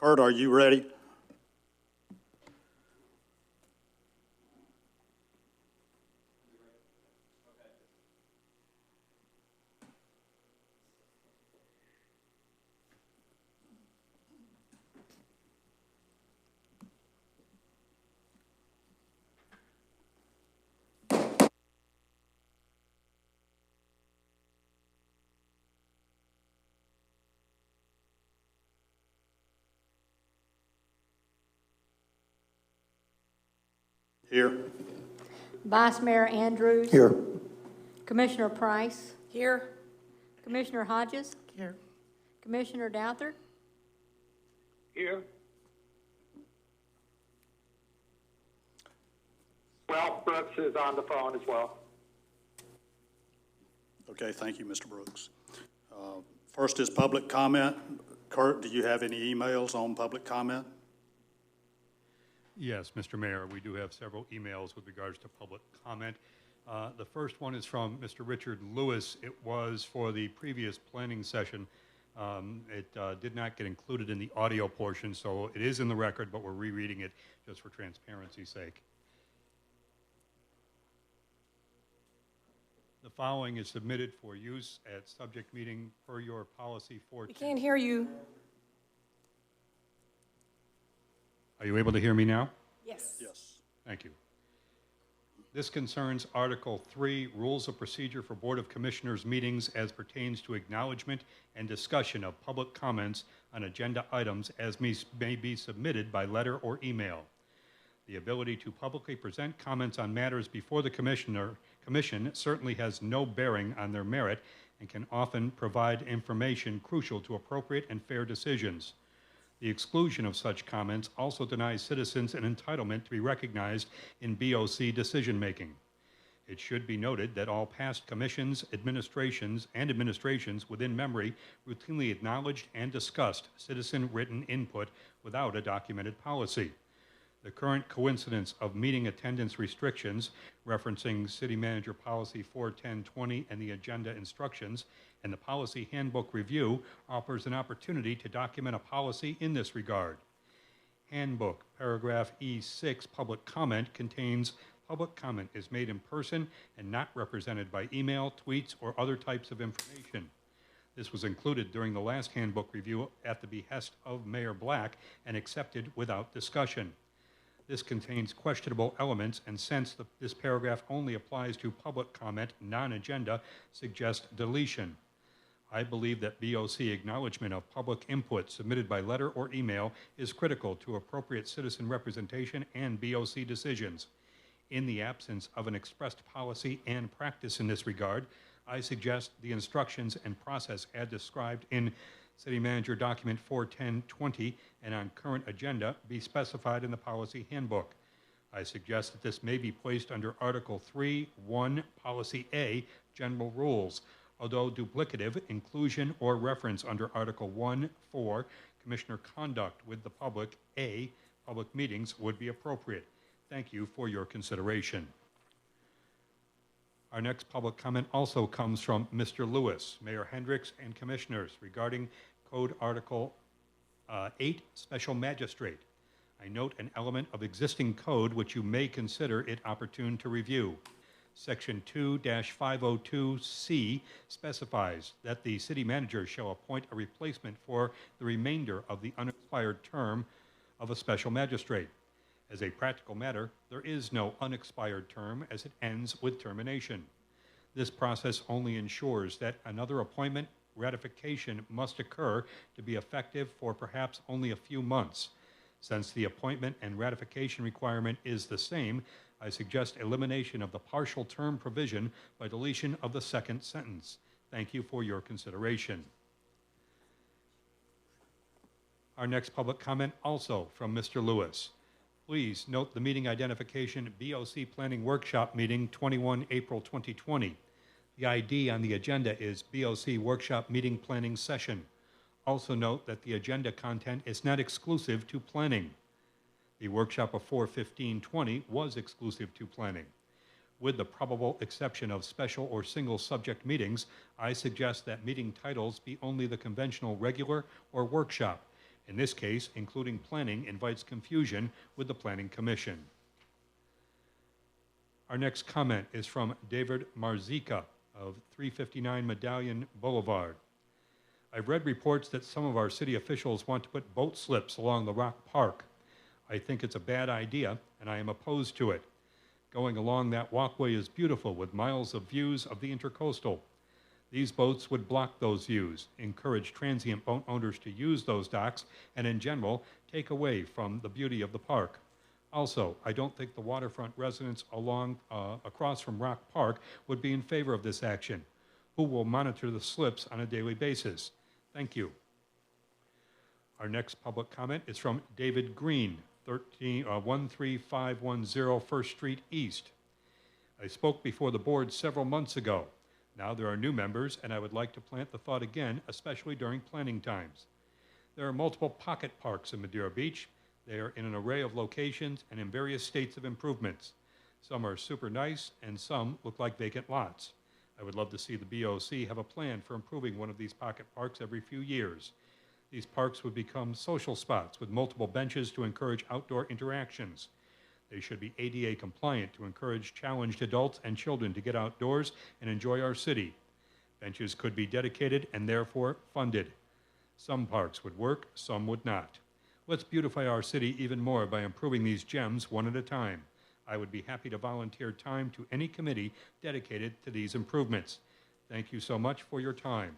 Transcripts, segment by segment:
Kurt, are you ready? Here. Vice Mayor Andrews. Here. Commissioner Price. Here. Commissioner Hodges. Here. Commissioner Douther. Here. Well, Brooks is on the phone as well. Okay, thank you, Mr. Brooks. First is public comment. Kurt, do you have any emails on public comment? Yes, Mr. Mayor, we do have several emails with regards to public comment. The first one is from Mr. Richard Lewis. It was for the previous planning session. It did not get included in the audio portion, so it is in the record, but we're rereading it just for transparency's sake. The following is submitted for use at subject meeting per your policy 410. We can't hear you. Are you able to hear me now? Yes. Yes. Thank you. This concerns Article 3, Rules of Procedure for Board of Commissioners meetings as pertains to acknowledgement and discussion of public comments on agenda items as may be submitted by letter or email. The ability to publicly present comments on matters before the Commission certainly has no bearing on their merit and can often provide information crucial to appropriate and fair decisions. The exclusion of such comments also denies citizens an entitlement to be recognized in BOC decision-making. It should be noted that all past commissions, administrations within memory routinely acknowledged and discussed citizen written input without a documented policy. The current coincidence of meeting attendance restrictions, referencing City Manager Policy 41020 and the agenda instructions, and the Policy Handbook review offers an opportunity to document a policy in this regard. Handbook, paragraph E6, public comment contains public comment is made in person and not represented by email, tweets, or other types of information. This was included during the last handbook review at the behest of Mayor Black and accepted without discussion. This contains questionable elements, and since this paragraph only applies to public comment, non-agenda, suggests deletion. I believe that BOC acknowledgement of public input submitted by letter or email is critical to appropriate citizen representation and BOC decisions. In the absence of an expressed policy and practice in this regard, I suggest the instructions and process as described in City Manager Document 41020 and on current agenda be specified in the Policy Handbook. I suggest that this may be placed under Article 3.1 Policy A, General Rules, although duplicative, inclusion, or reference under Article 1.4, Commissioner Conduct with the Public, A, Public Meetings, would be appropriate. Thank you for your consideration. Our next public comment also comes from Mr. Lewis, Mayor Hendricks, and Commissioners regarding Code Article 8, Special Magistrate. I note an element of existing code which you may consider it opportune to review. Section 2-502C specifies that the city manager shall appoint a replacement for the remainder of the unexpired term of a special magistrate. As a practical matter, there is no unexpired term as it ends with termination. This process only ensures that another appointment ratification must occur to be effective for perhaps only a few months. Since the appointment and ratification requirement is the same, I suggest elimination of the partial term provision by deletion of the second sentence. Thank you for your consideration. Our next public comment also from Mr. Lewis. Please note the meeting identification BOC Planning Workshop Meeting 21 April 2020. The ID on the agenda is BOC Workshop Meeting Planning Session. Also note that the agenda content is not exclusive to planning. The workshop of 4/15/20 was exclusive to planning. With the probable exception of special or single subject meetings, I suggest that meeting titles be only the conventional regular or workshop. In this case, including planning invites confusion with the Planning Commission. Our next comment is from David Marzika of 359 Medallion Boulevard. I've read reports that some of our city officials want to put boat slips along the Rock Park. I think it's a bad idea, and I am opposed to it. Going along that walkway is beautiful with miles of views of the Intercoastal. These boats would block those views, encourage transient boat owners to use those docks, and in general, take away from the beauty of the park. Also, I don't think the waterfront residents across from Rock Park would be in favor of this action. Who will monitor the slips on a daily basis? Thank you. Our next public comment is from David Green, 13510 First Street East. I spoke before the board several months ago. Now there are new members, and I would like to plant the thought again, especially during planning times. There are multiple pocket parks in Madeira Beach. They are in an array of locations and in various states of improvements. Some are super nice, and some look like vacant lots. I would love to see the BOC have a plan for improving one of these pocket parks every few years. These parks would become social spots with multiple benches to encourage outdoor interactions. They should be ADA compliant to encourage challenged adults and children to get outdoors and enjoy our city. Benches could be dedicated and therefore funded. Some parks would work, some would not. Let's beautify our city even more by improving these gems one at a time. I would be happy to volunteer time to any committee dedicated to these improvements. Thank you so much for your time.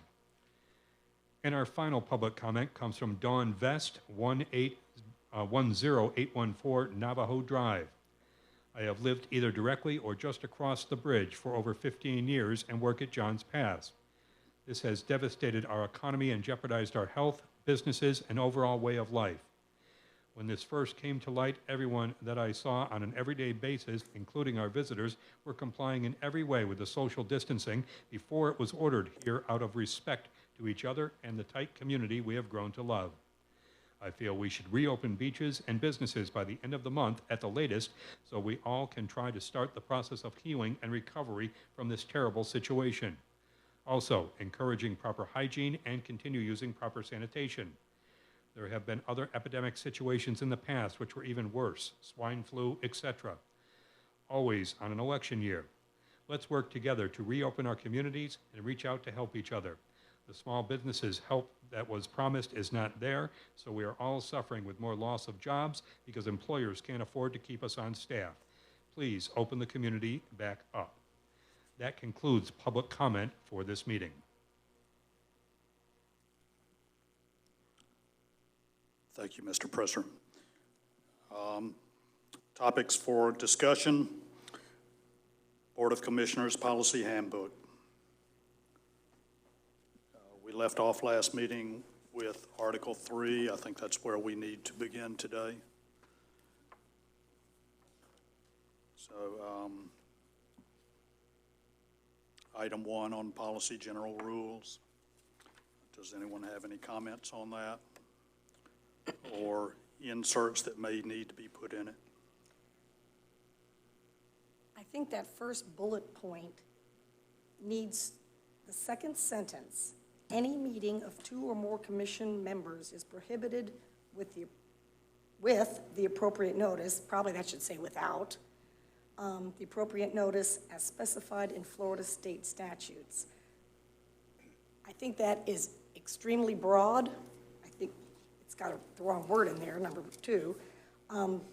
And our final public comment comes from Dawn Vest, 10814 Navajo Drive. I have lived either directly or just across the bridge for over 15 years and work at Johns Pass. This has devastated our economy and jeopardized our health, businesses, and overall way of life. When this first came to light, everyone that I saw on an everyday basis, including our visitors, were complying in every way with the social distancing before it was ordered here out of respect to each other and the tight community we have grown to love. I feel we should reopen beaches and businesses by the end of the month at the latest so we all can try to start the process of healing and recovery from this terrible situation. Also, encouraging proper hygiene and continue using proper sanitation. There have been other epidemic situations in the past which were even worse, swine flu, etc. Always on an election year. Let's work together to reopen our communities and reach out to help each other. The small businesses' help that was promised is not there, so we are all suffering with more loss of jobs because employers can't afford to keep us on staff. Please open the community back up. That concludes public comment for this meeting. Thank you, Mr. Presser. Topics for discussion: Board of Commissioners Policy Handbook. We left off last meeting with Article 3. I think that's where we need to begin today. So, Item 1 on Policy General Rules. Does anyone have any comments on that? Or inserts that may need to be put in it? I think that first bullet point needs the second sentence. Any meeting of 2 or more commission members is prohibited with the appropriate notice, probably that should say without, the appropriate notice as specified in Florida state statutes. I think that is extremely broad. I think it's got the wrong word in there, number 2.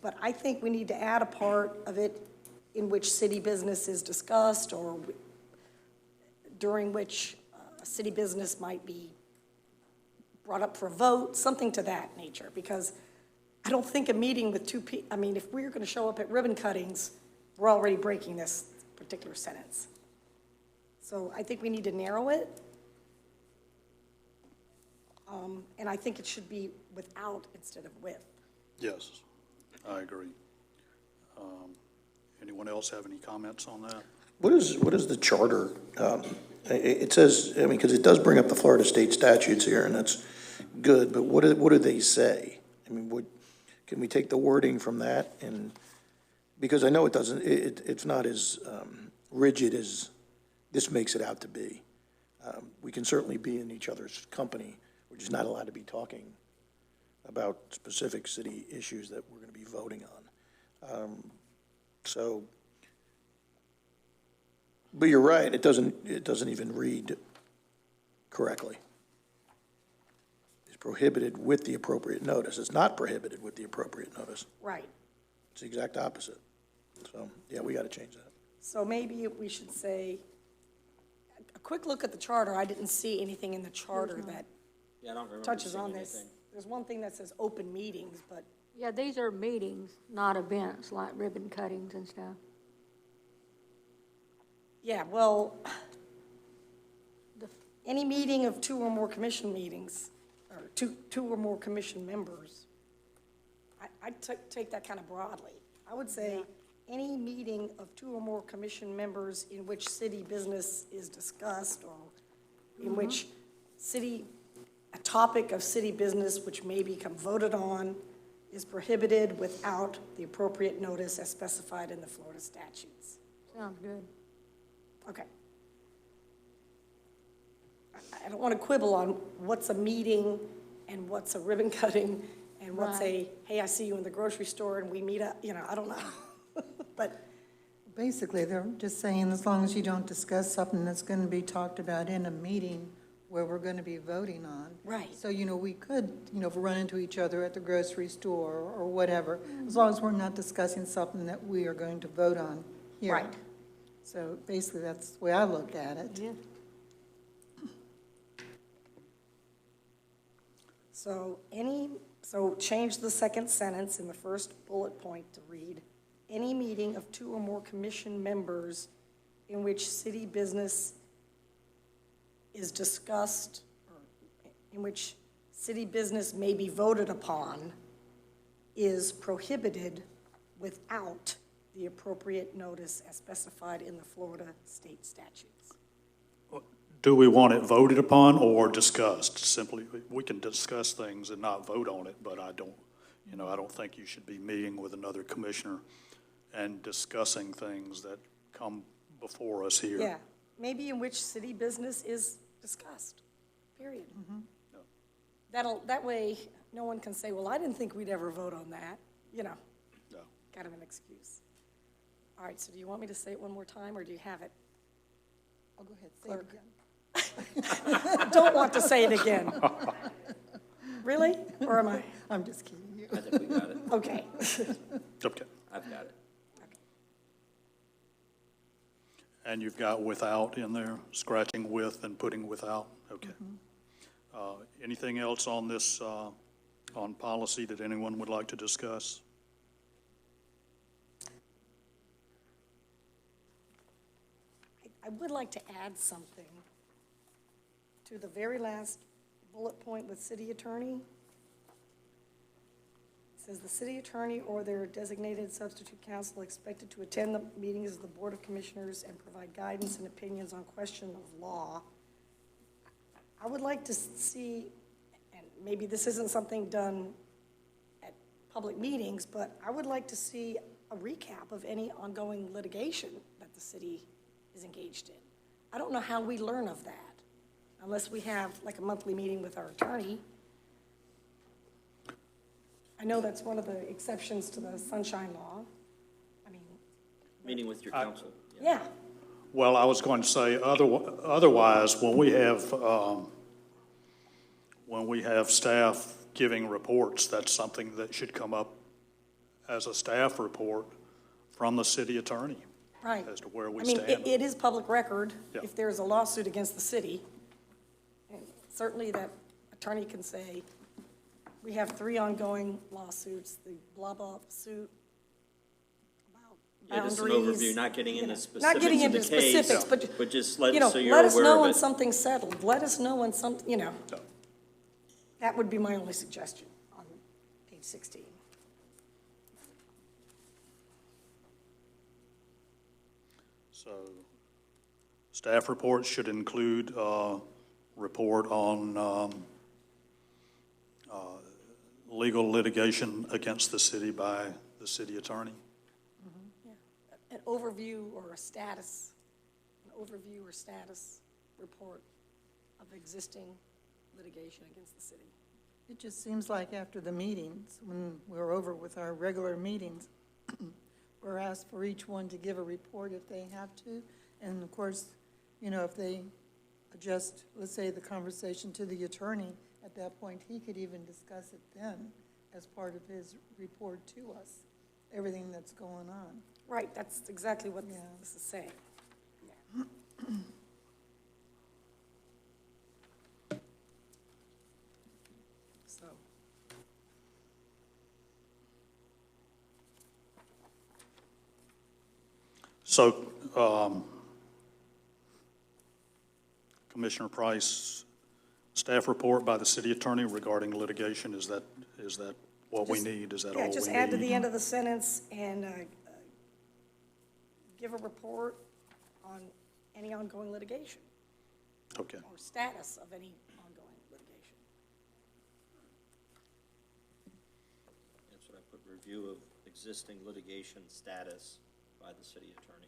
But I think we need to add a part of it in which city business is discussed or during which a city business might be brought up for a vote, something to that nature. Because I don't think a meeting with 2 people, I mean, if we're going to show up at ribbon cuttings, we're already breaking this particular sentence. So I think we need to narrow it. And I think it should be without instead of with. Yes, I agree. Anyone else have any comments on that? What is the charter? It says, I mean, because it does bring up the Florida state statutes here, and that's good, but what do they say? I mean, can we take the wording from that? And because I know it doesn't, it's not as rigid as this makes it out to be. We can certainly be in each other's company. We're just not allowed to be talking about specific city issues that we're going to be voting on. So, but you're right, it doesn't even read correctly. It's prohibited with the appropriate notice. It's not prohibited with the appropriate notice. Right. It's the exact opposite. So, yeah, we got to change that. So maybe we should say, a quick look at the charter, I didn't see anything in the charter that Yeah, I don't remember touches seeing on this. anything. There's one thing that says open meetings, but Yeah, these are meetings, not events like ribbon cuttings and stuff. yeah, well, any meeting of two or more commission meetings, or two or more commission members, I take that kind of broadly. I would say any meeting of two or more commission members in which city business is discussed, or in which a topic of city business which may become voted on is prohibited without the appropriate notice as specified in the Florida statutes. Sounds good. Okay. I don't want to quibble on what's a meeting and what's a ribbon cutting and what's a, hey, I see you in the grocery store and we meet up, I don't know. But, Basically, they're just saying as long as you don't discuss something that's going to be talked about in a meeting where we're going to be voting on. Right. So, we could, if we run into each other at the grocery store or whatever, as long as we're not discussing something that we are going to vote on here. Right. So basically, that's the way I looked at it. Yeah. so change the second sentence in the first bullet point to read, any meeting of two or more commission members in which city business is discussed, or in which city business may be voted upon, is prohibited without the appropriate notice as specified in the Florida state statutes. Do we want it voted upon or discussed? Simply, we can discuss things and not vote on it, but I don't think you should be meeting with another commissioner and discussing things that come before us here. Yeah, maybe in which city business is discussed, period. That way, no one can say, well, I didn't think we'd ever vote on that, No. kind of an excuse. All right, so do you want me to say it one more time, or do you have it? I'll go ahead, say it again. Don't want to say it again. Really? Or am I? I'm just kidding you. I think we got it. Okay. Okay. I've got it. And you've got without in there, scratching with and putting without? Okay. Anything else on this, on policy that anyone would like to discuss? I would like to add something to the very last bullet point with city attorney. It says the city attorney or their designated substitute counsel expected to attend the meetings of the Board of Commissioners and provide guidance and opinions on question of law. I would like to see, and maybe this isn't something done at public meetings, but I would like to see a recap of any ongoing litigation that the city is engaged in. I don't know how we learn of that unless we have like a monthly meeting with our attorney. I know that's one of the exceptions to the sunshine law. I mean, Meeting with your council. yeah, Well, I was going to say, otherwise, when we have staff giving reports, that's something that should come up as a staff report from the city attorney right. as to where we I mean, stand. it is public record Yeah. if there's a lawsuit against the city. And certainly that attorney can say, we have 3 ongoing lawsuits, the blah blah suit about Yeah, just an boundaries. overview, not getting into Not specifics getting of the into case. specifics, but just you know, let, so you're let us aware know of when it. something's settled. Let us know when No. that would be my only suggestion on page 16. So, staff reports should include report on legal litigation against the city by the city attorney. An overview or status report of existing litigation against the city. It just seems like after the meetings, when we're over with our regular meetings, we're asked for each one to give a report if they have to. And of course, if they adjust, let's say, the conversation to the attorney, at that point, he could even discuss it then as part of his report to us, everything that's going on. Right, that's exactly what Yeah. this is saying. So, So, Commissioner Price, staff report by the city attorney regarding litigation, is that what we Just- need? Is that all we yeah, need? just add to the end of the sentence and give a report on any ongoing litigation Okay, or status of any ongoing litigation. That's what I put, review of existing litigation status by the city attorney.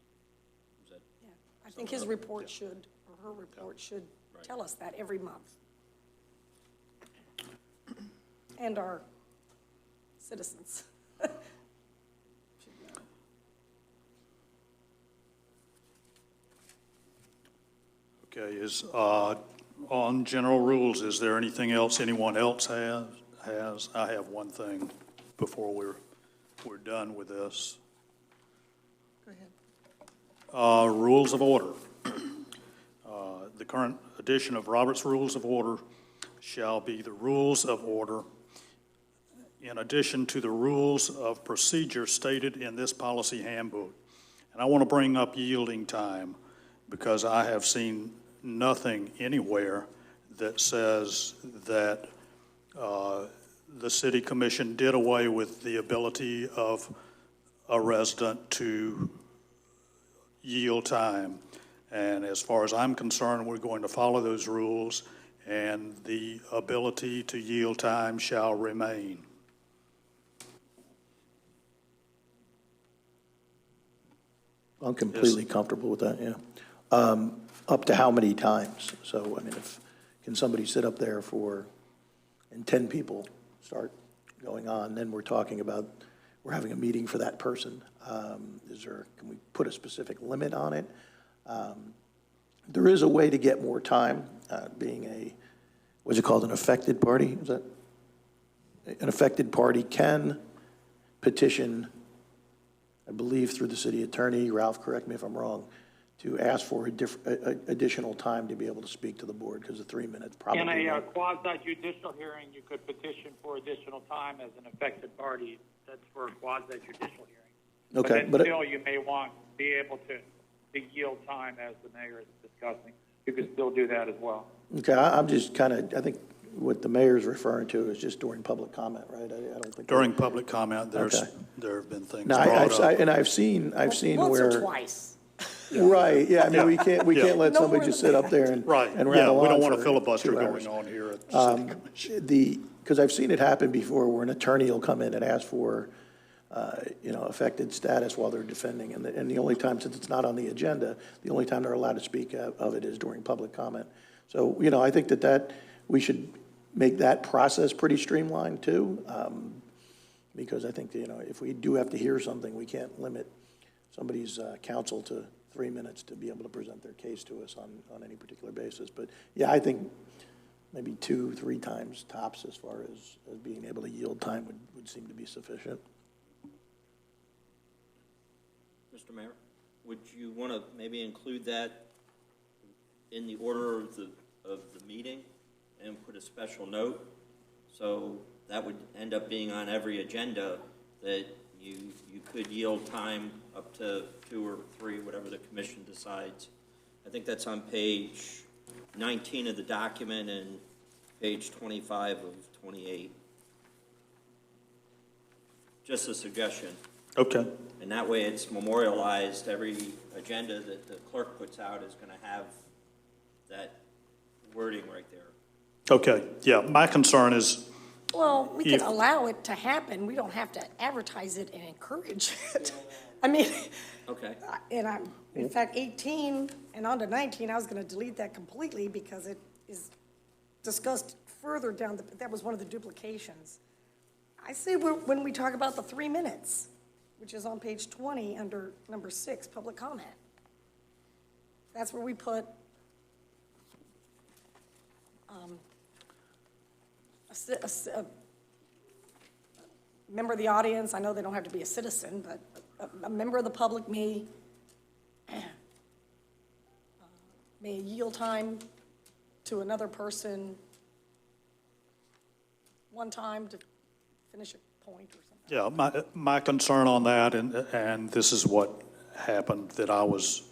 Is that, Yeah, I think his report should, or her report should Right. tell us that every month. And our citizens. okay, on general rules, is there anything else anyone else has? I have one thing before we're done with this. Go ahead. Rules of order. The current edition of Robert's Rules of Order shall be the rules of order in addition to the rules of procedure stated in this policy handbook. And I want to bring up yielding time because I have seen nothing anywhere that says that the city commission did away with the ability of a resident to yield time. And as far as I'm concerned, we're going to follow those rules, and the ability to yield time shall remain. I'm completely comfortable with that, yeah. Up to how many times? So, I mean, can somebody sit up there and 10 people start going on, then we're talking about, we're having a meeting for that person. Can we put a specific limit on it? There is a way to get more time, being what's it called, an affected party? Is that? An affected party can petition, I believe through the city attorney, Ralph, correct me if I'm wrong, to ask for additional time to be able to speak to the board, because the 3 minutes probably. In a quasi-judicial hearing, you could petition for additional time as an affected party. That's for a quasi-judicial hearing. Okay, But then still, you may want to be able to yield time as the mayor is discussing. You could still do that as well. Okay, I'm just kind of, I think what the mayor's referring to is just during public comment, right? I don't think. During public comment, Okay. there have been things No, brought up. and I've seen Once or where. twice. Right, yeah, I mean, we can't let No somebody more just than sit up there and Right, and yeah, rattle we don't on want a for filibuster 2 hours. going on here at the city commission. Because I've seen it happen before where an attorney will come in and ask for, affected status while they're defending. And the only time, since it's not on the agenda, the only time they're allowed to speak of it is during public comment. So, I think that we should make that process pretty streamlined too. Because I think, if we do have to hear something, we can't limit somebody's counsel to 3 minutes to be able to present their case to us on any particular basis. But yeah, I think maybe 2-3 times tops as far as being able to yield time would seem to be sufficient. Mr. Mayor, would you want to maybe include that in the order of the meeting and put a special note? So that would end up being on every agenda that you could yield time up to 2 or 3, whatever the commission decides. I think that's on page 19 of the document and page 25 of 28. Just a suggestion. Okay, And that way it's memorialized. Every agenda that the clerk puts out is going to have that wording right there. okay, yeah, my concern is, Well, we can If- allow it to happen. We don't have to advertise it and encourage it. I mean, Okay. in fact, 18 and on to 19, I was going to delete that completely because it is discussed further down, that was one of the duplications. I say when we talk about the 3 minutes, which is on page 20 under number 6, public comment. That's where we put a member of the audience. I know they don't have to be a citizen, but a member of the public may yield time to another person one time to finish a point or something. Yeah, my concern on that, and this is what happened that I was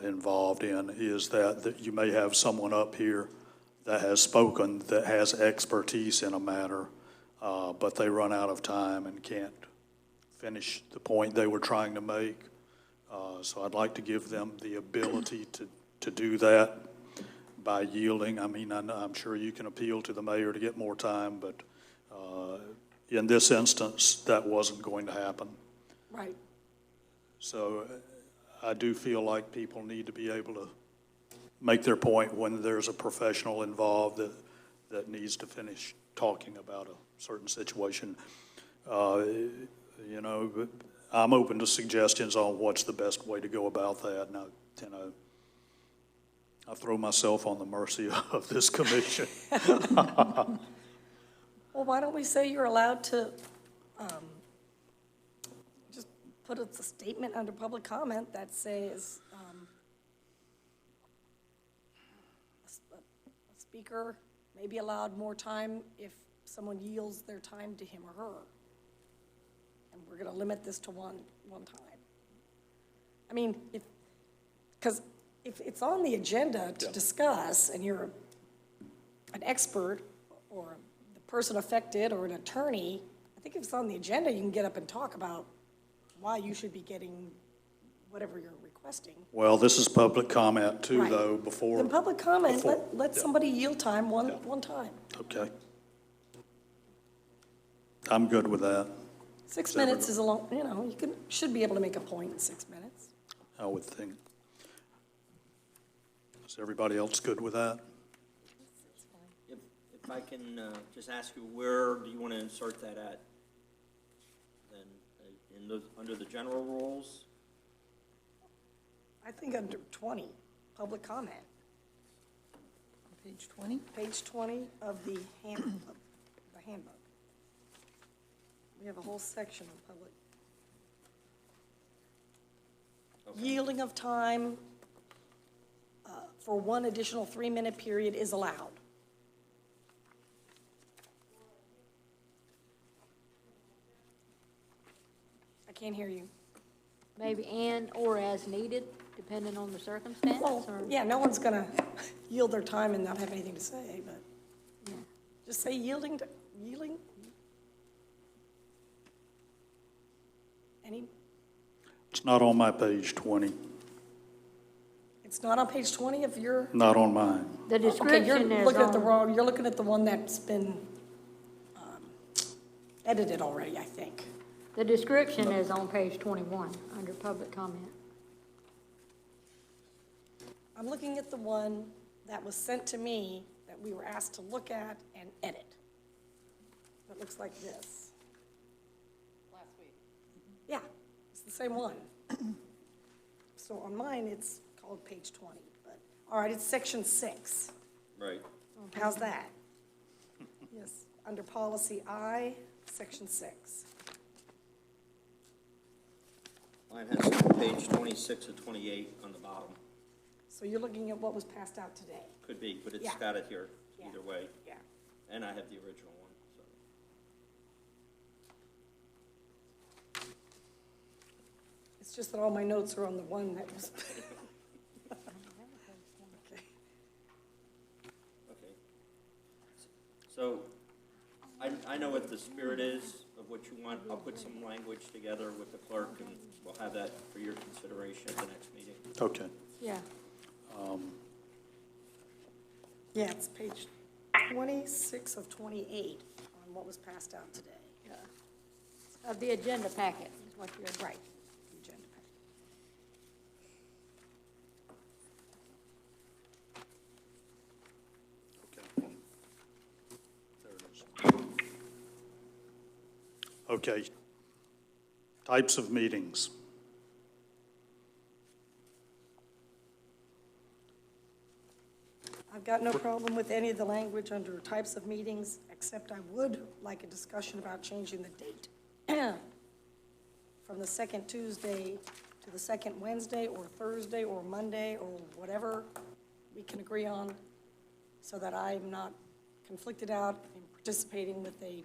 involved in, is that you may have someone up here that has spoken, that has expertise in a matter, but they run out of time and can't finish the point they were trying to make. So I'd like to give them the ability to do that by yielding. I mean, I'm sure you can appeal to the mayor to get more time, but in this instance, that wasn't going to happen. Right. So I do feel like people need to be able to make their point when there's a professional involved that needs to finish talking about a certain situation. You know, I'm open to suggestions on what's the best way to go about that. Now, you know, I throw myself on the mercy of this commission. Well, why don't we say you're allowed to just put a statement under public comment that says a speaker may be allowed more time if someone yields their time to him or her. And we're going to limit this to one time. I mean, because if it's on the agenda to discuss and you're an expert or the person affected or an attorney, I think if it's on the agenda, you can get up and talk about why you should be getting whatever you're requesting. Well, this is public comment too, Right. though, before. In public comment, before- let yeah. somebody yield time one time. Okay. I'm good with that, 6 minutes is a long, you know, you should be able to make a point in 6 minutes. I would think. Is everybody else good with that? If I can just ask you, where do you want to insert that at? Then, under the general rules? I think under 20, public comment, Page 20? page 20 of the handbook. We have a whole section on public. Okay. Yielding of time for one additional 3-minute period is allowed. I can't hear you. Maybe and or as needed, depending on the circumstance, Well, or? yeah, no one's going to yield their time and not have anything to say, but Yeah. just say yielding. Any, It's not on my page 20, it's not on page 20 of your, not on mine. The okay, you're description is looking at the on, wrong, you're looking at the one that's been edited already, I think. the description is on page 21, under public comment. I'm looking at the one that was sent to me that we were asked to look at and edit. It looks like this. Last week. Yeah, it's the same one. So on mine, it's called page 20, but, all right, it's section 6. Right. How's that? Yes, under policy I, section 6. Mine has page 26 to 28 on the bottom. So you're looking at what was passed out today? Could be, but it's Yeah. got it here Yeah. either way. Yeah. And I have the original one, so. It's just that all my notes are on the one that was. Okay. Okay. So, I know what the spirit is of what you want. I'll put some language together with the clerk, and we'll have that for your consideration at the next meeting. Okay. Yeah. Yeah, it's page 26 of 28 on what was passed out today. Of the agenda packet is what you're. Right. the agenda packet. Okay. Types of meetings. I've got no problem with any of the language under types of meetings, except I would like a discussion about changing the date from the second Tuesday to the second Wednesday, or Thursday, or Monday, or whatever we can agree on, so that I'm not conflicted out in participating with a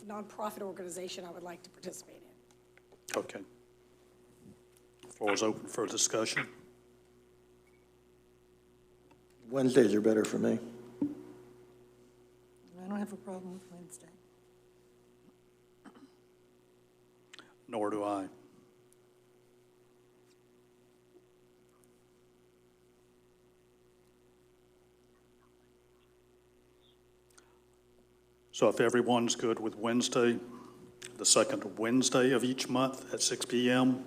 nonprofit organization I would like to participate in. Okay. Floor is open for discussion. Wednesdays are better for me. I don't have a problem with Wednesday. Nor do I. So if everyone's good with Wednesday, the second Wednesday of each month at 6 p.m.,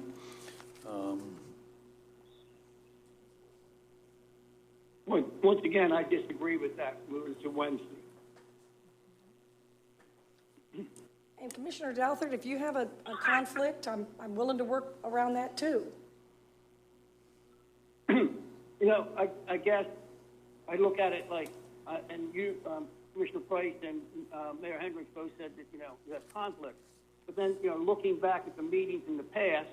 Once again, I disagree with that, moving to Wednesday. And Commissioner Douthert, if you have a conflict, I'm willing to work around that too. You know, I guess I look at it like, and you, Commissioner Price and Mayor Hendricks both said that, you know, you have conflict. But then, you know, looking back at the meetings in the past,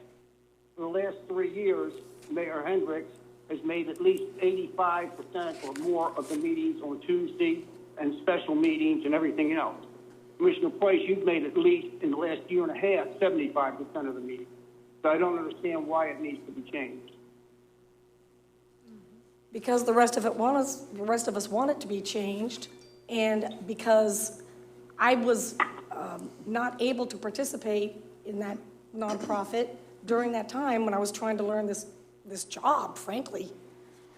for the last 3 years, Mayor Hendricks has made at least 85% or more of the meetings on Tuesday and special meetings and everything else. Commissioner Price, you've made at least, in the last year and a half, 75% of the meetings. So I don't understand why it needs to be changed. Because the rest of us want it to be changed, and because I was not able to participate in that nonprofit during that time when I was trying to learn this job, frankly.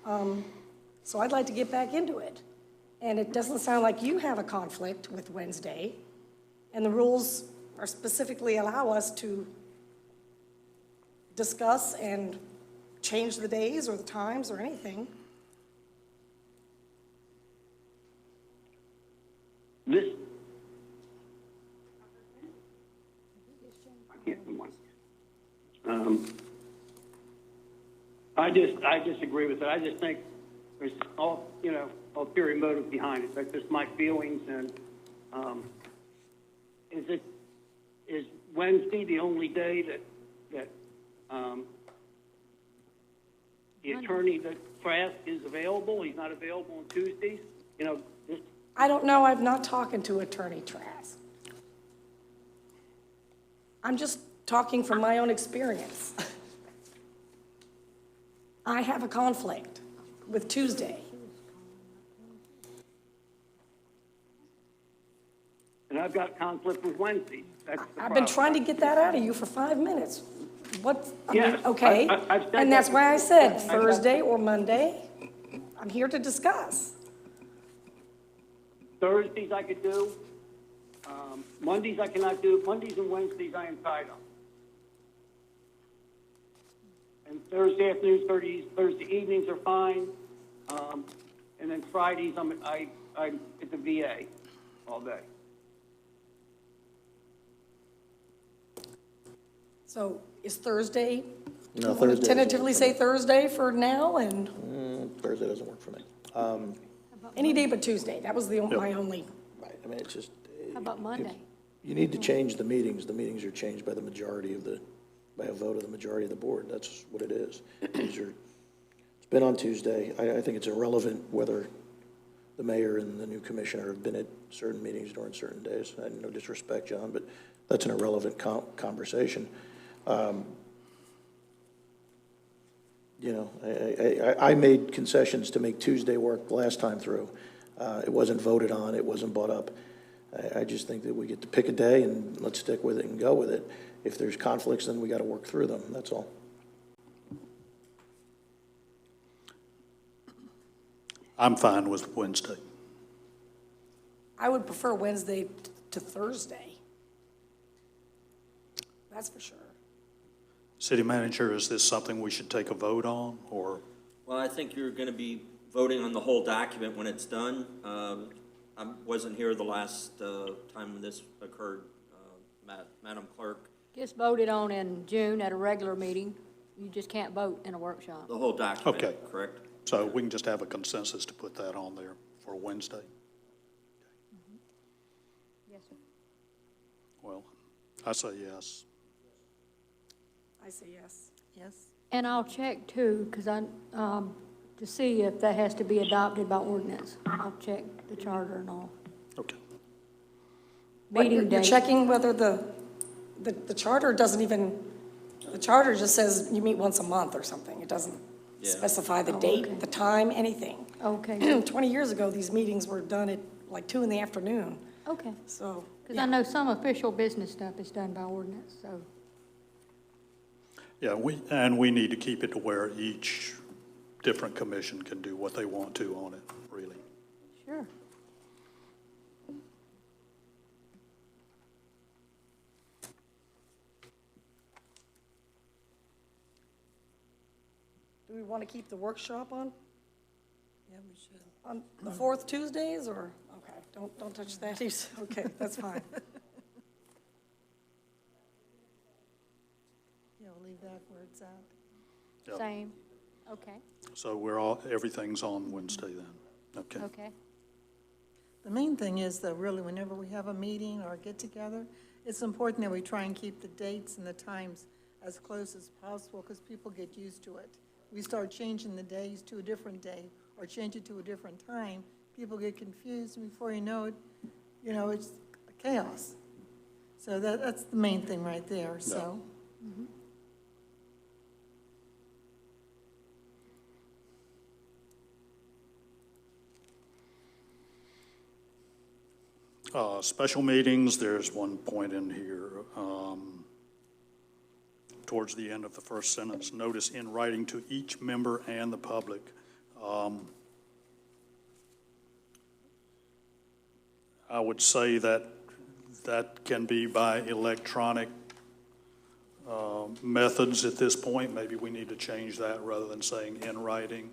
So I'd like to get back into it. And it doesn't sound like you have a conflict with Wednesday, and the rules are specifically allow us to discuss and change the days or the times or anything. This, I can't do one. I disagree with it. I just think there's all, you know, ulterior motive behind it. That's just my feelings. And is Wednesday the only day that the attorney that Trask is available? He's not available on Tuesdays. You know. I don't know. I've not talked to Attorney Trask. I'm just talking from my own experience. I have a conflict with Tuesday. And I've got conflict with Wednesday. That's the I've been problem. trying to get that out of you for 5 minutes. Yes, Okay, I've said and that's that why I before. said Thursday or Monday. I'm here to discuss. Thursdays I could do. Mondays I cannot do. Mondays and Wednesdays I am tied up. And Thursday afternoons, Thursday evenings are fine. And then Fridays I'm at the VA all day. So is Thursday? No, you wanna Thursday doesn't tentatively work for say me. Thursday for now, and Thursday doesn't work for me. any day but Tuesday. That was my only. Right, I mean, it's just. How about Monday? You need to change the meetings. The meetings are changed by by a vote of the majority of the board. That's what it is. It's been on Tuesday. I think it's irrelevant whether the mayor and the new commissioner have been at certain meetings during certain days. No disrespect, John, but that's an irrelevant conversation. You know, I made concessions to make Tuesday work last time through. It wasn't voted on, it wasn't brought up. I just think that we get to pick a day and let's stick with it and go with it. If there's conflicts, then we got to work through them, that's all. I'm fine with Wednesday. I would prefer Wednesday to Thursday. That's for sure. City manager, is this something we should take a vote on, or? Well, I think you're going to be voting on the whole document when it's done. I wasn't here the last time this occurred Madam Clerk, Gets voted on in June at a regular meeting. You just can't vote in a workshop. the whole document, Okay. correct? So we can just have a consensus to put that on there for Wednesday? Yes, sir. Well, I say yes. I say yes. Yes? And I'll check too, because to see if that has to be adopted by ordinance. I'll check the charter and all. Okay. What, Meeting you're date. checking whether the charter doesn't even, the charter just says you meet once a month or something. It doesn't Yeah. specify the Oh, date, okay. the time, anything. Okay, 20 years ago, these meetings were done at like 2 in the afternoon, okay. so. Because I know some official business stuff is done by ordinance, so. Yeah, we need to keep it to where each different commission can do what they want to on it, really. Sure. Do we want to keep the workshop on, Yeah, we should. on the fourth Tuesdays, or, okay, don't touch that, okay, that's fine. Yeah, we'll leave that where it's at. Yeah. Same. Okay, So everything's on Wednesday then? Okay. okay. The main thing is that really whenever we have a meeting or a get-together, it's important that we try and keep the dates and the times as close as possible because people get used to it. We start changing the days to a different day or change it to a different time, people get confused, and before you know it, it's chaos. So that's the main thing right there, so. Special meetings, there's one point in here, towards the end of the first sentence, notice in writing to each member and the public. I would say that can be by electronic methods at this point. Maybe we need to change that rather than saying in writing.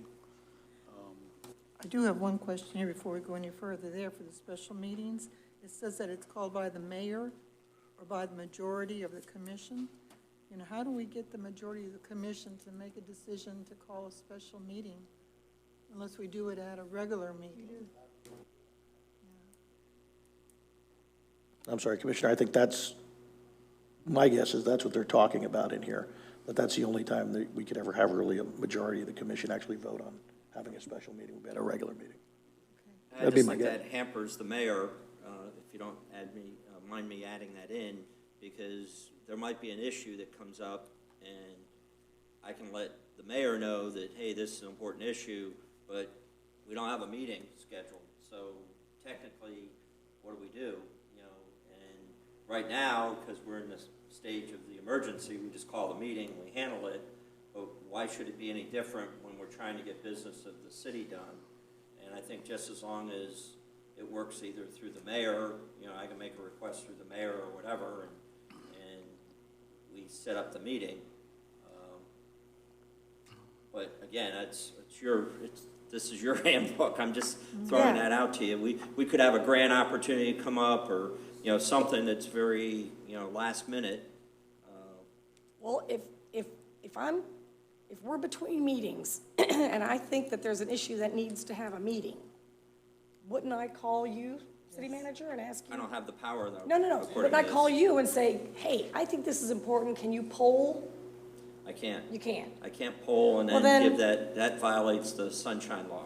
I do have one question here before we go any further there for the special meetings. It says that it's called by the mayor or by the majority of the commission. How do we get the majority of the commission to make a decision to call a special meeting unless we do it at a regular meeting? I'm sorry, Commissioner, I think my guess is that's what they're talking about in here, that that's the only time that we could ever have really a majority of the commission actually vote on having a special meeting, would be at a regular meeting. I That'd be just my think guess. that hampers the mayor, if you don't mind me adding that in, because there might be an issue that comes up, and I can let the mayor know that, hey, this is an important issue, but we don't have a meeting scheduled, so technically, what do? And right now, because we're in this stage of the emergency, we just call the meeting, we handle it, but why should it be any different when we're trying to get business of the city done? And I think just as long as it works either through the mayor, I can make a request through the mayor or whatever, and we set up the meeting. But again, this is your handbook. I'm just throwing that out to you. We could have a grant opportunity come up, or something that's very last minute. Well, if we're between meetings, and I think that there's an issue that needs to have a meeting, wouldn't I call you, city manager, and ask you? I don't have the power though. No. Wouldn't I call you and say, hey, I think this is important, can you poll? I can't. You can't. I can't poll and Well, then then- give that violates the sunshine law.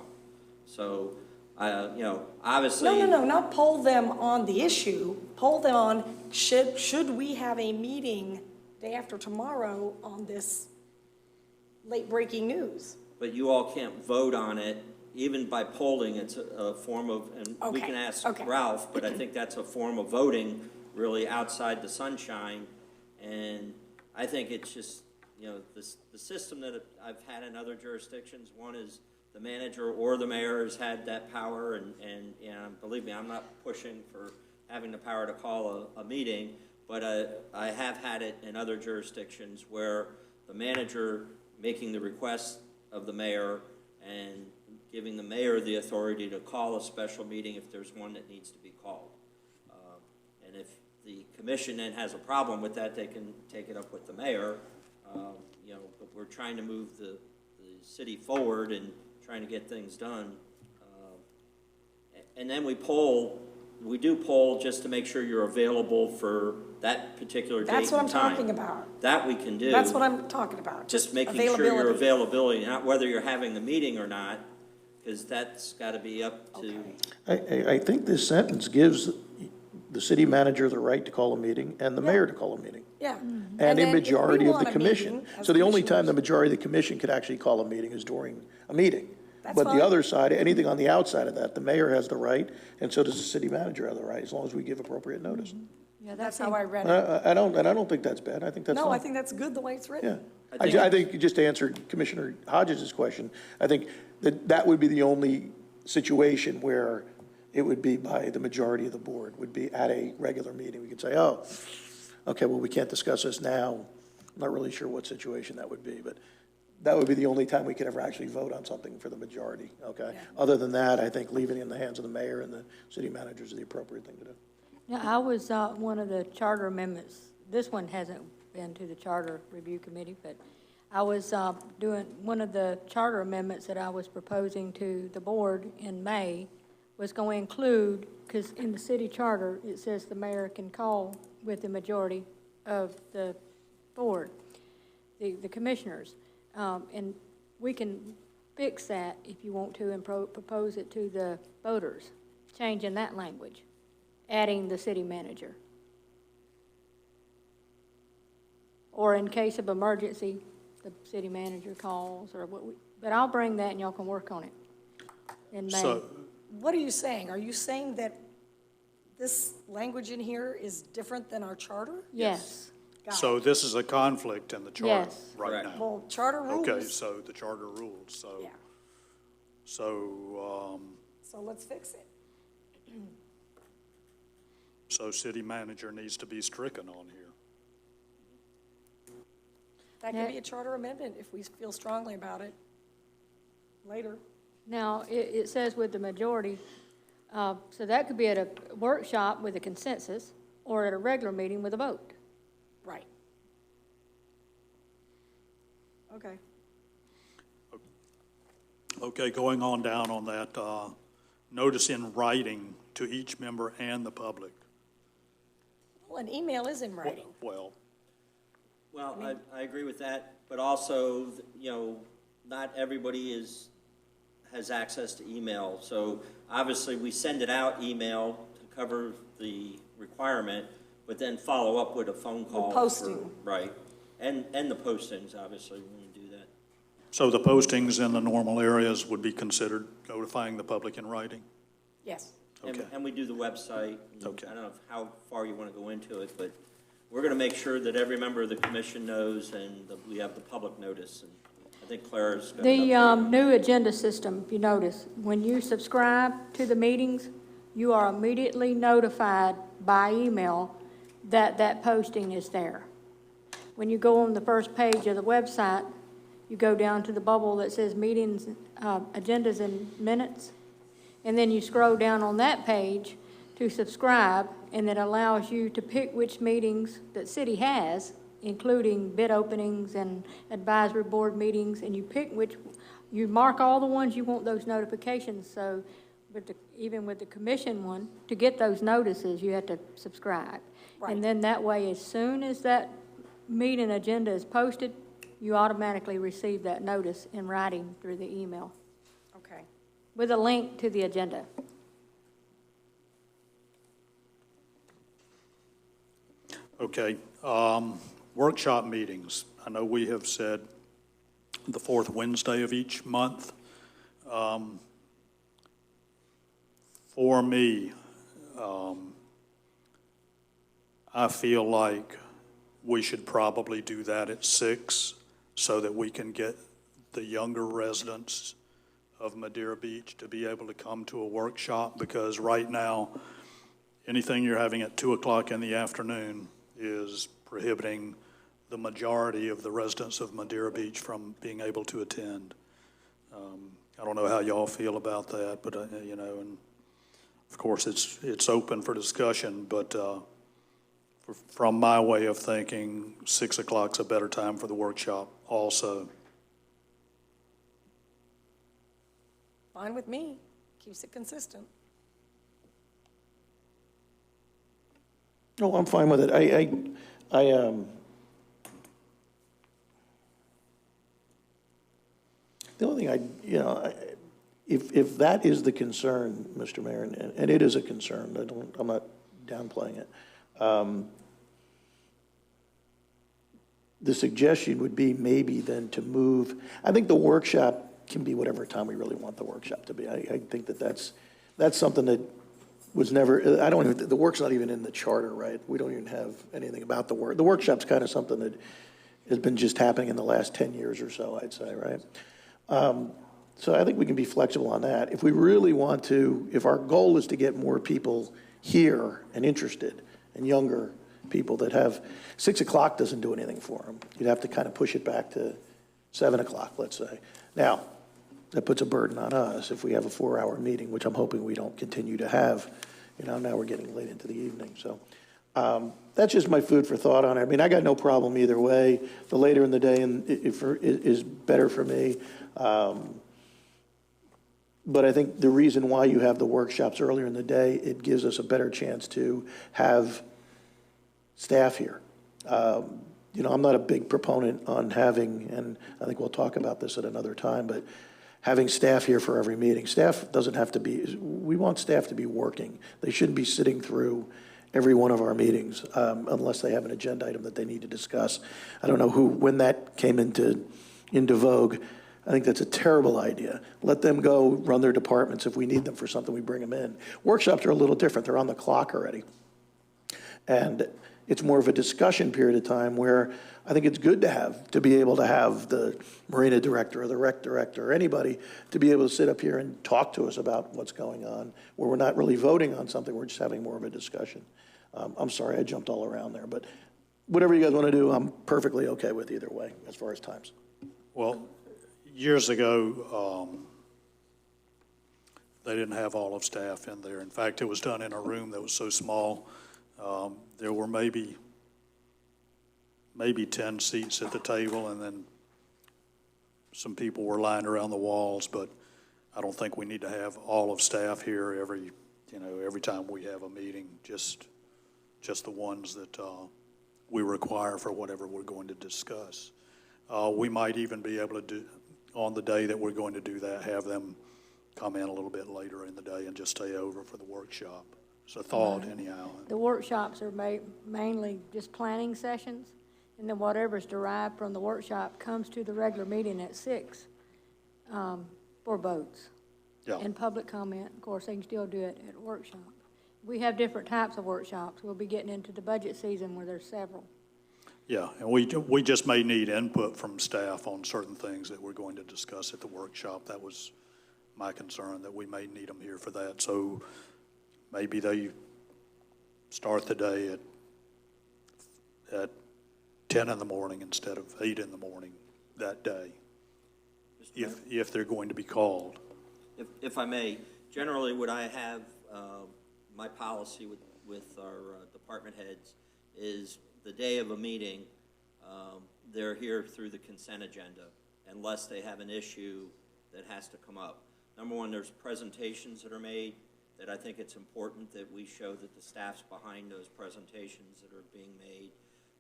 So, obviously. No, not poll them on the issue, poll them on, should we have a meeting day after tomorrow on this late breaking news? But you all can't vote on it, even by polling. It's a form of, and we Okay, can ask okay. Ralph, but I think that's a form of voting really outside the sunshine. And I think it's just, the system that I've had in other jurisdictions, one is the manager or the mayor has had that power, and believe me, I'm not pushing for having the power to call a meeting, but I have had it in other jurisdictions where the manager making the request of the mayor and giving the mayor the authority to call a special meeting if there's one that needs to be called. And if the commission then has a problem with that, they can take it up with the mayor. You know, but we're trying to move the city forward and trying to get things done. And then we do poll just to make sure you're available for that particular date and time. That's what I'm talking about. That we can do. That's what I'm talking about. Just making sure your availability, not whether you're having the meeting or not, because that's got to be up to. I think this sentence gives the city manager the right to call a meeting and the mayor to call a meeting. Yeah. And then a if we majority of want the a meeting commission. as So the only time the commissioners- majority of the commission could actually call a meeting is during a meeting. That's But fine. the other side, anything on the outside of that, the mayor has the right, and so does the city manager have the right, as long as we give appropriate notice. Yeah, That's how I read it. I don't think that's bad. I think that's fine. No, I think that's good the way it's Yeah. written. I think, just to answer Commissioner Hodges' question, I think that would be the only situation where it would be by the majority of the board, would be at a regular meeting. We could say, oh, okay, well, we can't discuss this now. I'm not really sure what situation that would be, but that would be the only time we could ever actually vote on something for the majority, okay? Yeah. Other than that, I think leaving it in the hands of the mayor and the city managers is the appropriate thing to do. Now, I was one of the charter amendments. This one hasn't been to the Charter Review Committee, but I was doing, one of the charter amendments that I was proposing to the board in May was going to include, because in the city charter, it says the mayor can call with the majority of the board, the commissioners. And we can fix that if you want to and propose it to the voters, changing that language, adding the city manager. Or in case of emergency, the city manager calls, or what we, but I'll bring that and y'all can work on it in May. So, What are you saying? Are you saying that this language in here is different than our charter? Yes, Got so it. this is a conflict in the charter Yes. right Correct. now. Well, charter rules. Okay, so the charter rules, so, Yeah, so, so let's fix it. so city manager needs to be stricken on here. That Yeah. can be a charter amendment if we feel strongly about it later. now, it says with the majority, so that could be at a workshop with a consensus, or at a regular meeting with a vote. Right. Okay. Okay, going on down on that, notice in writing to each member and the public. Well, an email is in writing. Well, Well, I agree with that, but also, you know, not everybody has access to email. So obviously, we send it out email to cover the requirement, but then follow up with a phone call. posting. Right, and the postings, obviously, when you do that. so the postings in the normal areas would be considered notifying the public in writing? Yes. Okay. And we do the website. And Okay. I don't know how far you want to go into it, but we're going to make sure that every member of the commission knows and that we have the public notice. And I think Claire's going to. The new agenda system, if you notice, when you subscribe to the meetings, you are immediately notified by email that that posting is there. When you go on the first page of the website, you go down to the bubble that says meetings, agendas and minutes, and then you scroll down on that page to subscribe, and it allows you to pick which meetings that city has, including bid openings and advisory board meetings, and you pick which, you mark all the ones you want those notifications. So even with the commission one, to get those notices, you have to subscribe. Right. And then that way, as soon as that meeting agenda is posted, you automatically receive that notice in writing through the email Okay. with a link to the agenda. Okay, workshop meetings. I know we have said the fourth Wednesday of each month. For me, I feel like we should probably do that at 6 so that we can get the younger residents of Madeira Beach to be able to come to a workshop, because right now, anything you're having at 2 o'clock in the afternoon is prohibiting the majority of the residents of Madeira Beach from being able to attend. I don't know how y'all feel about that, but, you know, and of course, it's open for discussion, but From my way of thinking, 6 o'clock's a better time for the workshop also. Fine with me, keeps it consistent. No, I'm fine with it. The only thing if that is the concern, Mr. Mayor, and it is a concern, I'm not downplaying it. The suggestion would be maybe then to move, I think the workshop can be whatever time we really want the workshop to be. I think that's something that was never, the work's not even in the charter, right? We don't even have anything about the work. The workshop's kind of something that has been just happening in the last 10 years or so, I'd say, right? So I think we can be flexible on that. If we really want to, if our goal is to get more people here and interested, and younger people that have, 6 o'clock doesn't do anything for them. You'd have to kind of push it back to 7 o'clock, let's say. Now, that puts a burden on us if we have a 4-hour meeting, which I'm hoping we don't continue to have. Now we're getting late into the evening. So that's just my food for thought on it. I mean, I got no problem either way. The later in the day is better for me. But I think the reason why you have the workshops earlier in the day, it gives us a better chance to have staff here. I'm not a big proponent on having, and I think we'll talk about this at another time, but having staff here for every meeting. Staff doesn't have to be, we want staff to be working. They shouldn't be sitting through every one of our meetings unless they have an agenda item that they need to discuss. I don't know when that came into vogue. I think that's a terrible idea. Let them go run their departments. If we need them for something, we bring them in. Workshops are a little different. They're on the clock already. And it's more of a discussion period of time where I think it's good to be able to have the marina director or the rec director or anybody to be able to sit up here and talk to us about what's going on, where we're not really voting on something, we're just having more of a discussion. I'm sorry, I jumped all around there, but whatever you guys want to do, I'm perfectly okay with either way as far as times. Well, years ago, they didn't have all of staff in there. In fact, it was done in a room that was so small. There were maybe 10 seats at the table, and then some people were lined around the walls, but I don't think we need to have all of staff here every time we have a meeting, just the ones that we require for whatever we're going to discuss. We might even be able to do, on the day that we're going to do that, have them come in a little bit later in the day and just stay over for the workshop. It's a thought, anyhow. The workshops are mainly just planning sessions, and then whatever's derived from the workshop comes to the regular meeting at 6 for votes. Yeah. And public comment, of course, they can still do it at workshop. We have different types of workshops. We'll be getting into the budget season where there's several. Yeah, and we just may need input from staff on certain things that we're going to discuss at the workshop. That was my concern, that we may need them here for that. So maybe they start the day at 10 in the morning instead of 8 in the morning that day, if they're going to be called. If I may, generally what I have, my policy with our department heads is the day of a meeting, they're here through the consent agenda unless they have an issue that has to come up. Number one, there's presentations that are made that I think it's important that we show that the staff's behind those presentations that are being made.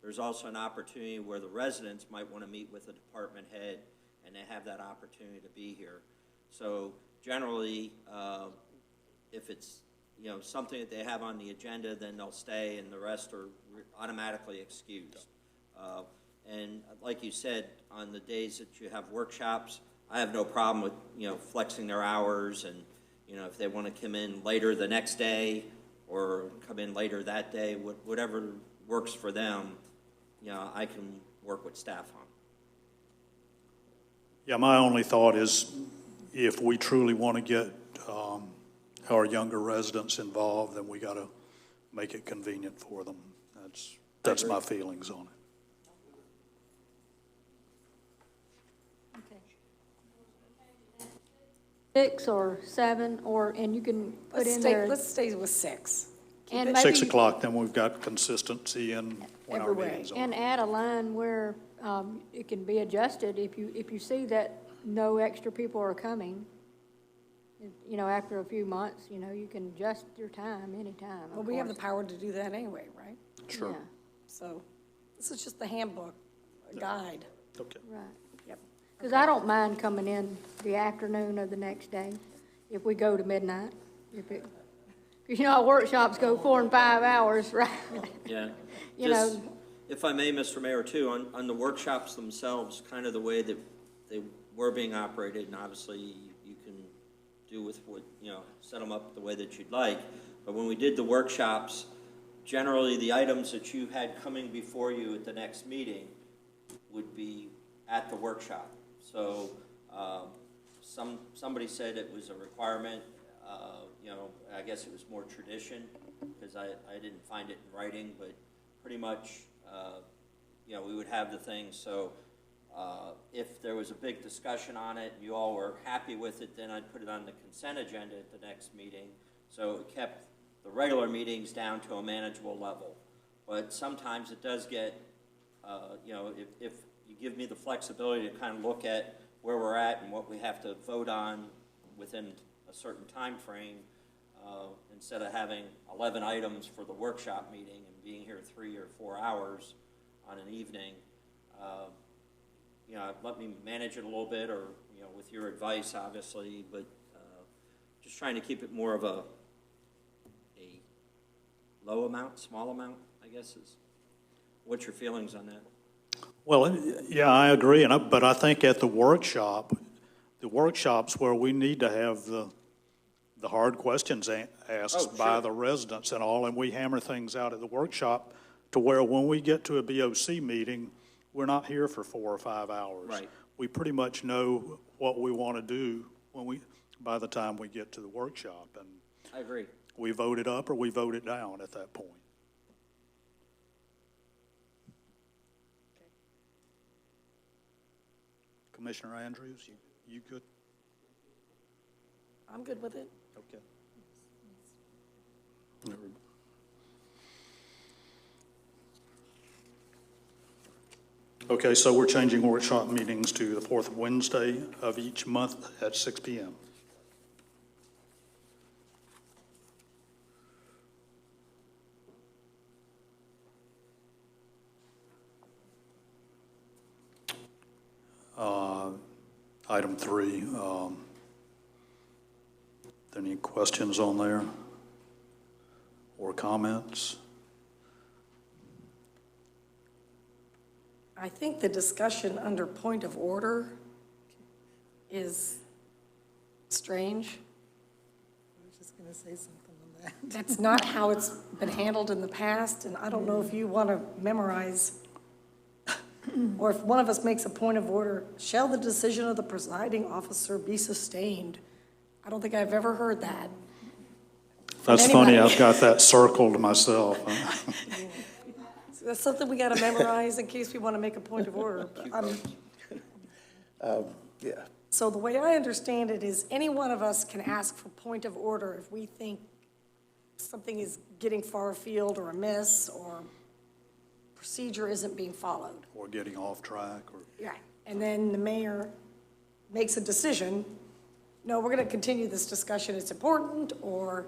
There's also an opportunity where the residents might want to meet with a department head, and they have that opportunity to be here. So generally, if it's something that they have on the agenda, then they'll stay, and the rest are automatically excused. And like you said, on the days that you have workshops, I have no problem with flexing their hours, and if they want to come in later the next day or come in later that day, whatever works for them, I can work with staff on. Yeah, my only thought is if we truly want to get our younger residents involved, then we got to make it convenient for them. That's my feelings on it. Okay. 6 or 7, and you can put in there. Let's stay with 6. And maybe 6 o'clock, then we've got consistency in when our Every way. meetings are. And add a line where it can be adjusted if you see that no extra people are coming. You know, after a few months, you know, you can adjust your time anytime. Well, we have the power to do that anyway, right? Sure. Yeah, So this is just the handbook, a guide. Okay. right. Yep. Because I don't mind coming in the afternoon of the next day if we go to midnight. Because, you know, our workshops go 4 and 5 hours, right? Yeah. You Just, know- if I may, Mr. Mayor, too, on the workshops themselves, kind of the way that they were being operated, and obviously you can do with what, you know, set them up the way that you'd like. But when we did the workshops, generally the items that you had coming before you at the next meeting would be at the workshop. So somebody said it was a requirement. You know, I guess it was more tradition because I didn't find it in writing, but pretty much, you know, we would have the things. So if there was a big discussion on it, and you all were happy with it, then I'd put it on the consent agenda at the next meeting. So it kept the regular meetings down to a manageable level. But sometimes it does get, you know, if you give me the flexibility to kind of look at where we're at and what we have to vote on within a certain time frame, instead of having 11 items for the workshop meeting and being here 3 or 4 hours on an evening, you know, let me manage it a little bit, or, you know, with your advice, obviously, but just trying to keep it more of a low amount, small amount, I guess is. What's your feelings on that? Well, yeah, I agree, but I think at the workshops where we need to have the hard questions asked Oh, by sure. the residents and all, and we hammer things out at the workshop to where when we get to a BOC meeting, we're not here for 4 or 5 hours. Right. We pretty much know what we want to do by the time we get to the workshop, and I agree. we vote it up or we vote it down at that point. Commissioner Andrews, you good? I'm good with it. Okay. Okay, so we're changing workshop meetings to the 4th Wednesday of each month at 6 p.m. Item 3, any questions on there or comments? I think the discussion under point of order is strange. I was just going to say something on that. That's not how it's been handled in the past, and I don't know if you want to memorize, or if one of us makes a point of order, shall the decision of the presiding officer be sustained? I don't think I've ever heard that. That's funny, anybody. I've got that circled myself. So that's something we got to memorize in case we want to make a point of order. But Yeah. so the way I understand it is any one of us can ask for point of order if we think something is getting far afield or amiss or procedure isn't being followed. Or getting off track, or, Yeah. And then the mayor makes a decision, no, we're going to continue this discussion, it's important, or,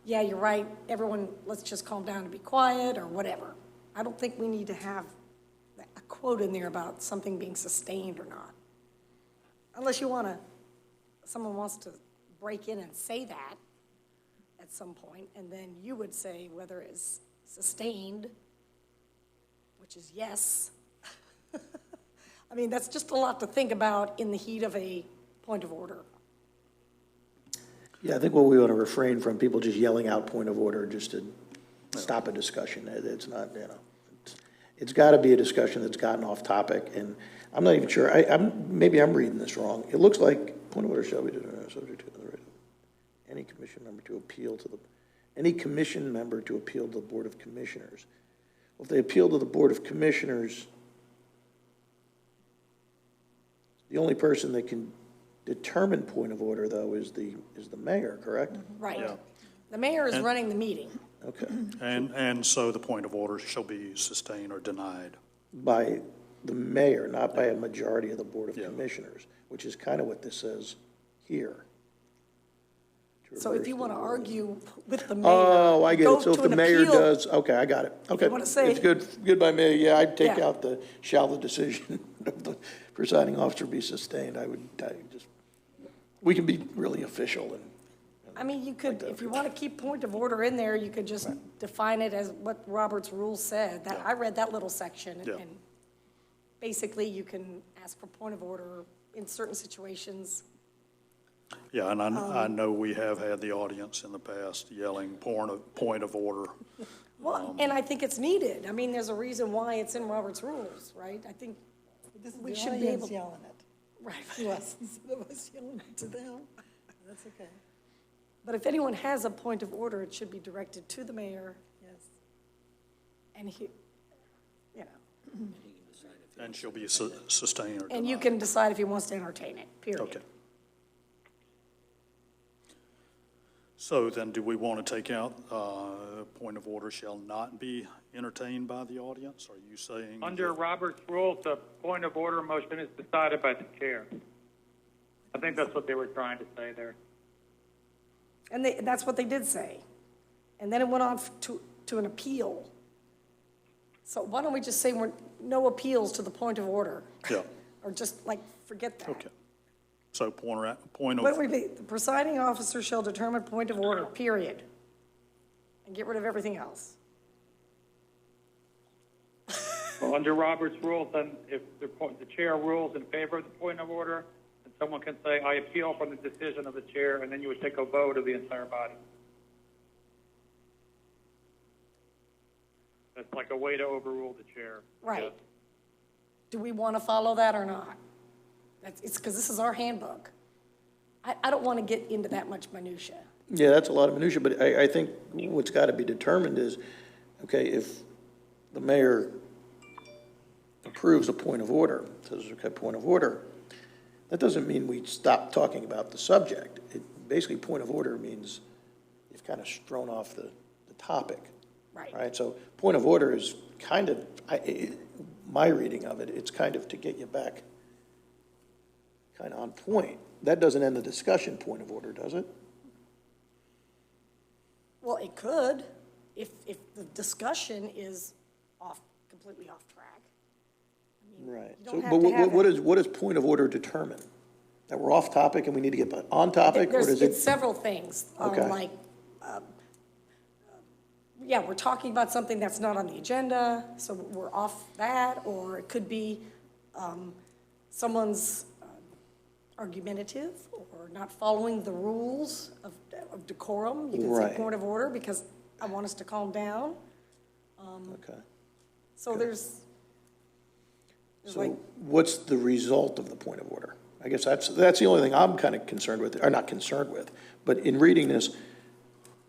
yeah, you're right, everyone, let's just calm down and be quiet, or whatever. I don't think we need to have a quote in there about something being sustained or not. Unless you want to, someone wants to break in and say that at some point, and then you would say whether it's sustained, which is yes. I mean, that's just a lot to think about in the heat of a point of order. Yeah, I think what we want to refrain from people just yelling out point of order just to stop a discussion. It's not, you know, it's got to be a discussion that's gotten off topic, and I'm not even sure, maybe I'm reading this wrong. It looks like point of order shall be subject to any commission member to appeal to the Board of Commissioners. Well, if they appeal to the Board of Commissioners, the only person that can determine point of order, though, is the mayor, correct? Right. Yeah. The mayor is running the meeting. Okay. And so the point of order shall be sustained or denied. By the mayor, not by a majority of the Board of Yeah. Commissioners, which is kind of what this says here. So if you want to argue with the mayor. Oh, I get go it. So if to the an mayor appeal- does, okay, I got it. Okay. wanna say- It's good by me. Yeah, I'd take Yeah. out the shall the decision of the presiding officer be sustained. We can be really official and. I mean, you could, if you want to keep point of order in there, you could just define it as what Robert's rules said. That, I read that little section, Yeah. and basically, you can ask for point of order in certain situations. Yeah, and I know we have had the audience in the past yelling point of order. Well, and I think it's needed. I mean, there's a reason why it's in Robert's rules, right? I think This is we the should be audience able. yelling it Right. to us instead of us yelling it to them. That's okay, But if anyone has a point of order, it should be directed to the mayor, yes. and he, you know, And shall be sustained or denied. and you can decide if he wants to entertain it, period. Okay. So then, do we want to take out, point of order shall not be entertained by the audience? Are you saying? Under that- Robert's rules, the point of order motion is decided by the chair. I think that's what they were trying to say there. And that's what they did say. And then it went on to an appeal. So why don't we just say no appeals to the point of order? Yeah, Or just like, forget that. okay. So point What of, would be, the presiding officer shall determine point of order, period. And get rid of everything else. Well, under Robert's rules, then if the chair rules in favor of the point of order, then someone can say, I appeal from the decision of the chair, and then you would take a vote of the entire body. That's like a way to overrule the chair. Right. Yes. Do we want to follow that or not? It's because this is our handbook. I don't want to get into that much minutia. Yeah, that's a lot of minutia, but I think what's got to be determined is, okay, if the mayor approves a point of order, says, okay, point of order, that doesn't mean we stop talking about the subject. Basically, point of order means you've kind of thrown off the topic. Right. Right, so point of order is kind of, my reading of it, it's kind of to get you back kind of on point. That doesn't end the discussion, point of order, does it? Well, it could, if the discussion is completely off track. I mean, Right. you don't So, have but to have what does point of order determine? That we're off topic and we need to get on topic, or does It's it? several things, Okay. like, yeah, we're talking about something that's not on the agenda, so we're off that, or it could be someone's argumentative or not following the rules of decorum. You can say Right. point of order because I want us to calm down. Okay. So there's So like, what's the result of the point of order? I guess that's the only thing I'm kind of concerned with, or not concerned with, but in reading this,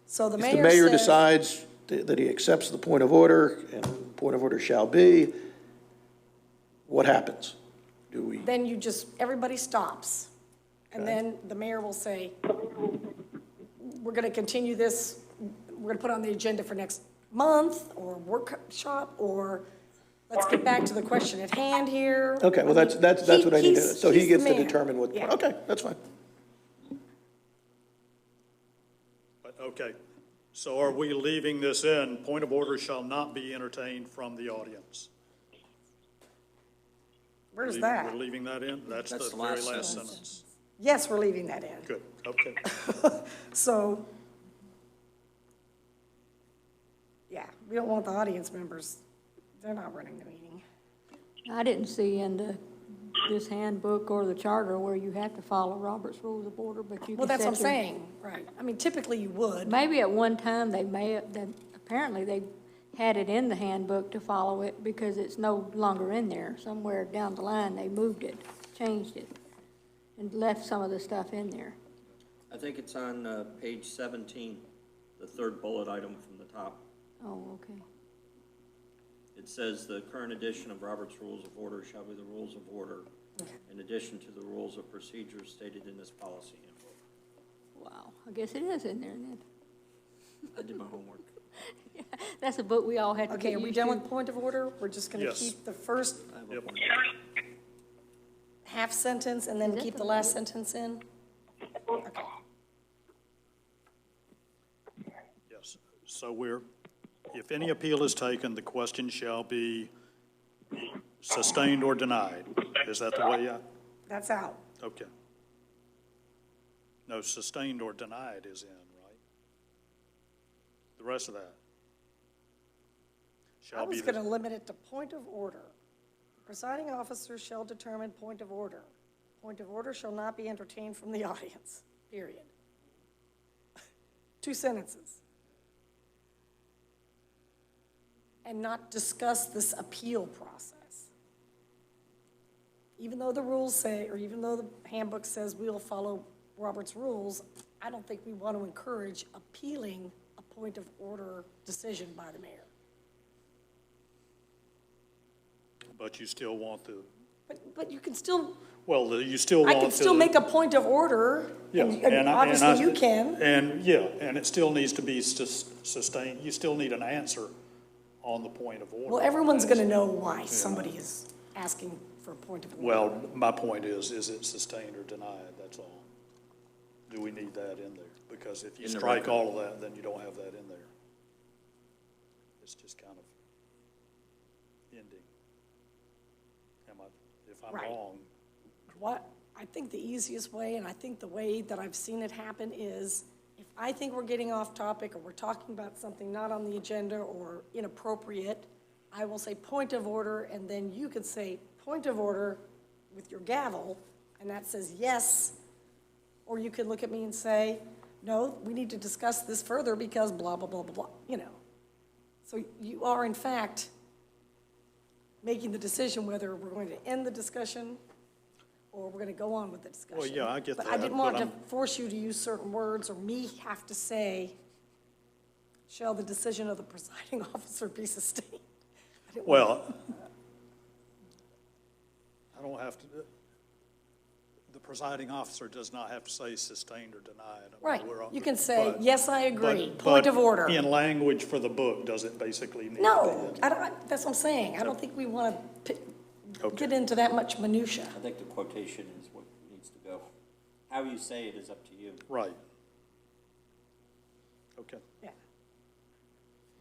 so the if mayor the mayor says, decides that he accepts the point of order and point of order shall be, what happens? Do we? then everybody stops. And Okay. then the mayor will say, we're going to continue this, we're going to put it on the agenda for next month, or workshop, or let's get back to the question at hand here. Okay, well, I that's mean, what I need to, he's so he the gets to mayor. determine what, Yeah. okay, that's fine. but, okay. So are we leaving this in, point of order shall not be entertained from the audience? Where's that? We're leaving that in? That's the That's the very last last sentence. sentence. Yes, we're leaving that in. Good, okay. So, yeah, we don't want the audience members, they're not running the meeting. I didn't see in this handbook or the charter where you have to follow Robert's Rules of Order, but you can Well, that's what I'm set your- saying, right. I mean, typically you would. Maybe at one time apparently they had it in the handbook to follow it because it's no longer in there. Somewhere down the line, they moved it, changed it, and left some of the stuff in there. I think it's on page 17, the third bullet item from the top. Oh, okay. It says the current edition of Robert's Rules of Order shall be the rules of order in addition to the rules of procedure stated in this policy handbook. Wow, I guess it is in there then. I did my homework. That's a book we all had to Okay, get are we used done to. with point of order? We're just gonna Yes. keep the first Yep. half sentence and then Is that keep the the last sentence in? Okay. Yes. So if any appeal is taken, the question shall be sustained or denied. Is that the way That's out. okay. No, sustained or denied is in, right? The rest of that. I Shall be was the. gonna limit it to point of order. Presiding officer shall determine point of order. Point of order shall not be entertained from the audience, period. 2 sentences. And not discuss this appeal process. Even though the rules say, or even though the handbook says we'll follow Robert's rules, I don't think we want to encourage appealing a point of order decision by the mayor. But you still want the, But you can still, well, you still want I to. can still make a point of order, Yeah, and obviously you can. And, yeah, and it still needs to be sustained, you still need an answer on the point of order. Well, everyone's going to know why somebody is asking for a point of order. Well, my point is it sustained or denied, that's all. Do we need that in there? Because if you In the strike record. all of that, then you don't have that in there. It's just kind of ending. If I'm Right. wrong, What, I think the easiest way, and I think the way that I've seen it happen is, if I think we're getting off topic, or we're talking about something not on the agenda or inappropriate, I will say point of order, and then you could say point of order with your gavel, and that says yes, or you could look at me and say, no, we need to discuss this further because blah, blah, blah, blah, blah, you know. So you are in fact making the decision whether we're going to end the discussion or we're going to go on with the discussion. Well, yeah, I get But I that, didn't but want to I'm- force you to use certain words or me have to say, shall the decision of the presiding officer be sustained? I didn't want- well, I don't have to, the presiding officer does not have to say sustained or denied. I mean, Right, we're all- you can say, but- yes, I agree, but- point but of order. in language for the book, does it basically need? No, that's what I'm saying. I don't think we want to Okay. get into that much minutia. I think the quotation is what needs to go. How you say it is up to you. Right. Okay. Yeah.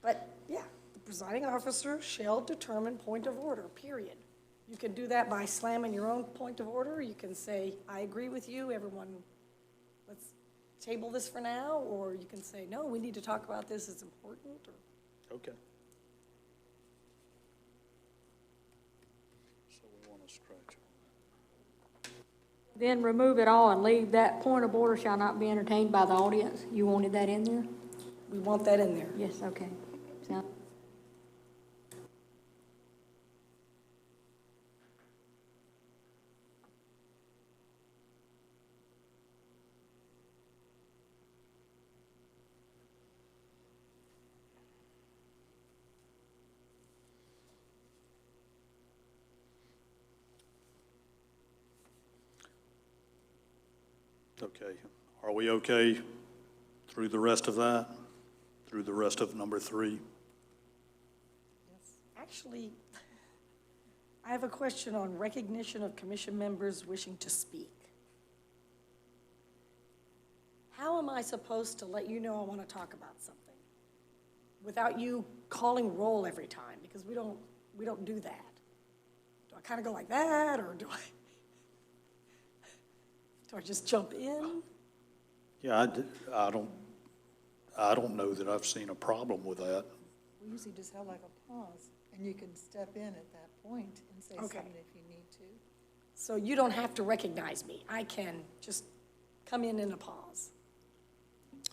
But, yeah, the presiding officer shall determine point of order, period. You can do that by slamming your own point of order. You can say, I agree with you, everyone, let's table this for now. Or you can say, no, we need to talk about this, it's important. Or Okay. So we want to scratch all Then remove it all and leave that point of order shall not be entertained by the audience. You wanted that in there? we want that in there. Yes, okay. Sound- that. Okay. Are we okay through the rest of that? Through the rest of number 3? Actually, I have a question on recognition of commission members wishing to speak. How am I supposed to let you know I want to talk about something without you calling roll every time? Because we don't do that. Do I kind of go like that, or do I just jump in? Yeah, I don't know that I've seen a problem with that. We usually just have like a pause, and you can step in at that point and say Okay. something if you need to. So you don't have to recognize me. I can just come in a pause.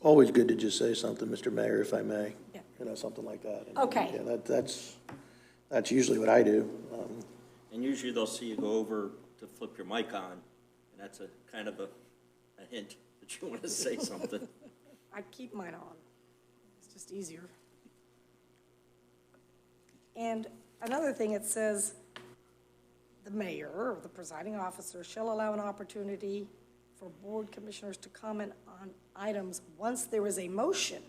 Always good to just say something, Mr. Mayor, if I may. Yeah. You know, something like that. Okay. Yeah, that's usually what I do. And usually they'll see you go over to flip your mic on, and that's a kind of a hint that you want to say something. I keep mine on. It's just easier. And another thing, it says, the mayor or the presiding officer shall allow an opportunity for board commissioners to comment on items once there is a motion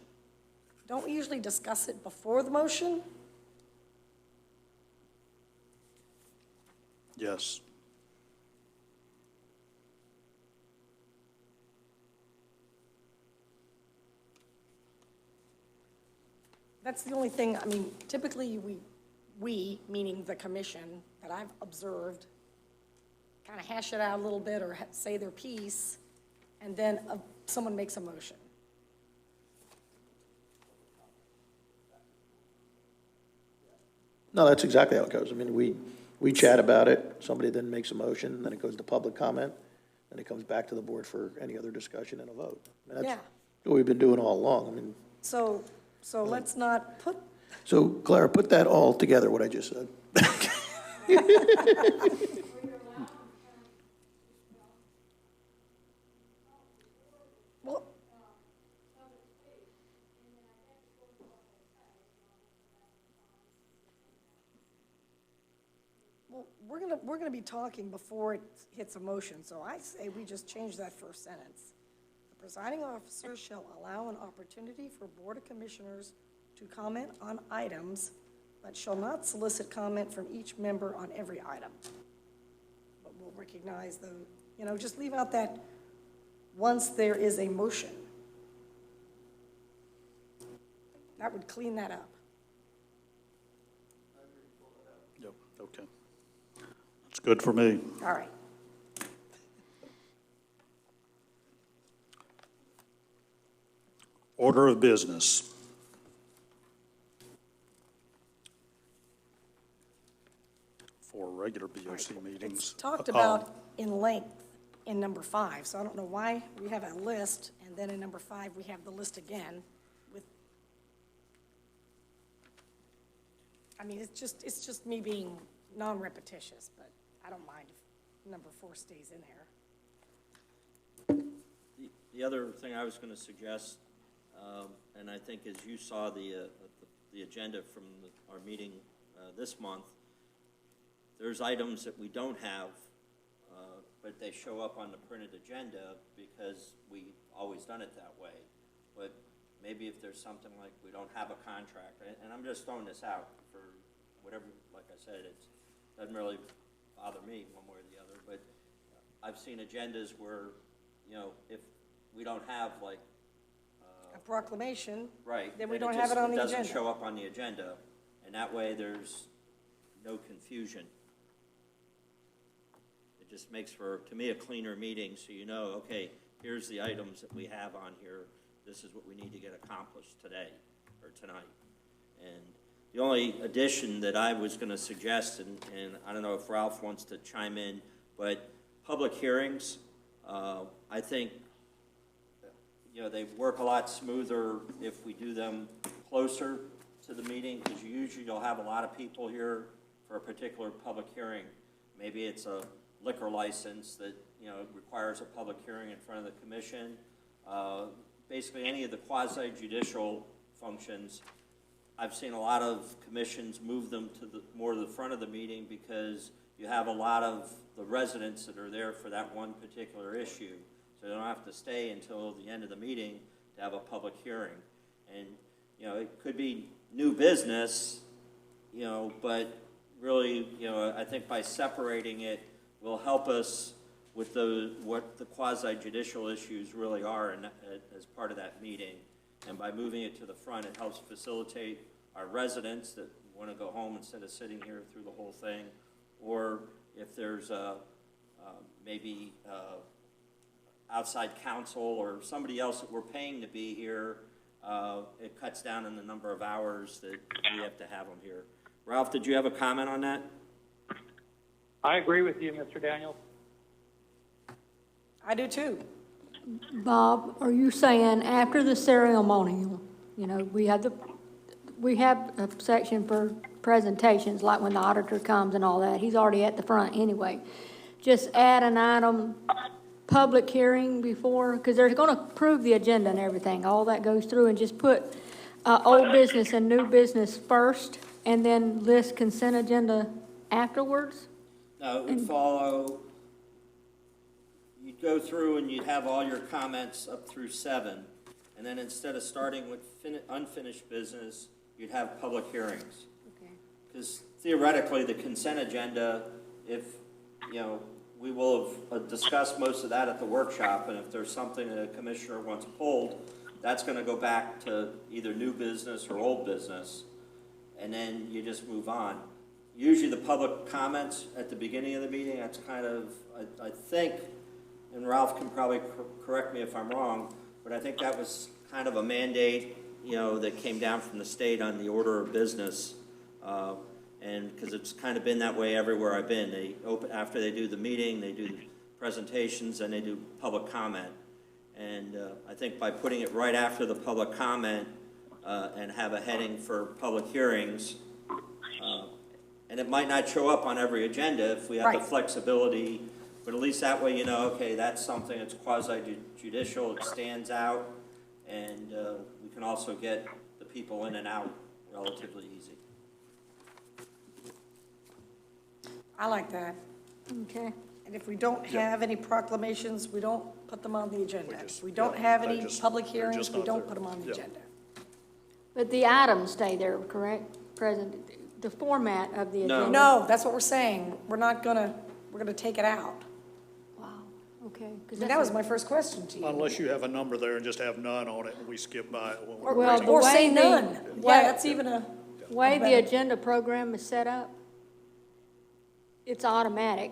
don't we usually discuss it before the motion? Yes. That's the only thing, I mean, typically we, meaning the commission, that I've observed, kind of hash it out a little bit or say their piece, and then someone makes a motion. No, that's exactly how it goes. I mean, we chat about it, somebody then makes a motion, then it goes to public comment, then it comes back to the board for any other discussion and a vote. I mean, Yeah. that's what we've been doing all along. I mean, So let's not put, so Clara, put that all together, what I just said. well, we're gonna be talking before it hits a motion, so I say we just change that first sentence. The presiding officer shall allow an opportunity for Board of Commissioners to comment on items, but shall not solicit comment from each member on every item. But we'll recognize just leave out that once there is a motion. That would clean that up. Yep, okay. That's good for me. All right. Order of business. For regular BOC meetings. It's talked about in length in number 5, so I don't know why we have a list, and then in number 5, we have the list again with, I mean, it's just me being non-repetitious, but I don't mind if number 4 stays in there. The other thing I was going to suggest, and I think as you saw the agenda from our meeting this month, there's items that we don't have, but they show up on the printed agenda because we've always done it that way. But maybe if there's something like we don't have a contract, and I'm just throwing this out for whatever, like I said, it doesn't really bother me one way or the other, but I've seen agendas where, if we don't have like A proclamation. right, Then we then don't have it on the doesn't agenda. show up on the agenda, and that way there's no confusion. It just makes for, to me, a cleaner meeting, so you know, okay, here's the items that we have on here. This is what we need to get accomplished today or tonight. And the only addition that I was going to suggest, and I don't know if Ralph wants to chime in, but public hearings, I think, they work a lot smoother if we do them closer to the meeting, because usually you'll have a lot of people here for a particular public hearing. Maybe it's a liquor license that, requires a public hearing in front of the commission. Basically, any of the quasi-judicial functions, I've seen a lot of commissions move them to more to the front of the meeting because you have a lot of the residents that are there for that one particular issue. So they don't have to stay until the end of the meeting to have a public hearing. And, it could be new business, but really, I think by separating it will help us with what the quasi-judicial issues really are as part of that meeting. And by moving it to the front, it helps facilitate our residents that want to go home instead of sitting here through the whole thing. Or if there's maybe outside counsel or somebody else that we're paying to be here, it cuts down on the number of hours that we have to have them here. Ralph, did you have a comment on that? I agree with you, Mr. Daniels. I do too. Bob, are you saying after the ceremonial, we have a section for presentations, like when the auditor comes and all that, he's already at the front anyway. Just add an item, public hearing before, because they're going to approve the agenda and everything, all that goes through, and just put old business and new business first, and then list consent agenda afterwards? No, it would follow, you'd go through and you'd have all your comments up through 7, And then instead of starting with unfinished business, you'd have public hearings. Okay. Because theoretically, the consent agenda, if, we will have discussed most of that at the workshop, and if there's something that a commissioner wants pulled, that's going to go back to either new business or old business, and then you just move on. Usually the public comments at the beginning of the meeting, that's kind of, I think, and Ralph can probably correct me if I'm wrong, but I think that was kind of a mandate, that came down from the state on the order of business. And because it's kind of been that way everywhere I've been. They open, after they do the meeting, they do the presentations, and they do public comment. And I think by putting it right after the public comment and have a heading for public hearings, and it might not show up on every agenda if we have the flexibility, but at least that way okay, that's something that's quasi-judicial, it stands out, and we can also get the people in and out relatively easy. I like that. Okay. And if we don't have any proclamations, we don't put them on the agenda. If we don't yeah, have they're any just- public they're hearings, just we not don't there. put them on the Yeah. agenda. But the items stay there, correct? Present, the format of the No. agenda? No, that's what we're saying. We're gonna take it out. Wow, okay. 'Cause I mean, that's that was a- my first question to you. Unless you have a number there and just have none on it, and we skip by it when we're. Well, reading. the Or way say the- none. way- Yeah, that's even a, way the better. agenda program is set up, it's automatic.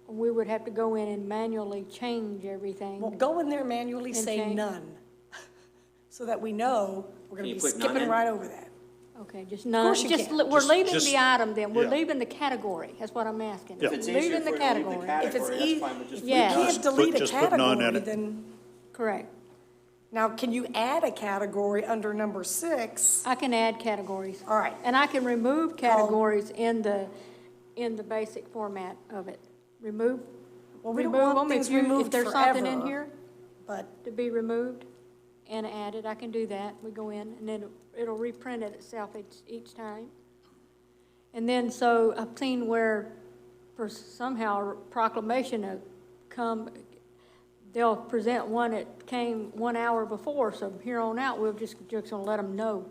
We would have to go in and manually change everything. well, go in there manually, And say change. none, so that we know we're gonna Can be you put none skipping in? right over that. Okay, just none, course you just, can. we're leaving Just- the item then, we're yeah. leaving the category, that's what I'm asking. Yeah. If it's Leaving easier the for you to leave the category. If it's category, that's fine, but just Yeah. put You none. can't delete a just put none in category, it. then, Correct. now, can you add a category under number 6? I can add categories. All right. And I can remove categories in the basic format of it. Remove, Well, we don't remove want them things if you, if removed there's something in forever, here but to be removed and added, I can do that. We go in and then it'll reprint it itself each time. And then, so I've seen where for somehow proclamation have come, they'll present one that came 1 hour before, so from here on out, we're just gonna let them know.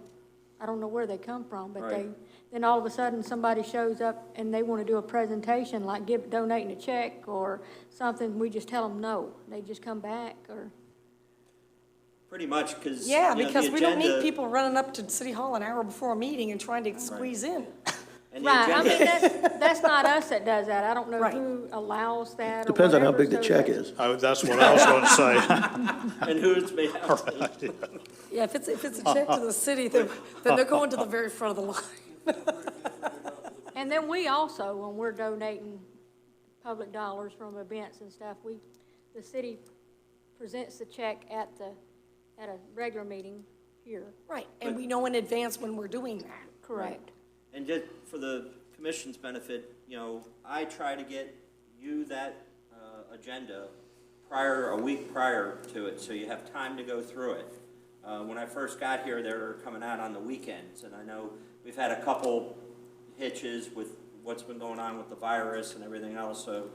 I don't know where they come from, but Right. then all of a sudden, somebody shows up and they wanna do a presentation, like donating a check or something, we just tell them no. They just come back, or, Pretty much, because, yeah, the because we don't need agenda- people running up to City Hall an hour before a meeting and trying to squeeze in. and the right, I agenda- mean, that's not us that does that. I don't know Right. who allows that or Depends on how whatever, big the so check that's- is. That's what I was going to say. And who it's made out to. Yeah, if it's a check to the city, then they're going to the very front of the line. And then we also, when we're donating public dollars from events and stuff, the city presents the check at a regular meeting here. Right, and we know in advance when we're doing that. Correct. And just for the commission's benefit, I try to get you that agenda a week prior to it, so you have time to go through it. When I first got here, they were coming out on the weekends, and I know we've had a couple hitches with what's been going on with the virus and everything else, so,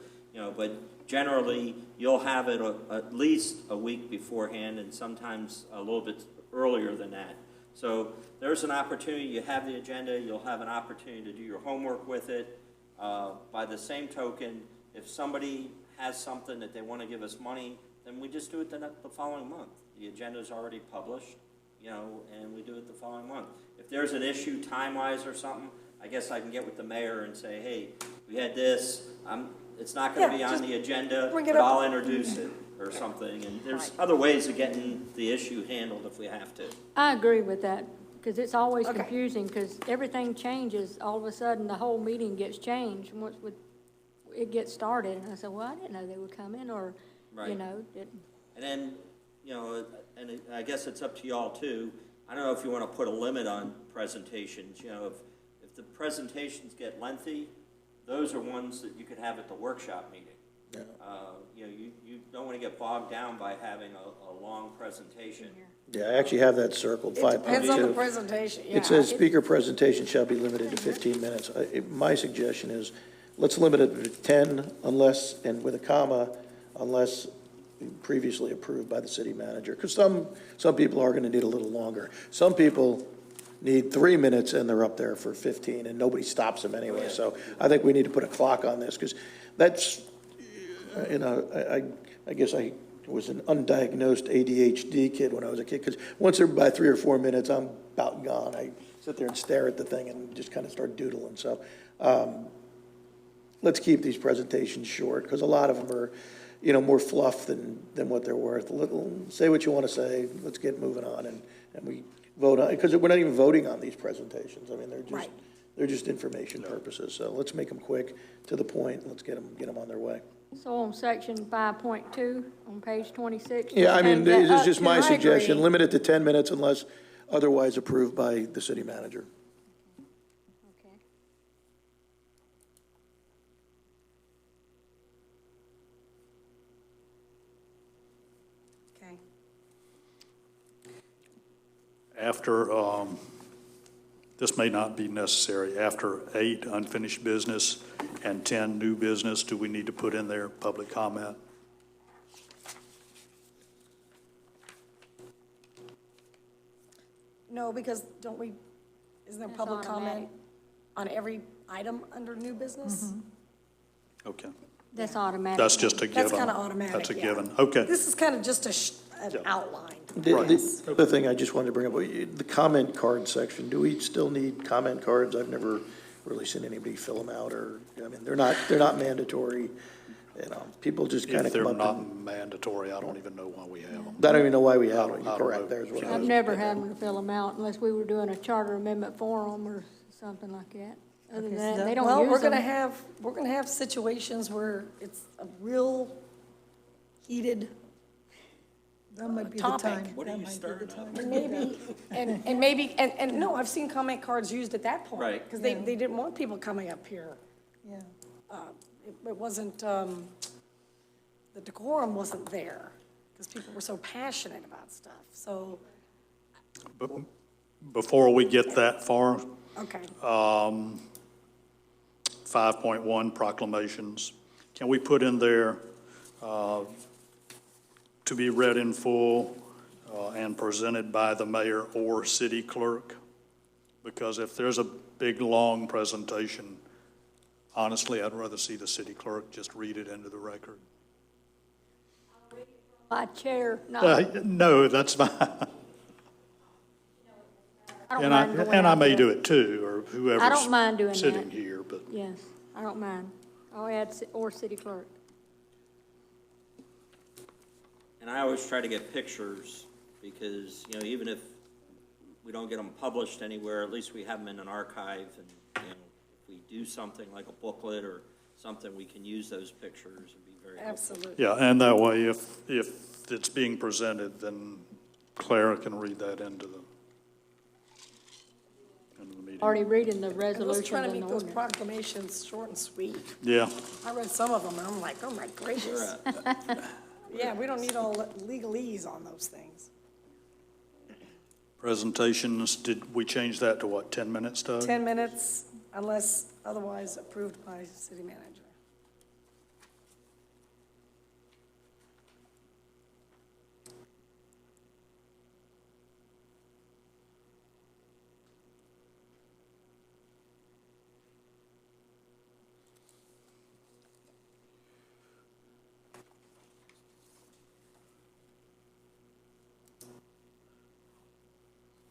but generally, you'll have it at least a week beforehand, and sometimes a little bit earlier than that. So there's an opportunity, you have the agenda, you'll have an opportunity to do your homework with it. By the same token, if somebody has something that they want to give us money, then we just do it the following month. The agenda's already published, and we do it the following month. If there's an issue time-wise or something, I guess I can get with the mayor and say, hey, we had this, it's not going to be on the agenda, bring it but up. I'll introduce it or something. And there's other ways of getting the issue handled if we have to. I agree with that, because it's always Okay. confusing, because everything changes. All of a sudden, the whole meeting gets changed once it gets started. And I said, well, I didn't know they would come in, or, Right. it, And then, and I guess it's up to y'all too. I don't know if you want to put a limit on presentations. If the presentations get lengthy, those are ones that you could have at the workshop meeting. Yeah. You don't want to get bogged down by having a long presentation. Yeah, I actually have that circled, It depends on the 5.2. presentation, yeah. It says speaker presentation shall be limited to 15 minutes. My suggestion is, let's limit it to 10 unless, and with a comma, unless previously approved by the city manager. Because some people are gonna need a little longer. Some people need 3 minutes and they're up there for 15 and nobody stops them anyway. So I think we need to put a clock on this because that's, you know, I guess I was an undiagnosed ADHD kid when I was a kid because once they're by 3 or 4 minutes, I'm about gone. I sit there and stare at the thing and just kind of start doodling. So let's keep these presentations short because a lot of them are, you know, more fluff than what they're worth. Say what you want to say. Let's get moving on and we vote on, because we're not even voting on these presentations. I mean, Right. they're just information purposes. So let's make them quick, to the point, and let's get them on their way. So on section 5.2, on page 26. Yeah, I mean, change that this is up just to- my I suggestion. agree. Limit it to 10 minutes unless otherwise approved by the city manager. Okay. Okay. After, this may not be necessary, after 8 unfinished business and 10 new business, do we need to put in there public comment? No, because isn't there That's public comment automatic. on every item under new business? Okay, That's automatic. that's just a given. That's kind of automatic, That's a yeah. given, okay. This is kind of just an Yeah. outline. The other thing I just wanted to bring up, the comment card section, do we still need comment cards? I've never really seen anybody fill them out, or, I mean, they're not mandatory, you know, people just kind If of they're come up not and, mandatory, I don't even know why we have them. I don't even know why we have I them, don't you're correct, know. there's what I I've was never getting had at. them to fill them out unless we were doing a charter amendment forum or something like that. Other than that, they don't Well, use we're gonna them. have situations where it's a real heated, That might be the topic. time. What are That you might be stirring the time. up? and maybe, and maybe, and no, I've seen comment cards used at that point. Right. Because they didn't want people coming up here. Yeah. It wasn't, the decorum wasn't there, because people were so passionate about stuff, so, But before we get that far, okay. 5.1 proclamations, can we put in there to be read in full and presented by the mayor or city clerk? Because if there's a big, long presentation, honestly, I'd rather see the city clerk just read it into the record. My chair, no, No, that's fine. I don't And mind going and I out may there. do it too, or whoever's I don't mind doing sitting that. here, but Yes, I don't mind. I'll add, or city clerk. And I always try to get pictures because, you know, even if we don't get them published anywhere, at least we have them in an archive. And, you know, if we do something like a booklet or something, we can use those pictures and be very helpful. Absolutely. yeah, and that way, if it's being presented, then Clara can read that into the meeting. Already reading the I was resolutions trying to and make the those ordinance. proclamations short and sweet. Yeah, I read some of them, and I'm like, oh my gracious. Yeah, we don't need all the legalese on those things. presentations, did we change that to what, 10 minutes, Doug? 10 minutes unless otherwise approved by city manager.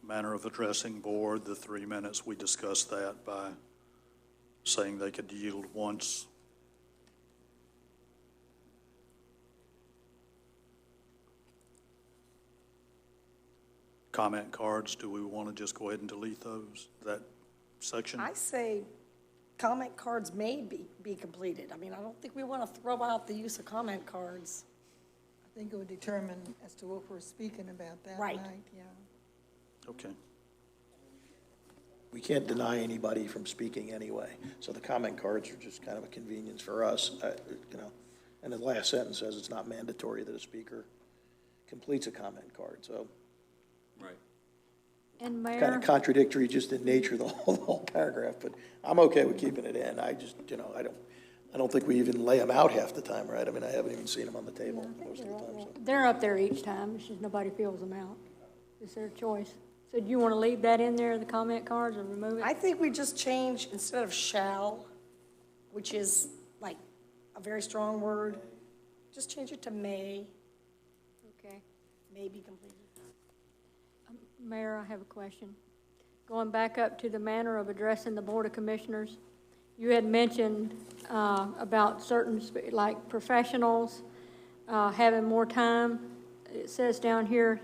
Manner of addressing board, the 3 minutes, we discussed that by saying they could yield once. Comment cards, do we want to just go ahead and delete those, that section? I say comment cards may be completed. I mean, I don't think we want to throw out the use of comment cards. I think it would determine as to what we're speaking about that Right. night, yeah. Okay. We can't deny anybody from speaking anyway, so the comment cards are just kind of a convenience for us, you know. And the last sentence says it's not mandatory that a speaker completes a comment card, so Right. And kind Mayor, of contradictory just in nature, the whole paragraph, but I'm okay with keeping it in. I just, you know, I don't think we even lay them out half the time, right? I mean, I haven't even seen them on the table most of the time, so. They're up there each time, it's just nobody fills them out. It's their choice. So do you want to leave that in there, the comment cards, or remove it? I think we just change, instead of shall, which is like a very strong word, just change it to may, Okay. may be completed. Mayor, I have a question. Going back up to the manner of addressing the Board of Commissioners, you had mentioned about certain, like professionals having more time. It says down here,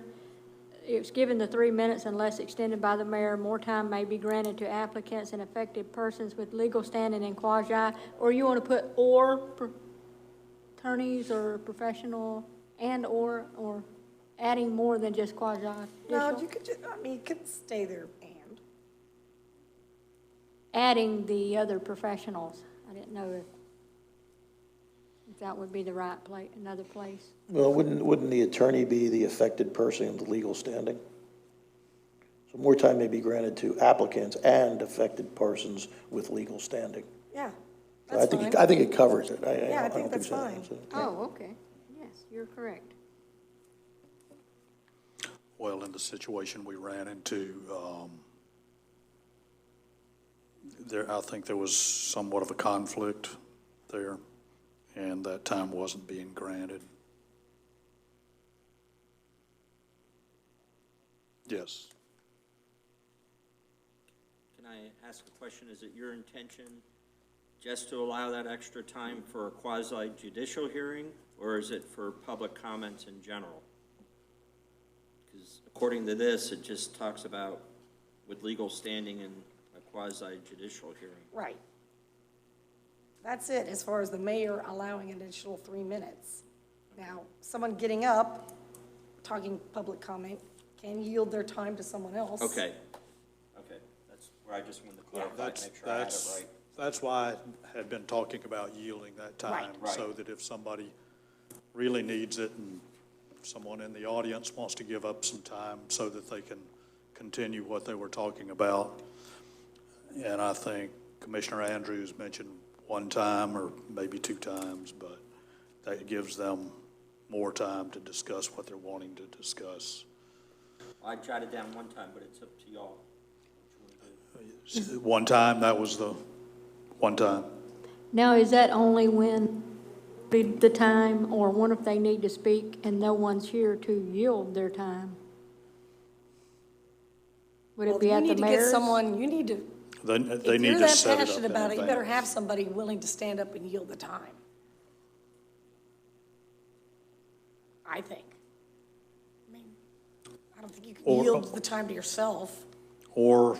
it's given the 3 minutes unless extended by the mayor. More time may be granted to applicants and affected persons with legal standing and quasi, or you want to put attorneys or professional or adding more than just quasi No, judicial? you could just, I mean, you could stay there and. Adding the other professionals. I didn't know if that would be the right place, another place. Well, wouldn't the attorney be the affected person in the legal standing? So more time may be granted to applicants and affected persons with legal standing. Yeah, So that's fine. I think it covers it. Yeah, I don't think that's so. fine. So, Oh, okay. Yes, you're correct. Well, in the situation we ran into, I think there was somewhat of a conflict there, and that time wasn't being granted. Yes. Can I ask a question? Is it your intention just to allow that extra time for a quasi judicial hearing, or is it for public comments in general? Because according to this, it just talks about with legal standing in a quasi judicial hearing. Right. That's it, as far as the mayor allowing an additional 3 minutes. Now, someone getting up, talking public comment, can yield their time to someone else. Okay, that's where I just wanted to clarify, make sure I had it right. That's why I had been talking about yielding that time, Right. so that if somebody really needs it and someone in the audience wants to give up some time so that they can continue what they were talking about. And I think Commissioner Andrews mentioned one time or maybe 2 times, but that gives them more time to discuss what they're wanting to discuss. I jotted down one time, but it's up to y'all. One time, that was the one time. Now, is that only when the time, or what if they need to speak and no one's here to yield their time? Would Well, it be if at you the need to get mayor's? someone, you need to, They if need you're to that set it up passionate in about it, you better advance. have somebody willing to stand up and yield the time. I think. I mean, I don't think you can Or- yield the time to yourself. Or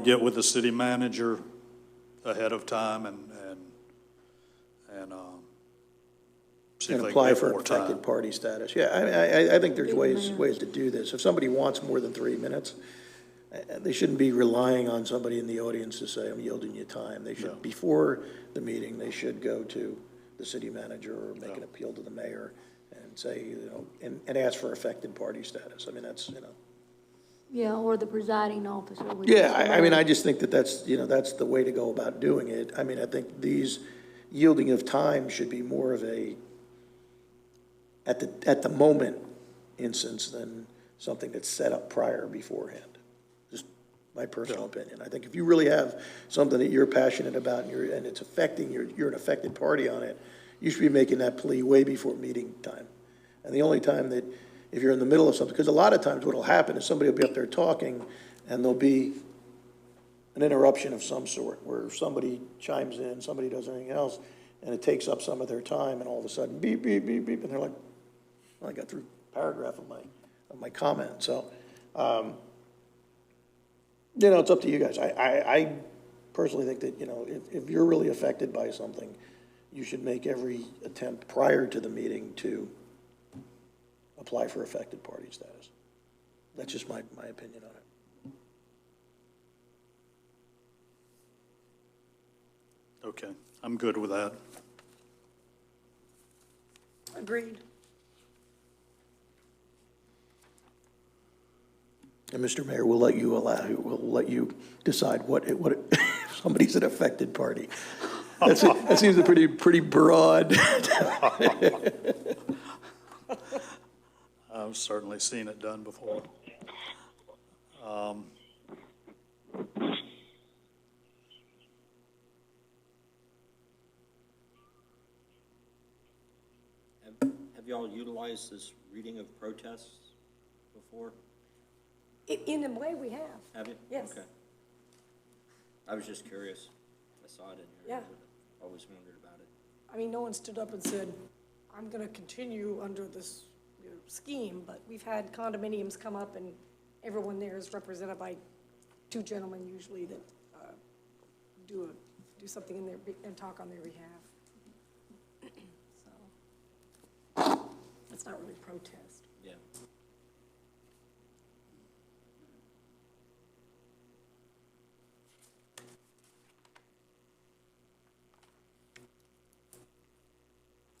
get with the city manager ahead of time and see if And they apply can for get more time. affected party status. Yeah, I think there's ways to do this. If somebody wants more than 3 minutes, they shouldn't be relying on somebody in the audience to say, I'm yielding you time. They should, before the meeting, they should go to the city manager or make an appeal to the mayor and say, and ask for affected party status. I mean, that's, Yeah, or the presiding officer. which Yeah, is the I mean, mayor. I just think that's the way to go about doing it. I mean, I think these yielding of time should be more of a, at the moment instance than something that's set up prior beforehand. Just my personal opinion. I think if you really have something that you're passionate about and it's affecting, you're an affected party on it, you should be making that plea way before meeting time. And the only time that, if you're in the middle of something, because a lot of times what'll happen is somebody will be up there talking and there'll be an interruption of some sort where somebody chimes in, somebody does anything else, and it takes up some of their time, and all of a sudden, beep, beep, beep, beep, and they're like, well, I got through a paragraph of my comment. So, it's up to you guys. I personally think that, if you're really affected by something, you should make every attempt prior to the meeting to apply for affected party status. That's just my opinion on it. Okay, I'm good with that. Agreed. And Mr. Mayor, we'll let you decide if somebody's an affected party. That seems a pretty broad. I've certainly seen it done before. Have y'all utilized this reading of protests before? In a way, we have. Have you? Yes. Okay. I was just curious. I saw it in here. Yeah. I always wondered about it. I mean, no one stood up and said, I'm going to continue under this scheme, but we've had condominiums come up, and everyone there is represented by two gentlemen usually that do something in their, and talk on their behalf. So, it's not really protest. Yeah.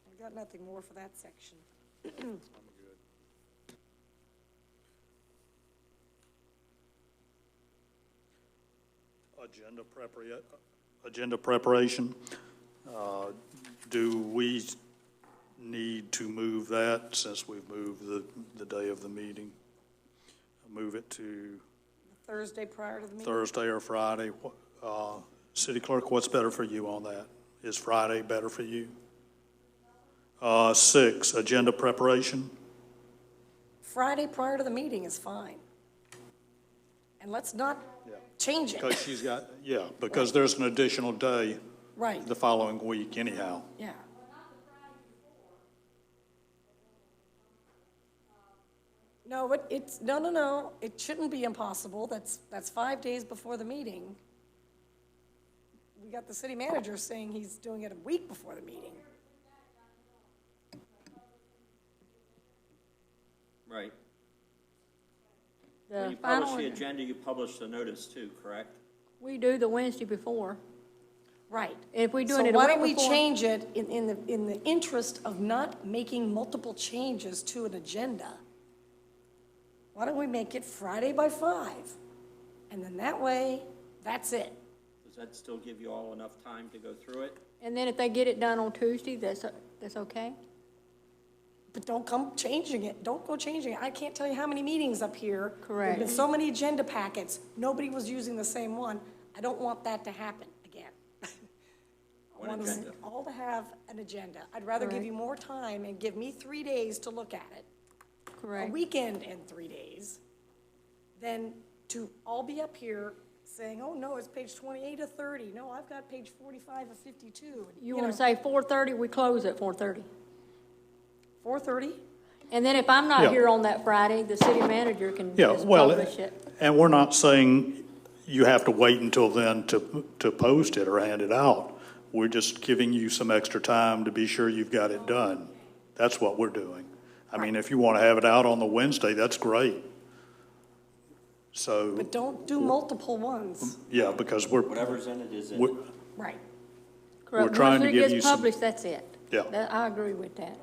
I've got nothing more for that section. Agenda preparation. Do we need to move that since we've moved the day of the meeting? Move it to Thursday prior to the meeting? Thursday or Friday? City Clerk, what's better for you on that? Is Friday better for you? 6, agenda preparation. Friday prior to the meeting is fine. And let's not change it. Because she's got, because there's an additional day Right, the following week anyhow. yeah. No, no, it shouldn't be impossible. That's 5 days before the meeting. We got the city manager saying he's doing it a week before the meeting. Right. The When you final, publish the agenda, you publish the notice too, correct? we do the Wednesday before. Right. If we're doing So it a why week don't we before- change it in the interest of not making multiple changes to an agenda? Why don't we make it Friday by 5? And then that way, that's it. Does that still give you all enough time to go through it? And then if they get it done on Tuesday, that's okay? But don't come changing it. Don't go changing it. I can't tell you how many meetings up here. Correct. There've been so many agenda packets. Nobody was using the same one. I don't want that to happen again. I One want us agenda. all to have an agenda. I'd rather give Correct. you more time and give me 3 days to look at it. A Correct. weekend and 3 days, than to all be up here saying, oh, no, it's page 28 of 30. No, I've got page 45 of 52. You want to say 4:30, we close at 4:30. 4:30? And then if I'm Yeah. not here on that Friday, the city manager can Yeah, just well, publish it. and we're not saying you have to wait until then to post it or hand it out. We're just giving you some extra time to be sure you've got it done. That's what we're doing. I mean, if you want to have it out on the Wednesday, that's great. So, But don't do multiple ones. yeah, because we're, Whatever's in it is in we're it. Right. Correct. trying to give you Once it gets some- published, that's it. Yeah. I agree with that.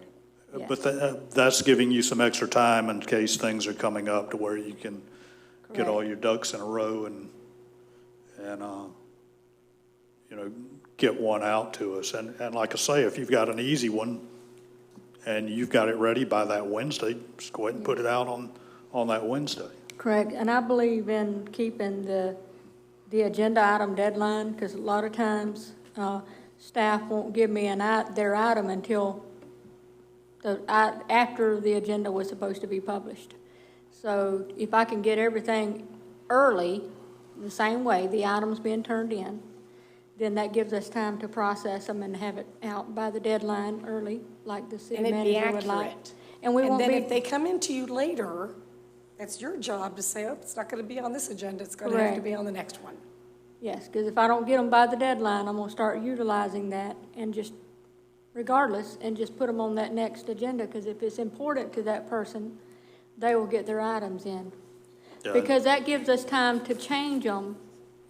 Yes. but that's giving you some extra time in case things are coming up to where you can get all Correct. your ducks in a row and get one out to us. And like I say, if you've got an easy one and you've got it ready by that Wednesday, just go ahead and put it out on that Wednesday. Correct, and I believe in keeping the agenda item deadline, because a lot of times, staff won't give me their item until after the agenda was supposed to be published. So if I can get everything early, the same way, the item's being turned in, then that gives us time to process them and have it out by the deadline early, like the city And it'd be manager would like. accurate. And we won't then be. if they come into you later, it's your job to say, oh, it's not going to be on this agenda, it's going to have to Correct. be on the next one. Yes, because if I don't get them by the deadline, I'm gonna start utilizing that and just, regardless, and just put them on that next agenda, because if it's important to that person, they will get their items in. Yeah. Because that gives us time to change them,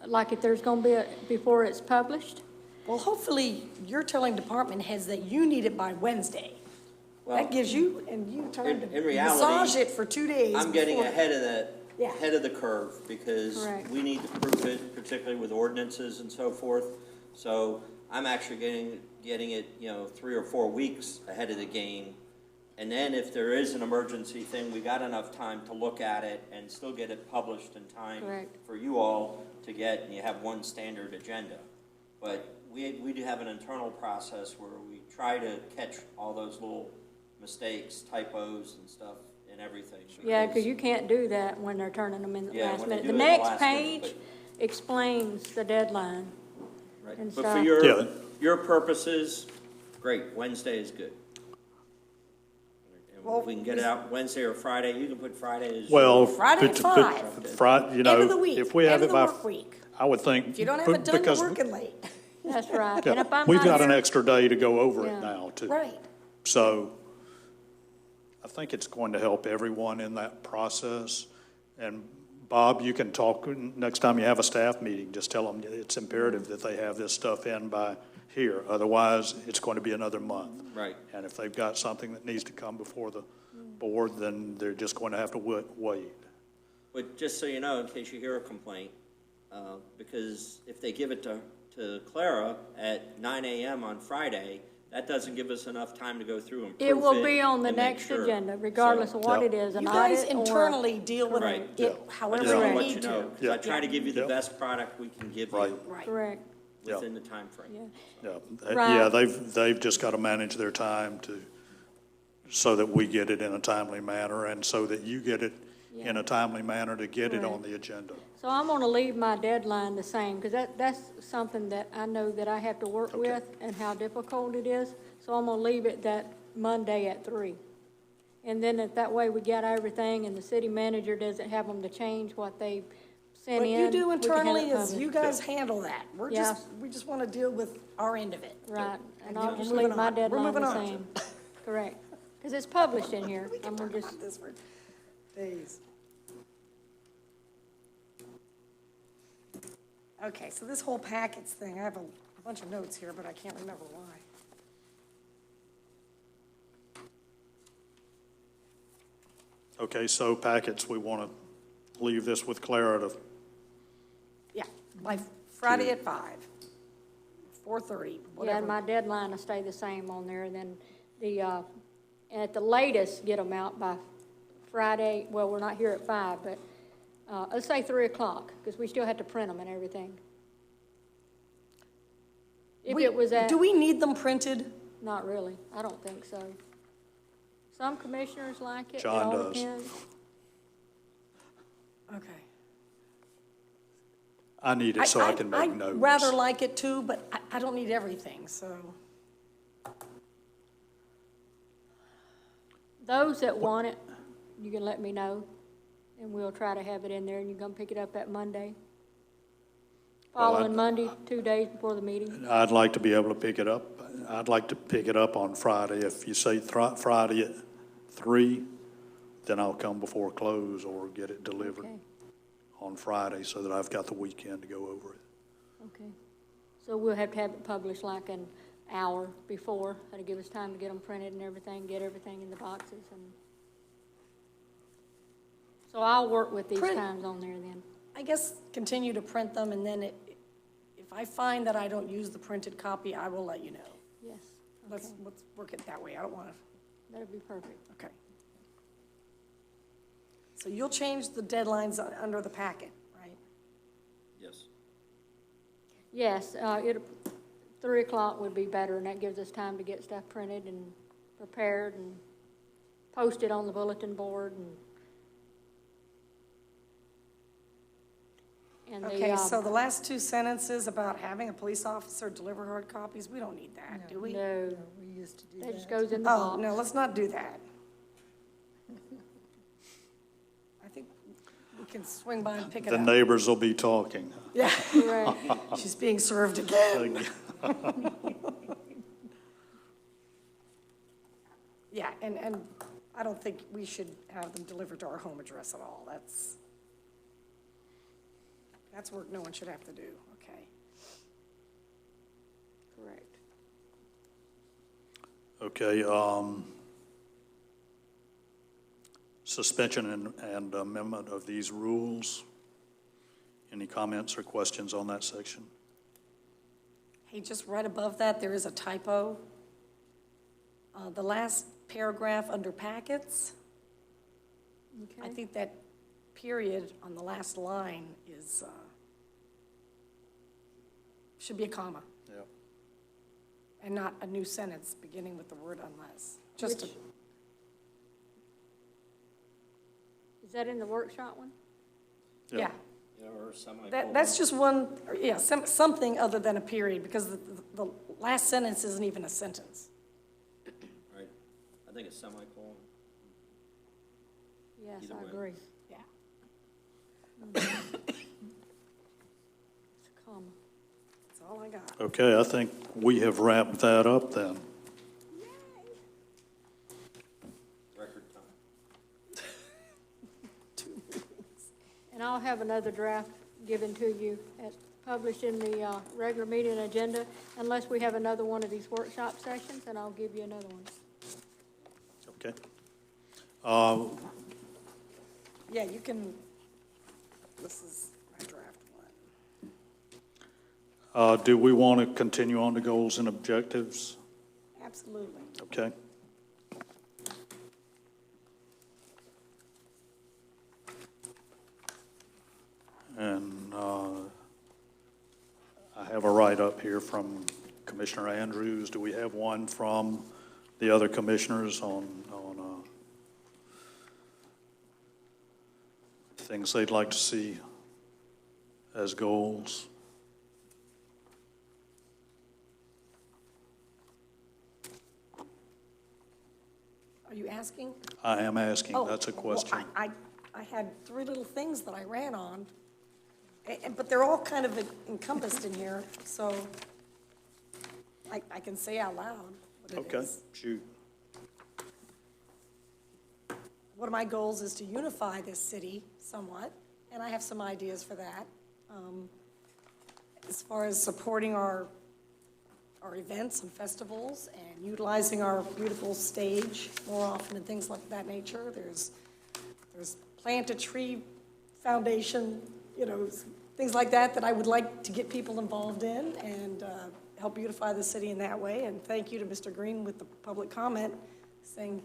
like if there's gonna be before it's published. Well, hopefully, you're telling department heads that you need it by Wednesday. Well, That gives you, and you time to in reality, massage it for 2 days. I'm getting before- ahead of that, Yeah. ahead of the curve, because Correct. we need to prove it, particularly with ordinances and so forth. So I'm actually getting it, 3 or 4 weeks ahead of the game. And then if there is an emergency thing, we got enough time to look at it and still get it published in time Correct. for you all to get, and you have one standard agenda. But we do have an internal process where we try to catch all those little mistakes, typos and stuff and everything. Yeah, because you can't do that when they're turning them in the Yeah, last when they minute. do The it in the next last minute, page explains the deadline. Right. and But stuff. for Yeah. your purposes, great, Wednesday is good. And Well, if we can get it out Wednesday or Friday, you can put Friday as. Well, Friday at 5. You know, End of the week, if we have end it of the by, work week. I would think. If you don't have it done, you're because working late. That's right. yeah, And if I'm we've not got an here- extra day to go over Yeah. it now, too. Right. So I think it's going to help everyone in that process. And Bob, you can talk, next time you have a staff meeting, just tell them it's imperative that they have this stuff in by here. Otherwise, it's going to be another month. Right. And if they've got something that needs to come before the board, then they're just going to have to wait. But just so you know, in case you hear a complaint, because if they give it to Clara at 9 a.m. on Friday, that doesn't give us enough time to go through and proof it. It will be on the and make next sure. agenda, regardless of what Yep. it is, an You audit guys or. internally deal with Right. it I Yeah. however just want you to let need you to. know, because I try to give you the Yep. best product we can give Right. you Right. Correct, Yeah. within the time frame. yeah. Yeah, Right. yeah, they've just got to manage their time so that we get it in a timely manner and so that you get it in a timely manner to get it on the agenda. So I'm gonna leave my deadline the same, because that's something that I know that I have to work with and how difficult it is. So I'm gonna leave it that Monday at 3. And then if that way we get everything and the city manager doesn't have them to change what they sent What in. you do we can have it internally is published. you guys handle that. Yeah. We just want to deal with our end of it. Right, and we're I'll just moving leave my on. We're deadline moving the on. same. Correct, because it's published in here. We can I'm talk gonna just, about this for days. Okay, so this whole packets thing, I have a bunch of notes here, but I can't remember why. Okay, so packets, we want to leave this with Clara to, Yeah, by Friday at 5, 4:30, yeah, whatever. and my deadline will stay the same on there, and then at the latest, get them out by Friday, well, we're not here at 5, but, let's say 3 o'clock, because we still have to print them and everything. If it was at, Do we need them printed? not really, I don't think so. Some commissioners like it, it John all does. depends. Okay. I need it so I can make notes. I'd rather like it too, but I don't need everything, so. Those that want it, you can let me know, and we'll try to have it in there, and you're gonna pick it up that Monday. Well, Following Monday, 2 days before the meeting. I'd like to be able to pick it up. I'd like to pick it up on Friday. If you say Friday at 3, then I'll come before close or get it delivered Okay, on Friday so that I've got the weekend to go over it. okay. So we'll have to have it published like an hour before, that'll give us time to get them printed and everything, get everything in the boxes, and. So I'll work with these Print- times on there then. I guess continue to print them, and then if I find that I don't use the printed copy, I will let you know. Yes, Let's okay, work it that way. I don't want to, that'd be perfect. okay. So you'll change the deadlines under the packet, right? Yes. Yes, 3 o'clock would be better, and that gives us time to get stuff printed and prepared and posted on the bulletin board and. And Okay, so the last 2 sentences about having a police officer deliver hard copies, we don't need that, do we? No, We used to do that just that. goes in the Oh, box. no, let's not do that. I think we can swing by and pick it The up. neighbors will be talking. Yeah, Correct. she's being served again. Yeah, and I don't think we should have them delivered to our home address at all. That's work no one should have to do, okay? Correct. Okay, suspension and amendment of these rules. Any comments or questions on that section? Hey, just right above that, there is a typo. The last paragraph under packets, I Okay. think that period on the last line is, should be a comma, Yeah. and not a new sentence beginning with the word unless. Just, Which- Is that in the workshop one? yeah. Yeah, or semicolon. That's just one, yeah, something other than a period, because the last sentence isn't even a sentence. Right, I think it's semicolon. Yes, Either I way. agree. Yeah. It's a comma. That's all I got. Okay, I think we have wrapped that up then. Record time. And I'll have another draft given to you, published in the regular meeting agenda, unless we have another one of these workshop sessions, and I'll give you another one. Okay. Yeah, you can, this is my draft one. Do we want to continue on to goals and objectives? Absolutely. Okay. And I have a write-up here from Commissioner Andrews. Do we have one from the other commissioners on things they'd like to see as goals? Are you asking? I am asking, Oh, that's a well, question. I had three little things that I ran on, but they're all kind of encompassed in here, so I can say out loud what it Okay, is. shoot. One of my goals is to unify this city somewhat, and I have some ideas for that. As far as supporting our events and festivals and utilizing our beautiful stage more often and things like that nature. There's Plant a Tree Foundation, things like that I would like to get people involved in and help beautify the city in that way. And thank you to Mr. Green with the public comment saying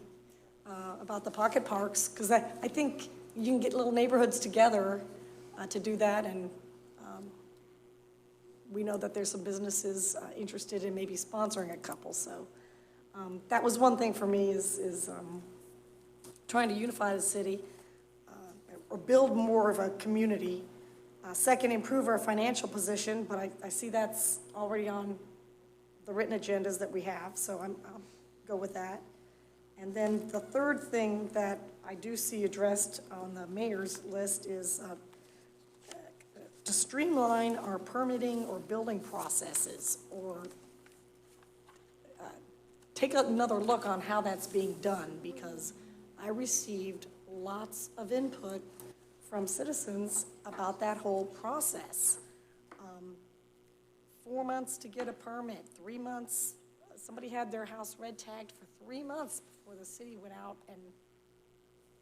about the pocket parks, because I think you can get little neighborhoods together to do that, and we know that there's some businesses interested in maybe sponsoring a couple, so that was one thing for me is trying to unify the city or build more of a community. Second, improve our financial position, but I see that's already on the written agendas that we have, so I'll go with that. And then the third thing that I do see addressed on the mayor's list is to streamline our permitting or building processes, or take another look on how that's being done, because I received lots of input from citizens about that whole process. 4 months to get a permit, 3 months, somebody had their house red tagged for 3 months before the city went out and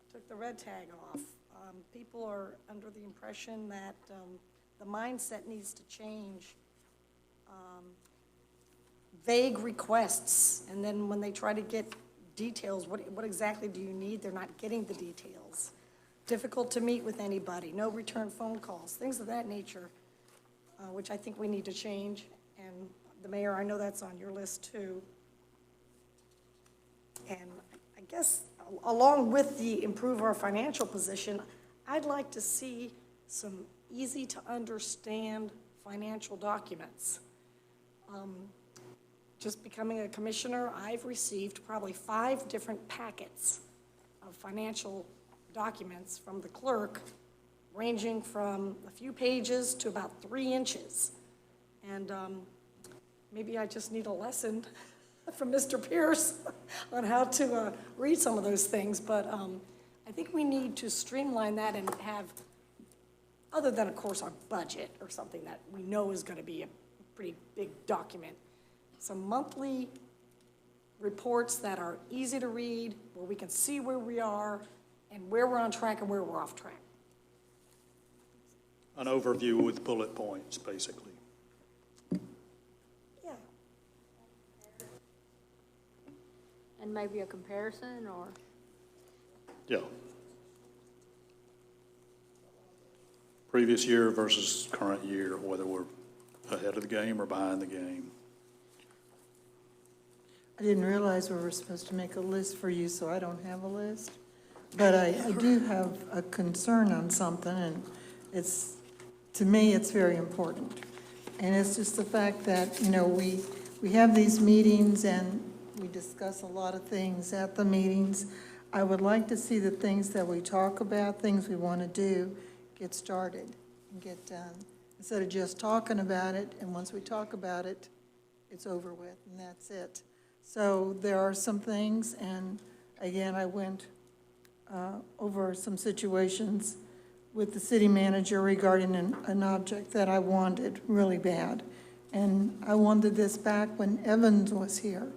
took the red tag off. People are under the impression that the mindset needs to change. Vague requests, and then when they try to get details, what exactly do you need? They're not getting the details. Difficult to meet with anybody, no return phone calls, things of that nature, which I think we need to change. And the mayor, I know that's on your list too. And I guess along with the improve our financial position, I'd like to see some easy to understand financial documents. Just becoming a commissioner, I've received probably 5 different packets of financial documents from the clerk, ranging from a few pages to about 3 inches. And maybe I just need a lesson from Mr. Pierce on how to read some of those things. But I think we need to streamline that and have, other than, of course, our budget or something that we know is going to be a pretty big document, some monthly reports that are easy to read, where we can see where we are and where we're on track and where we're off track. An overview with bullet points, basically. And maybe a comparison, or? Yeah. Previous year versus current year, whether we're ahead of the game or behind the game. I didn't realize we were supposed to make a list for you, so I don't have a list. But I do have a concern on something, and it's, to me, it's very important. And it's just the fact that, you know, we have these meetings and we discuss a lot of things at the meetings. I would like to see the things that we talk about, things we want to do, get started and get done. Instead of just talking about it, and once we talk about it, it's over with, and that's it. So there are some things, and again, I went over some situations with the city manager regarding an object that I wanted really bad. And I wanted this back when Evans was here.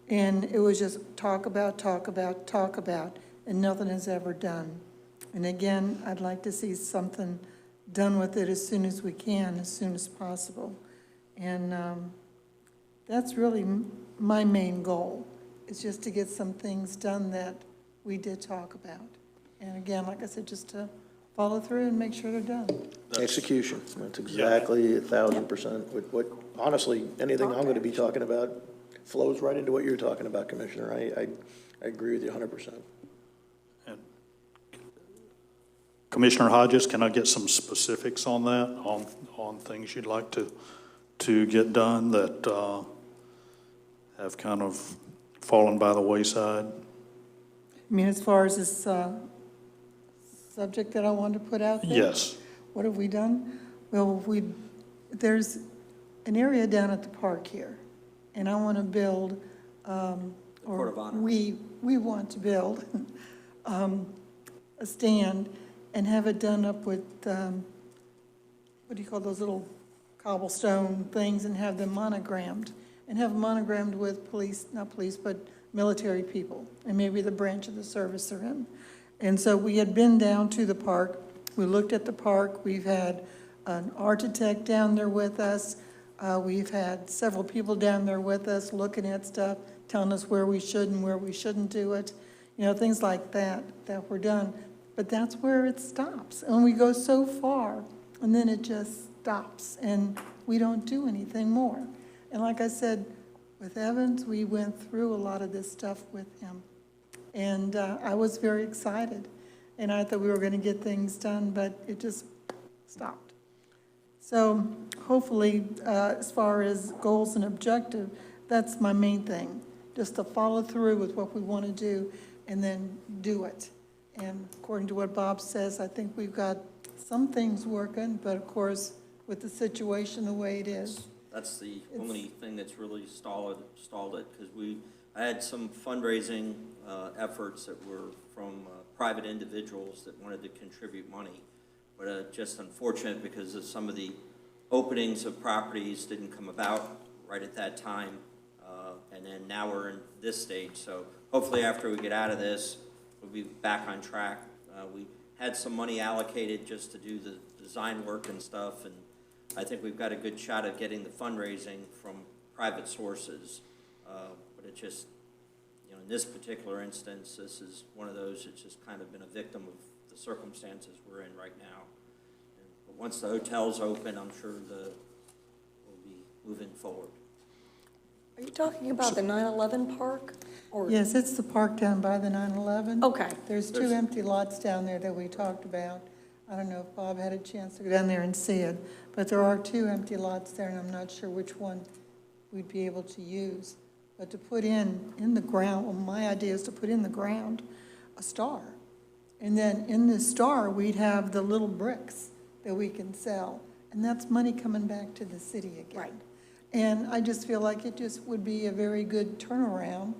And it was just talk about, and nothing is ever done. And again, I'd like to see something done with it as soon as we can, as soon as possible. And that's really my main goal, is just to get some things done that we did talk about. And again, like I said, just to follow through and make sure they're done. Execution, that's exactly 1,000%. What, honestly, anything I'm going to be talking about flows right into what you're talking about, Commissioner. I agree with you 100%. And Commissioner Hodges, can I get some specifics on that, on things you'd like to get done that have kind of fallen by the wayside? I mean, as far as this subject that I wanted to put out there? Yes. What have we done? Well, there's an area down at the park here, and I want to build, Court of Honor. we want to build a stand and have it done up with, what do you call those little cobblestone things, and have them monogrammed, and have them monogrammed with police, not police, but military people, and maybe the branch of the service they're in. And so we had been down to the park. We looked at the park. We've had an architect down there with us. We've had several people down there with us looking at stuff, telling us where we should and where we shouldn't do it. You know, things like that were done. But that's where it stops. And we go so far, and then it just stops, and we don't do anything more. And like I said, with Evans, we went through a lot of this stuff with him. And I was very excited. And I thought we were going to get things done, but it just stopped. So hopefully, as far as goals and objective, that's my main thing, just to follow through with what we want to do and then do it. And according to what Bob says, I think we've got some things working, but of course, with the situation the way it is. That's the only thing that's really stalled it, because I had some fundraising efforts that were from private individuals that wanted to contribute money, but just unfortunate because of some of the openings of properties didn't come about right at that time, and then now we're in this stage. So hopefully after we get out of this, we'll be back on track. We had some money allocated just to do the design work and stuff, and I think we've got a good shot at getting the fundraising from private sources, but it just, you know, in this particular instance, this is one of those that's just kind of been a victim of the circumstances we're in right now. But once the hotel's open, I'm sure we'll be moving forward. Are you talking about the 9/11 park? Or Yes, it's the park down by the 9/11. Okay. There's two empty lots down there that we talked about. I don't know if Bob had a chance to go down there and see it, but there are two empty lots there, and I'm not sure which one we'd be able to use. But to put in the ground, well, my idea is to put in the ground a star. And then in this star, we'd have the little bricks that we can sell. And that's money coming back to the city again. Right. And I just feel like it just would be a very good turnaround.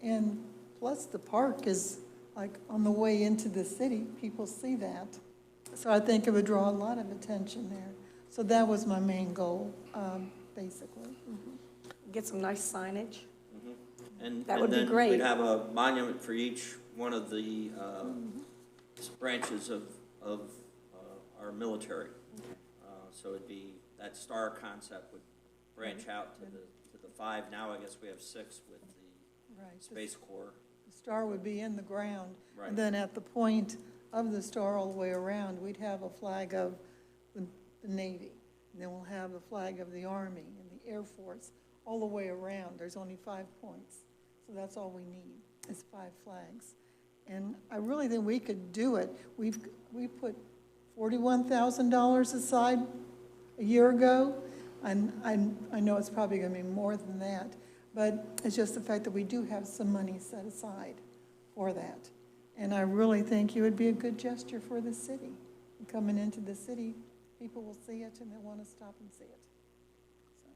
And plus, the park is like on the way into the city. People see that. So I think it would draw a lot of attention there. So that was my main goal, basically. get some nice signage? And That would be then great. we'd have a monument for each one of the branches of our military. So it'd be, that star concept would branch out to the 5. Now I guess we have 6 with the Right. Space Corps. The star would be in the ground. Right. And then at the point of the star all the way around, we'd have a flag of the Navy. And then we'll have the flag of the Army and the Air Force all the way around. There's only 5 points. So that's all we need, is 5 flags. And I really think we could do it. We put $41,000 aside a year ago. And I know it's probably going to be more than that. But it's just the fact that we do have some money set aside for that. And I really think it would be a good gesture for the city. Coming into the city, people will see it and they'll want to stop and see it. So.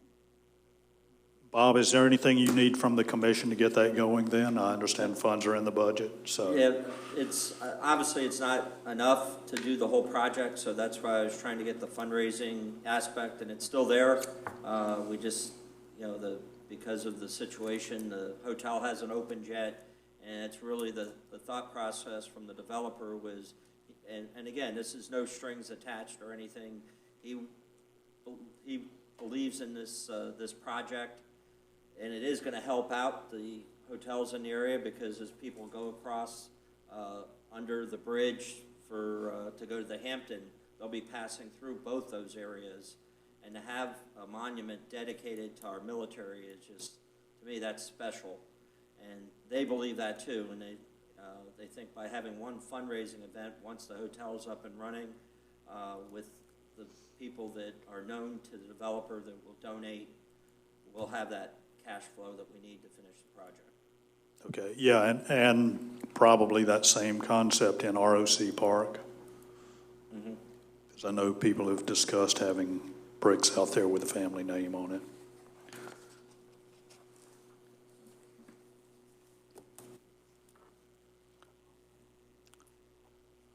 Bob, is there anything you need from the commission to get that going then? I understand funds are in the budget, so. Yeah, it's, obviously it's not enough to do the whole project, so that's why I was trying to get the fundraising aspect, and it's still there. We just, because of the situation, the hotel hasn't opened yet, and it's really the thought process from the developer was, and again, this is no strings attached or anything. He believes in this project, and it is going to help out the hotels in the area because as people go across under the bridge to go to the Hampton, they'll be passing through both those areas. And to have a monument dedicated to our military is just, to me, that's special. And they believe that too, and they think by having one fundraising event, once the hotel's up and running, with the people that are known to the developer that will donate, we'll have that cash flow that we need to finish the project. Okay, yeah, and probably that same concept in ROC Park. Because I know people have discussed having bricks out there with a family name on it.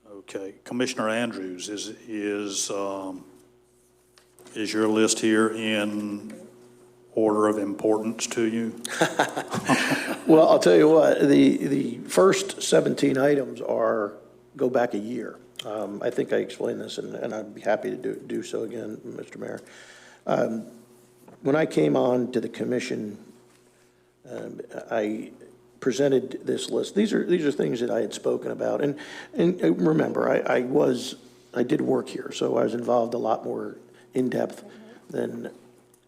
Okay, Commissioner Andrews, is your list here in order of importance to you? Well, I'll tell you what, the first 17 items go back a year. I think I explained this, and I'd be happy to do so again, Mr. Mayor. When I came on to the commission, I presented this list. These are things that I had spoken about, and remember, I did work here, so I was involved a lot more in depth than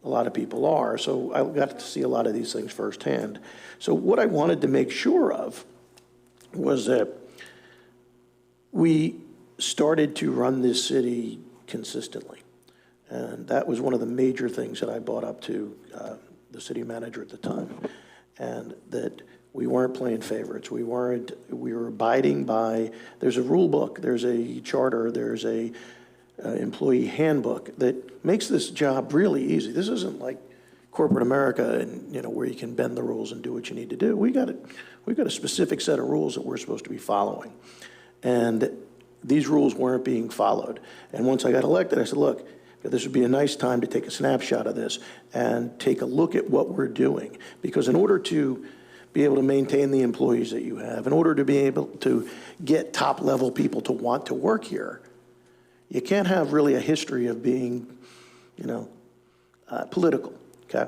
a lot of people are. So I got to see a lot of these things firsthand. So what I wanted to make sure of was that we started to run this city consistently. And that was one of the major things that I brought up to the city manager at the time. And that we weren't playing favorites. We were abiding by, there's a rule book, there's a charter, there's a employee handbook that makes this job really easy. This isn't like corporate America and, where you can bend the rules and do what you need to do. We've got a specific set of rules that we're supposed to be following. And these rules weren't being followed. And once I got elected, I said, look, this would be a nice time to take a snapshot of this and take a look at what we're doing. Because in order to be able to maintain the employees that you have, in order to be able to get top-level people to want to work here, you can't have really a history of being, political, okay?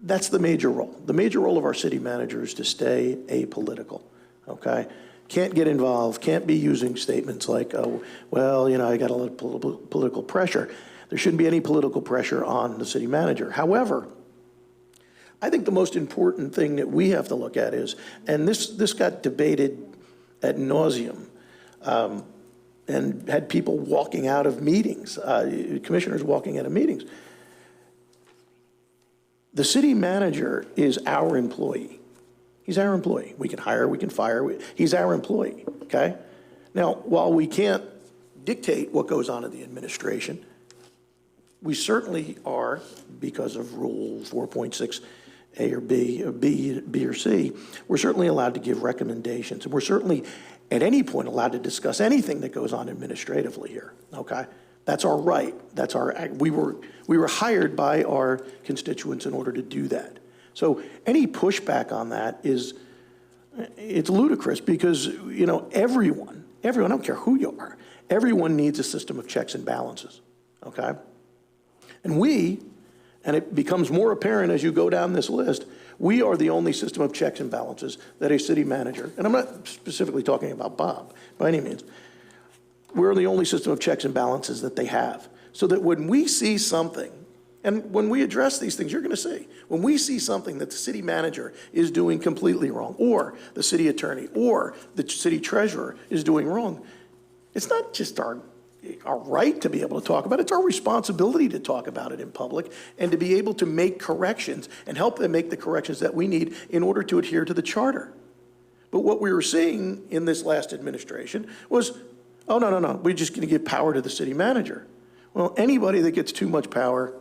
That's the major role. The major role of our city manager is to stay apolitical, okay? Can't get involved, can't be using statements like, oh, well, I got a lot of political pressure. There shouldn't be any political pressure on the city manager. However, I think the most important thing that we have to look at is, and this got debated ad nauseum, and had people walking out of meetings, commissioners walking out of meetings. The city manager is our employee. He's our employee. We can hire, we can fire. He's our employee, okay? Now, while we can't dictate what goes on in the administration, we certainly are, because of Rule 4.6 A or B or C, we're certainly allowed to give recommendations. And we're certainly, at any point, allowed to discuss anything that goes on administratively here, okay? That's our right. That's we were hired by our constituents in order to do that. So any pushback on that it's ludicrous because, everyone, I don't care who you are, everyone needs a system of checks and balances, okay? And it becomes more apparent as you go down this list, We are the only system of checks and balances that a city manager, and I'm not specifically talking about Bob by any means, we're the only system of checks and balances that they have. So that when we see something, and when we address these things, you're going to see, when we see something that the city manager is doing completely wrong, or the city attorney, or the city treasurer is doing wrong, it's not just our right to be able to talk about it, it's our responsibility to talk about it in public and to be able to make corrections and help them make the corrections that we need in order to adhere to the charter. But what we were seeing in this last administration was, oh, no, we're just going to give power to the city manager. Well, anybody that gets too much power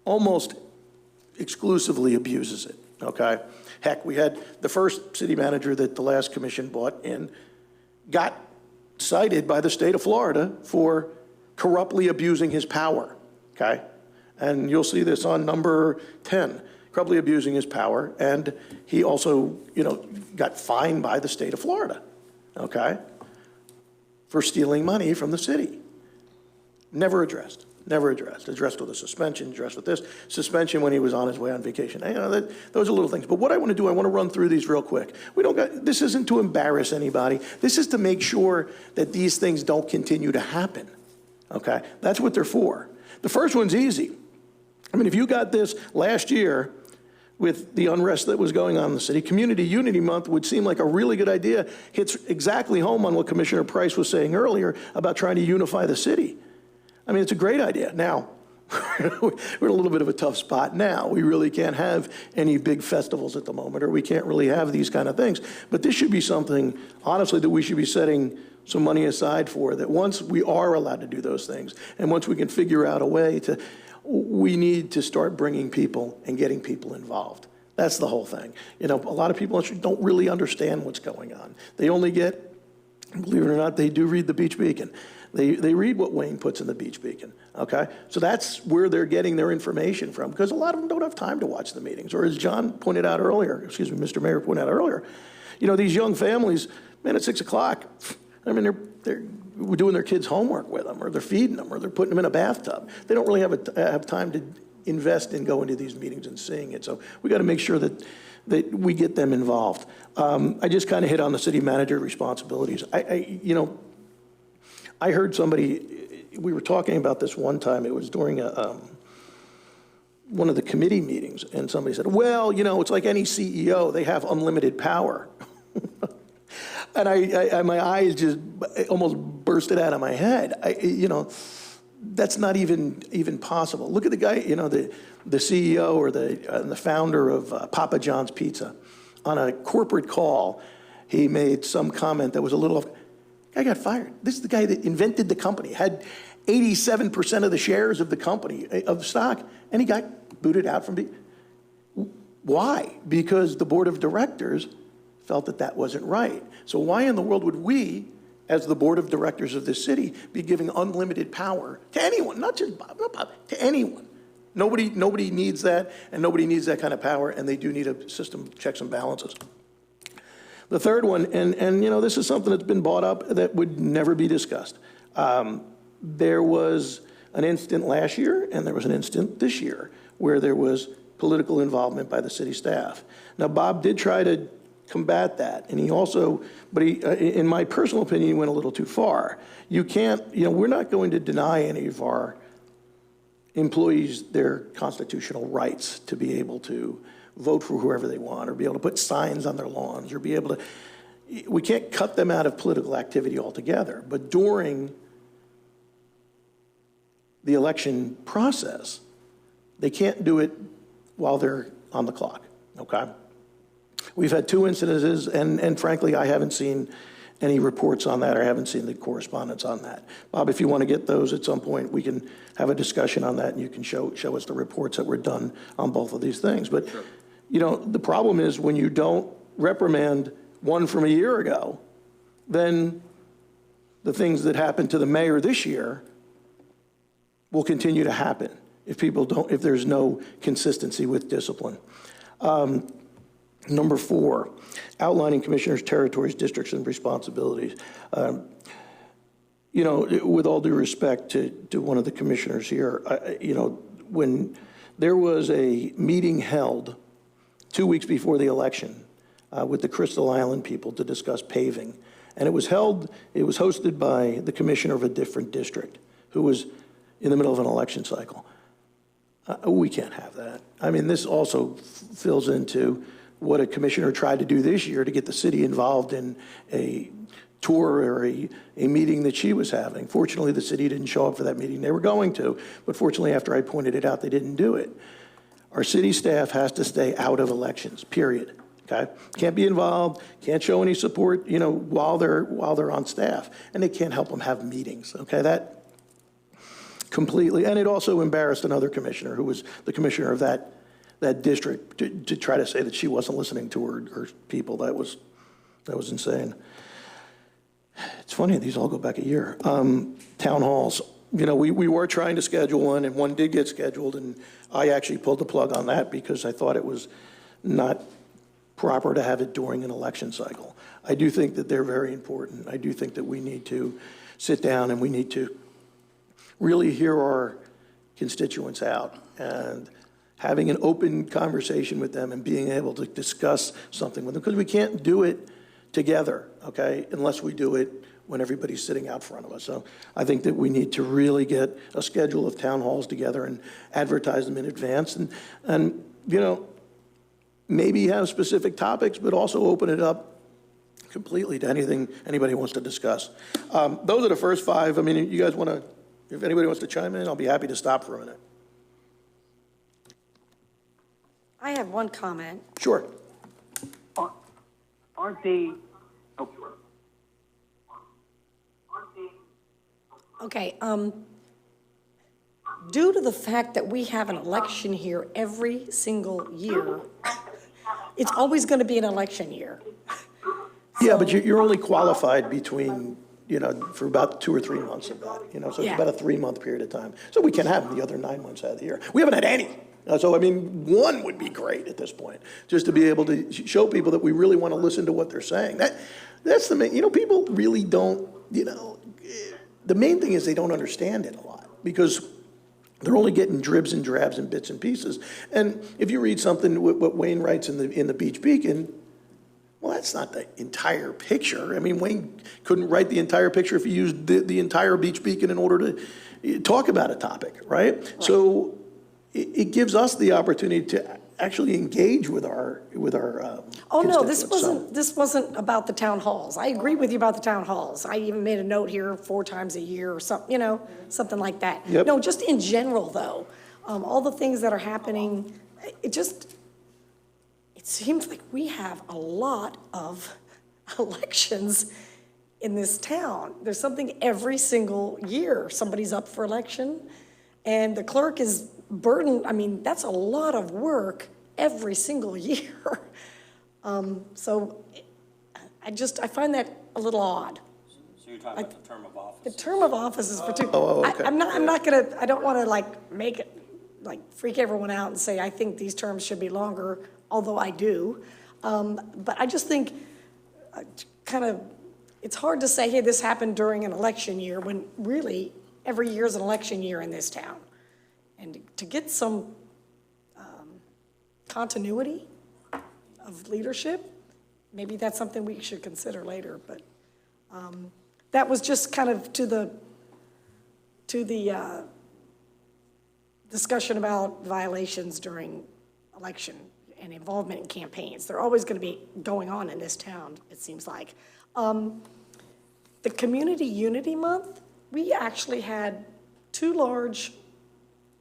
almost exclusively abuses it, okay? Heck, we had the first city manager that the last commission brought in got cited by the state of Florida for corruptly abusing his power, okay? And you'll see this on number 10, corruptly abusing his power, and he also, got fined by the state of Florida, okay, for stealing money from the city. Never addressed. Addressed with a suspension, addressed with this. Suspension when he was on his way on vacation. Those are little things. But what I want to do, I want to run through these real quick. This isn't to embarrass anybody. This is to make sure that these things don't continue to happen, okay? That's what they're for. The first one's easy. I mean, if you got this last year with the unrest that was going on in the city, Community Unity Month would seem like a really good idea. Hits exactly home on what Commissioner Price was saying earlier about trying to unify the city. I mean, it's a great idea. Now, we're in a little bit of a tough spot now. We really can't have any big festivals at the moment, or we can't really have these kind of things. But this should be something, honestly, that we should be setting some money aside for, that once we are allowed to do those things, and once we can figure out a way we need to start bringing people and getting people involved. That's the whole thing. A lot of people don't really understand what's going on. They only get, believe it or not, they do read the Beach Beacon. They read what Wayne puts in the Beach Beacon, okay? So that's where they're getting their information from, because a lot of them don't have time to watch the meetings. Or as John pointed out earlier, Mr. Mayor pointed out earlier, these young families, man, at 6 o'clock, I mean, they're doing their kids' homework with them, or they're feeding them, or they're putting them in a bathtub. They don't really have time to invest in going to these meetings and seeing it. So we got to make sure that we get them involved. I just kind of hit on the city manager responsibilities. I heard somebody, we were talking about this one time, it was during one of the committee meetings, and somebody said, well, it's like any CEO, they have unlimited power. And my eyes just almost bursted out of my head. That's not even possible. Look at the guy, the CEO or the founder of Papa John's Pizza. On a corporate call, he made some comment that was a little off. Guy got fired. This is the guy that invented the company, had 87% of the shares of the company, of stock, and he got booted out from Why? Because the board of directors felt that wasn't right. So why in the world would we, as the board of directors of this city, be giving unlimited power to anyone, not just Bob, to anyone? Nobody needs that, and nobody needs that kind of power, and they do need a system of checks and balances. The third one, and this is something that's been brought up that would never be discussed. There was an incident last year, and there was an incident this year, where there was political involvement by the city staff. Now, Bob did try to combat that, and he also, but he, in my personal opinion, he went a little too far. You can't, we're not going to deny any of our employees their constitutional rights to be able to vote for whoever they want, or be able to put signs on their lawns, or be able to, we can't cut them out of political activity altogether. But during the election process, they can't do it while they're on the clock, okay? We've had 2 incidences, and frankly, I haven't seen any reports on that, or haven't seen the correspondence on that. Bob, if you want to get those at some point, we can have a discussion on that, and you can show us the reports that were done on both of these things. But, sure. The problem is when you don't reprimand one from a year ago, then the things that happened to the mayor this year will continue to happen if there's no consistency with discipline. Number 4, outlining commissioners' territories, districts, and responsibilities. With all due respect to one of the commissioners here, when there was a meeting held 2 weeks before the election with the Crystal Island people to discuss paving. And it was hosted by the commissioner of a different district who was in the middle of an election cycle. We can't have that. I mean, this also fills into what a commissioner tried to do this year to get the city involved in a tour or a meeting that she was having. Fortunately, the city didn't show up for that meeting. They were going to, but fortunately, after I pointed it out, they didn't do it. Our city staff has to stay out of elections, period. Okay? Can't be involved, can't show any support, while they're on staff, and they can't help them have meetings. Okay? That completely, and it also embarrassed another commissioner who was the commissioner of that district to try to say that she wasn't listening to her people. That was insane. It's funny, these all go back a year. Town halls, we were trying to schedule one, and one did get scheduled, and I actually pulled the plug on that because I thought it was not proper to have it during an election cycle. I do think that they're very important. I do think that we need to sit down and we need to really hear our constituents out and having an open conversation with them and being able to discuss something with them, because we can't do it together, okay, unless we do it when everybody's sitting out front of us. So I think that we need to really get a schedule of town halls together and advertise them in advance and maybe have specific topics, but also open it up completely to anything anybody wants to discuss. Those are the first 5. I mean, you guys want to, if anybody wants to chime in, I'll be happy to stop for a minute. I have one comment. Sure. Aren't they, Okay, due to the fact that we have an election here every single year, it's always going to be an election year. Yeah, but you're only qualified between, for about 2 or 3 months of that, so it's about a 3-month period of time. So we can have the other 9 months out of the year. We haven't had any. So, I mean, one would be great at this point, just to be able to show people that we really want to listen to what they're saying. That's the main, people really don't, the main thing is they don't understand it a lot because they're only getting dribs and drabs and bits and pieces. And if you read something, what Wayne writes in the Beach Beacon, well, that's not the entire picture. I mean, Wayne couldn't write the entire picture if he used the entire Beach Beacon in order to talk about a topic, right? So it gives us the opportunity to actually engage with our Oh, no, this constituents. wasn't about the town halls. I agree with you about the town halls. I even made a note here 4 times a year or something, something like that. Yep. No, just in general, though, all the things that are happening, it seems like we have a lot of elections in this town. There's something every single year. Somebody's up for election, and the clerk is burdened. I mean, that's a lot of work every single year. So I find that a little odd. So you're talking about the term of office? The term of office is particular. Oh, okay. I don't want to make it, freak everyone out and say, I think these terms should be longer, although I do. But I just think it's hard to say, hey, this happened during an election year when really every year is an election year in this town. And to get some continuity of leadership, maybe that's something we should consider later. But that was just kind of to the discussion about violations during election and involvement in campaigns. They're always going to be going on in this town, it seems like. The Community Unity Month, we actually had 2 large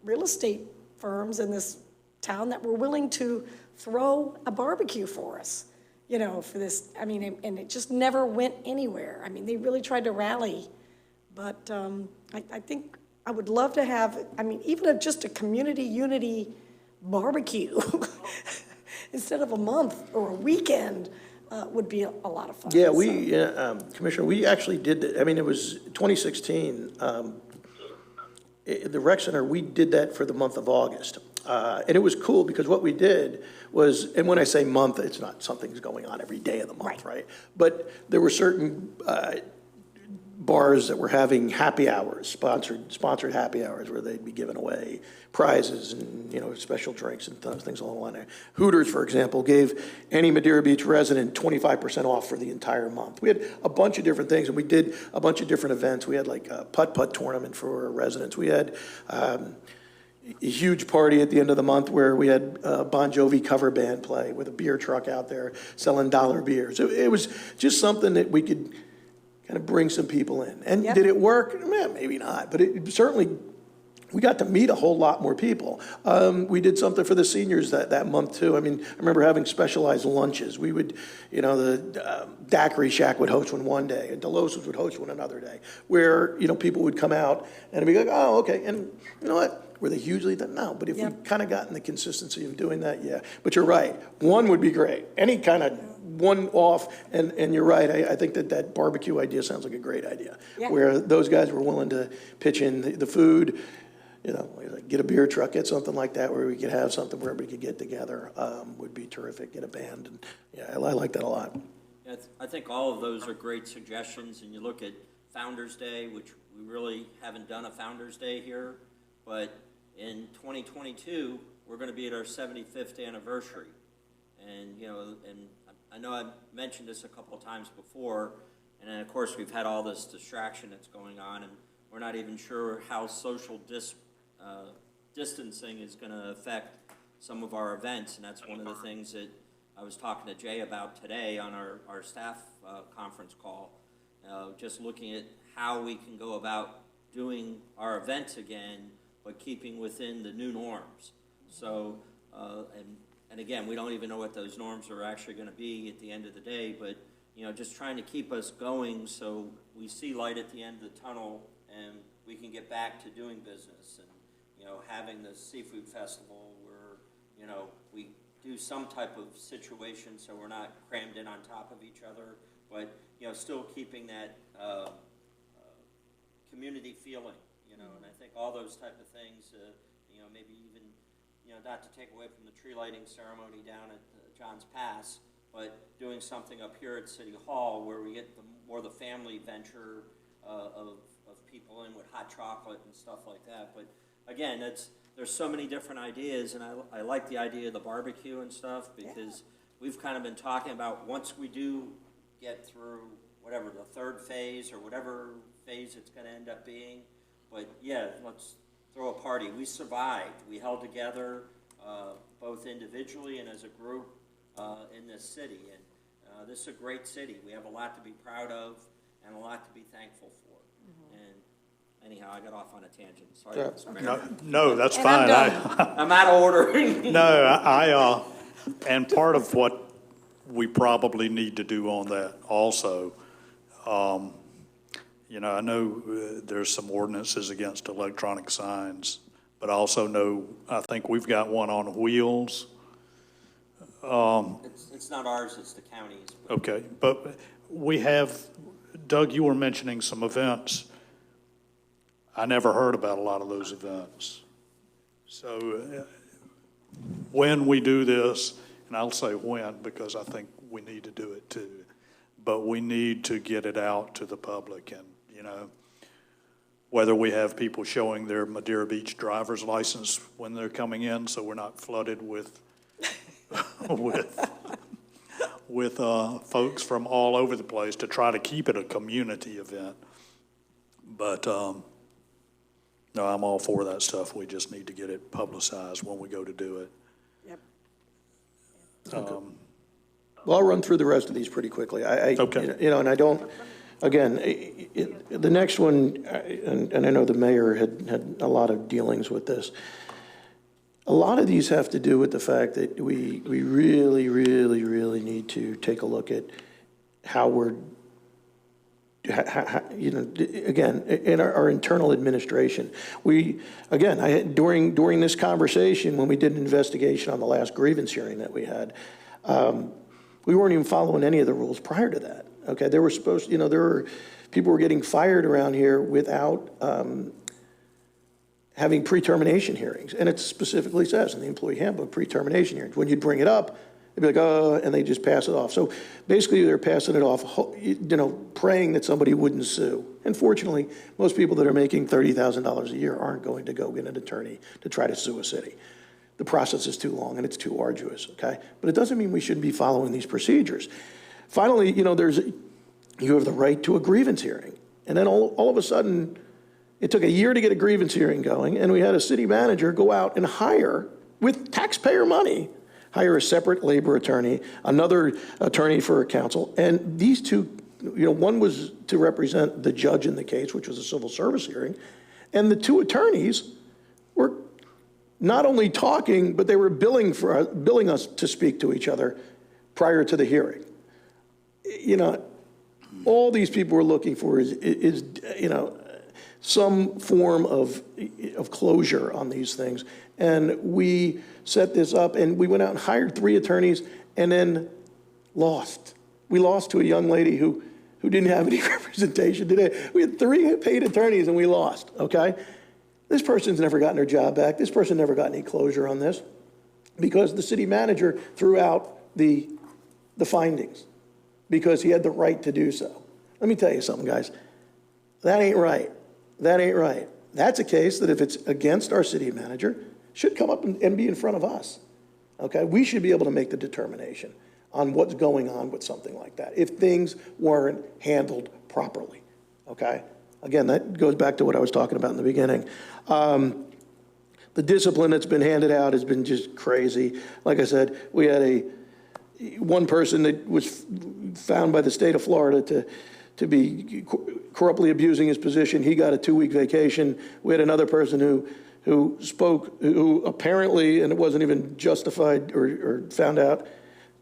real estate firms in this town that were willing to throw a barbecue for us, for this. I mean, and it just never went anywhere. I mean, they really tried to rally, but I think I would love to have, even if just a community unity barbecue instead of a month or a weekend would be a lot of fun. Yeah, Commissioner, we actually did, it was 2016, the rec center, we did that for the month of August. And it was cool because what we did was, and when I say month, it's not something's going on every day of the month, right? But there were certain bars that were having happy hours, sponsored happy hours, where they'd be giving away prizes and, special drinks and things along the line there. Hooters, for example, gave any Madeira Beach resident 25% off for the entire month. We had a bunch of different things, and we did a bunch of different events. We had like a putt-putt tournament for residents. We had a huge party at the end of the month where we had a Bon Jovi cover band play with a beer truck out there selling dollar beers. It was just something that we could kind of bring some people in. And did it work? Maybe not, but it certainly, we got to meet a whole lot more people. We did something for the seniors that month too. I mean, I remember having specialized lunches. We would, the Daiquiri Shack would host one day, and Delos's would host one another day, where, people would come out and be like, oh, okay. And you know what? Were they hugely? No, but if we kind of gotten the consistency of doing that, yeah. But you're right. One would be great. Any kind of one off, and you're right. I think that barbecue idea sounds like a great idea, where those guys were willing to pitch in the food, like get a beer truck, get something like that, where we could have something where everybody could get together, would be terrific. Get a band, and I like that a lot. Yeah, I think all of those are great suggestions, and you look at Founders Day, which we really haven't done a Founders Day here, but in 2022, we're going to be at our 75th anniversary. And, and I know I've mentioned this a couple of times before, and then, of course, we've had all this distraction that's going on, and we're not even sure how social distancing is going to affect some of our events, and that's one of the things that I was talking to Jay about today on our staff conference call, just looking at how we can go about doing our events again, but keeping within the new norms. So, and again, we don't even know what those norms are actually going to be at the end of the day, but, just trying to keep us going so we see light at the end of the tunnel and we can get back to doing business. And, having the seafood festival where, we do some type of situation so we're not crammed in on top of each other, but, still keeping that community feeling. And I think all those type of things, maybe even, not to take away from the tree lighting ceremony down at John's Pass, but doing something up here at City Hall where we get more the family venture of people in with hot chocolate and stuff like that. But again, there's so many different ideas, and I like the idea of the barbecue and stuff, because we've kind of been talking about once we do get through whatever the third phase or whatever phase it's going to end up being. But let's throw a party. We survived. We held together both individually and as a group in this city. And this is a great city. We have a lot to be proud of and a lot to be thankful for. And anyhow, I got off on a tangent. Sorry, Mr. Mayor. No, that's fine. I'm out of order. No, and part of what we probably need to do on that also, I know there's some ordinances against electronic signs, but I also know, I think we've got one on wheels. It's not ours, it's the county's. Okay, but we have, Doug, you were mentioning some events. I never heard about a lot of those events. So when we do this, and I'll say when because I think we need to do it too, but we need to get it out to the public, and whether we have people showing their Madeira Beach driver's license when they're coming in, so we're not flooded with with folks from all over the place, to try to keep it a community event. But no, I'm all for that stuff. We just need to get it publicized when we go to do it. Well, I'll run through the rest of these pretty quickly. Okay. And I don't. Again, the next one, and I know the mayor had a lot of dealings with this. A lot of these have to do with the fact that we really, really, really need to take a look at how we're, again, in our internal administration. During this conversation, when we did an investigation on the last grievance hearing that we had, we weren't even following any of the rules prior to that. Okay, they were supposed, people were getting fired around here without having pre-termination hearings. And it specifically says in the employee handbook, pre-termination hearings. When you'd bring it up, They'd be like, oh, and they just pass it off. So basically, they're passing it off, praying that somebody wouldn't sue. And fortunately, most people that are making $30,000 a year aren't going to go get an attorney to try to sue a city. The process is too long and it's too arduous, okay? But it doesn't mean we shouldn't be following these procedures. Finally, you have the right to a grievance hearing. And then all of a sudden, it took a year to get a grievance hearing going, and we had a city manager go out and hire, with taxpayer money, hire a separate labor attorney, another attorney for counsel, and these two, one was to represent the judge in the case, which was a civil service hearing, and the two attorneys were not only talking, but they were billing us to speak to each other prior to the hearing. All these people were looking for is some form of closure on these things. And we set this up, and we went out and hired 3 attorneys, and then lost. We lost to a young lady who didn't have any representation today. We had 3 paid attorneys, and we lost, okay? This person's never gotten her job back. This person never got any closure on this because the city manager threw out the findings because he had the right to do so. Let me tell you something, guys. That ain't right. That ain't right. That's a case that if it's against our city manager, should come up and be in front of us, okay? We should be able to make the determination on what's going on with something like that if things weren't handled properly, okay? Again, that goes back to what I was talking about in the beginning. The discipline that's been handed out has been just crazy. Like I said, we had one person that was found by the state of Florida to be corruptly abusing his position. He got a 2-week vacation. We had another person who apparently, and it wasn't even justified or found out,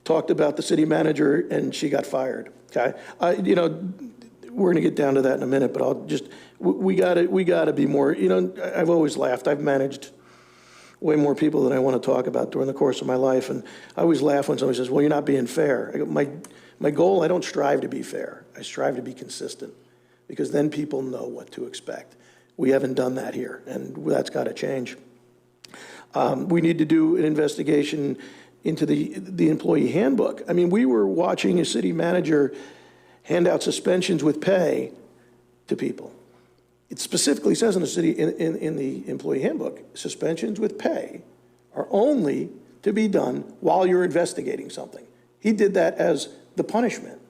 talked about the city manager, and she got fired, okay? We're gonna get down to that in a minute, but we gotta be more, I've always laughed. I've managed way more people than I want to talk about during the course of my life, and I always laugh when somebody says, well, you're not being fair. My goal, I don't strive to be fair. I strive to be consistent, because then people know what to expect. We haven't done that here, and that's got to change. We need to do an investigation into the employee handbook. I mean, we were watching a city manager hand out suspensions with pay to people. It specifically says in the employee handbook, suspensions with pay are only to be done while you're investigating something. He did that as the punishment.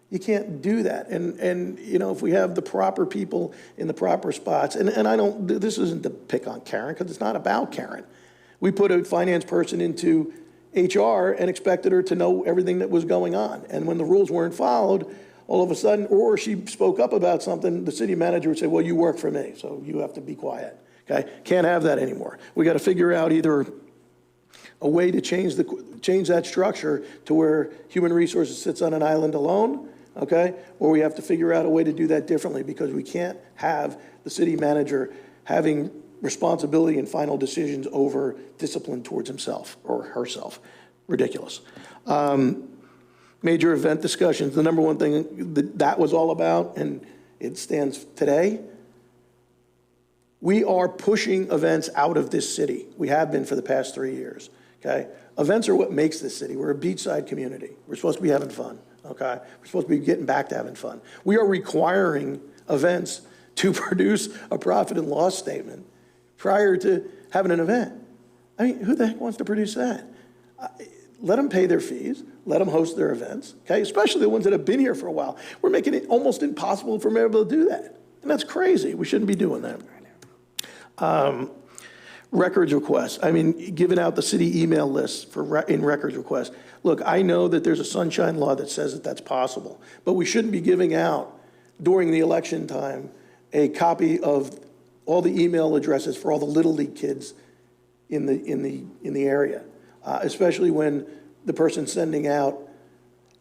You can't do that. And if we have the proper people in the proper spots, and this isn't to pick on Karen, because it's not about Karen. We put a finance person into HR and expected her to know everything that was going on. And when the rules weren't followed, all of a sudden, or she spoke up about something, the city manager would say, well, you work for me, so you have to be quiet, okay? Can't have that anymore. We got to figure out either a way to change that structure to where human resources sits on an island alone, okay? Or we have to figure out a way to do that differently, because we can't have the city manager having responsibility and final decisions over discipline towards himself or herself. Ridiculous. Major event discussions, the number one thing that was all about, and it stands today, we are pushing events out of this city. We have been for the past 3 years, okay? Events are what makes this city. We're a beachside community. We're supposed to be having fun, okay? We're supposed to be getting back to having fun. We are requiring events to produce a profit and loss statement prior to having an event. I mean, who the heck wants to produce that? Let them pay their fees. Let them host their events, okay? Especially the ones that have been here for a while. We're making it almost impossible for them to do that. And that's crazy. We shouldn't be doing that. Records requests. I mean, giving out the city email lists in records requests. Look, I know that there's a sunshine law that says that that's possible, but we shouldn't be giving out during the election time a copy of all the email addresses for all the Little League kids in the area, especially when the person's sending out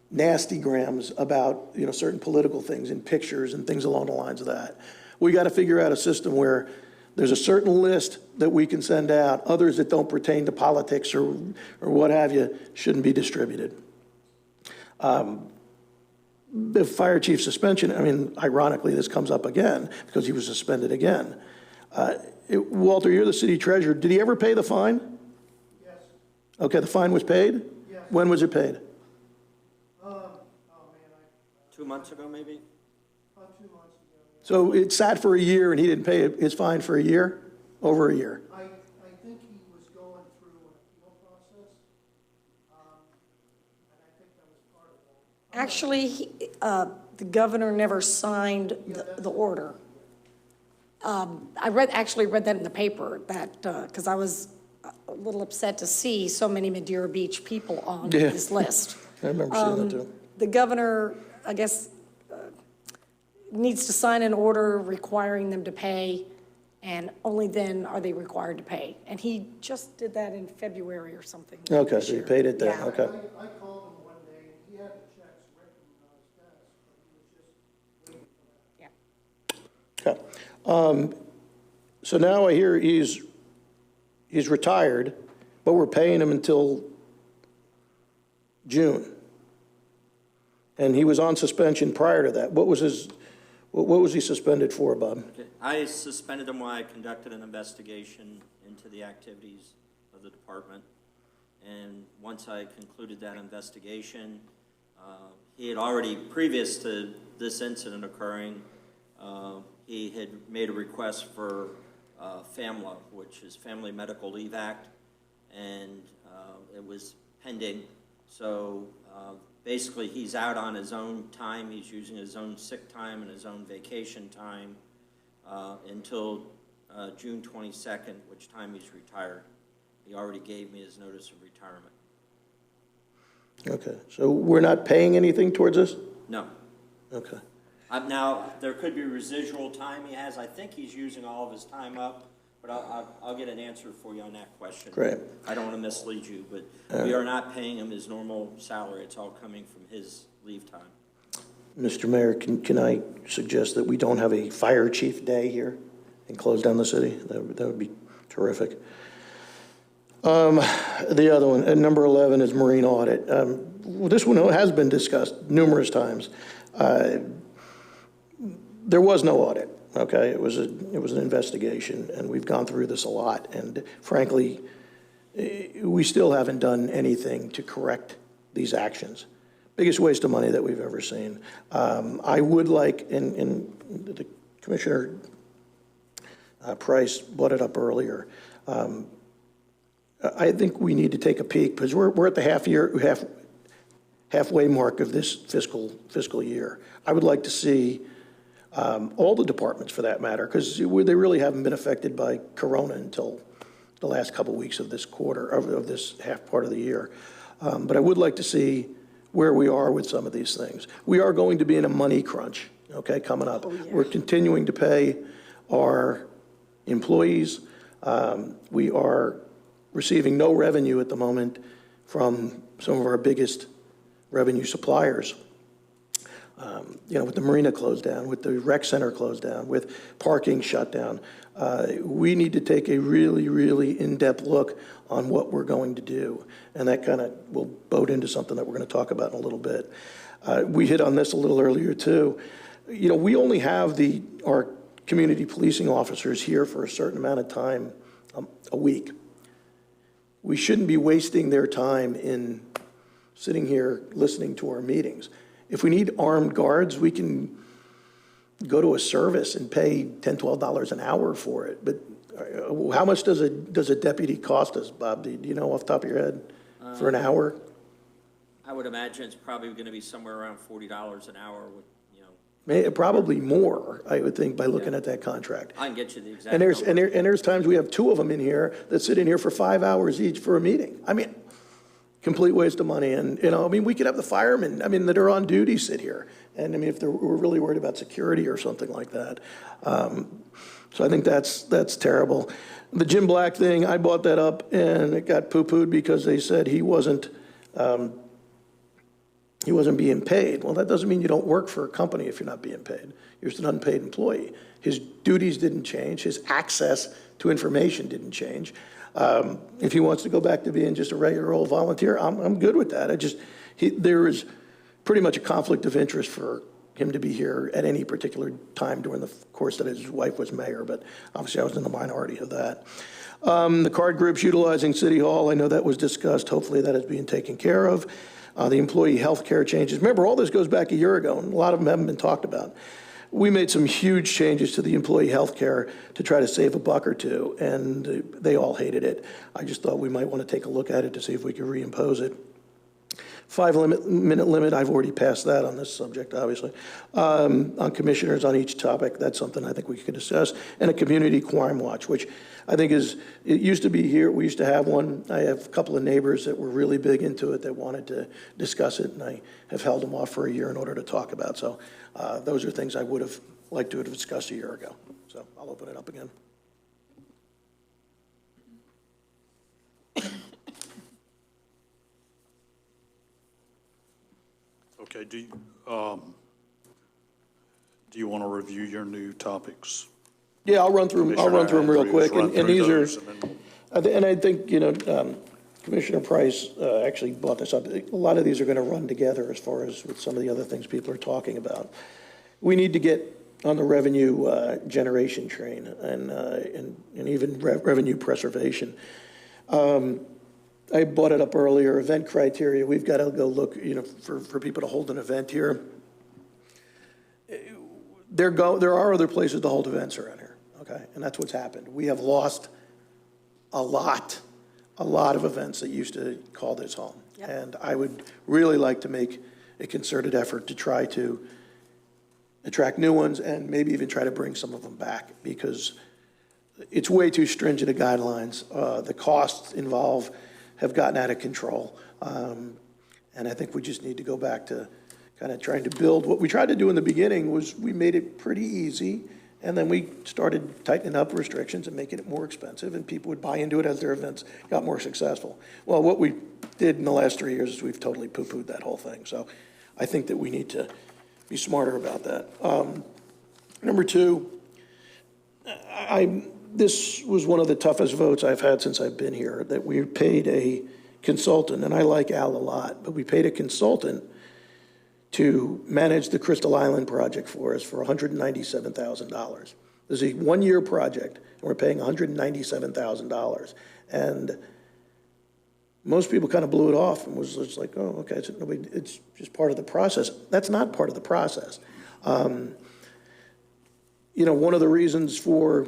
nasty grams about certain political things and pictures and things along the lines of that. We got to figure out a system where there's a certain list that we can send out. Others that don't pertain to politics or what have you shouldn't be distributed. The fire chief suspension, I mean, ironically, this comes up again because he was suspended again. Walter, you're the city treasurer. Did he ever pay the fine? Yes. Okay, the fine was paid? Yes. When was it paid? 2 months ago, maybe? So it sat for a year and he didn't pay his fine for a year? Over a year? I think he was going through an appeal process, and I think that was part of it. Actually, the governor never signed the order. I actually read that in the paper, that, because I was a little upset to see so many Madeira Beach people on this list. I remember seeing that too. The governor, I guess, needs to sign an order requiring them to pay, and only then are they required to pay. And he just did that in February or something. Okay, this so he year. paid it then, Yeah. okay. I called him one day, and he had the checks written on his desk, but he was just waiting for that. Okay. So now I hear he's retired, but we're paying him until June. And he was on suspension prior to that. What was he suspended for, Bob? Okay. I suspended him while I conducted an investigation into the activities of the department. And once I concluded that investigation, he had already, previous to this incident occurring, he had made a request for FAMLA, which is Family Medical Leave Act, and it was pending. So basically, he's out on his own time. He's using his own sick time and his own vacation time until June 22nd, which time he's retired. He already gave me his notice of retirement. Okay, so we're not paying anything towards this? No. Okay. Now, there could be residual time he has. I think he's using all of his time up, but I'll get an answer for you on that question. Great. I don't want to mislead you, but we are not paying him his normal salary. It's all coming from his leave time. Mr. Mayor, can I suggest that we don't have a fire chief day here and close down the city? That would be terrific. The other one, at number 11, is marine audit. This one has been discussed numerous times. There was no audit, okay? It was an investigation, and we've gone through this a lot. And frankly, we still haven't done anything to correct these actions. Biggest waste of money that we've ever seen. I would like, and the Commissioner Price brought it up earlier, I think we need to take a peek, because we're at the halfway mark of this fiscal year. I would like to see all the departments, for that matter, because they really haven't been affected by Corona until the last couple weeks of this quarter, of this half part of the year. But I would like to see where we are with some of these things. We are going to be in a money crunch, okay, coming up. Oh, yeah. We're continuing to pay our employees. We are receiving no revenue at the moment from some of our biggest revenue suppliers. With the marina closed down, with the rec center closed down, with parking shut down, we need to take a really, really in-depth look on what we're going to do. And that kind of will boat into something that we're going to talk about in a little bit. We hit on this a little earlier too. We only have our community policing officers here for a certain amount of time a week. We shouldn't be wasting their time in sitting here listening to our meetings. If we need armed guards, we can go to a service and pay $10, $12 an hour for it. But how much does a deputy cost us, Bob? Do you know off the top of your head for an hour? I would imagine it's probably going to be somewhere around $40 an hour. Probably more, I would think, by looking at that contract. I can get you the exact and number. There's times we have two of them in here that sit in here for 5 hours each for a meeting. I mean, complete waste of money. And, we could have the firemen, that are on duty sit here. And, if we're really worried about security or something like that. So I think that's terrible. The Jim Black thing, I brought that up, and it got poo-pooed because they said he wasn't being paid. Well, that doesn't mean you don't work for a company if you're not being paid. You're just an unpaid employee. His duties didn't change. His access to information didn't change. If he wants to go back to being just a regular old volunteer, I'm good with that. There is pretty much a conflict of interest for him to be here at any particular time during the course that his wife was mayor, but obviously I was in the minority of that. The card groups utilizing City Hall, I know that was discussed. Hopefully that is being taken care of. The employee health care changes. Remember, all this goes back a year ago, and a lot of them haven't been talked about. We made some huge changes to the employee health care to try to save a buck or two, and they all hated it. I just thought we might want to take a look at it to see if we could reimpose it. 5-minute limit, I've already passed that on this subject, obviously. On commissioners on each topic, that's something I think we could discuss. And a community crime watch, which I think it used to be here, we used to have one. I have a couple of neighbors that were really big into it that wanted to discuss it, and I have held them off for a year in order to talk about. So those are things I would have liked to have discussed a year ago. So I'll open it up again. Okay, do you want to review your new topics? Yeah, I'll run through them real quick. And these are, and I think, Commissioner Price actually brought this up. A lot of these are going to run together as far as with some of the other things people are talking about. We need to get on the revenue generation train and even revenue preservation. I brought it up earlier, event criteria. We've got to go look, for people to hold an event here. There are other places to hold events around here, okay? And that's what's happened. We have lost a lot of events that used to call this home. Yep. And I would really like to make a concerted effort to try to attract new ones and maybe even try to bring some of them back, because it's way too stringent of guidelines. The costs involved have gotten out of control. And I think we just need to go back to kind of trying to build. What we tried to do in the beginning was we made it pretty easy, and then we started tightening up restrictions and making it more expensive, and people would buy into it as their events got more successful. Well, what we did in the last 3 years is we've totally poo-pooed that whole thing. So I think that we need to be smarter about that. Number two, this was one of the toughest votes I've had since I've been here, that we paid a consultant, and I like Al a lot, but we paid a consultant to manage the Crystal Island project for us for $197,000. This is a one-year project, and we're paying $197,000. And most people kind of blew it off and was just like, oh, okay, it's just part of the process. That's not part of the process. One of the reasons for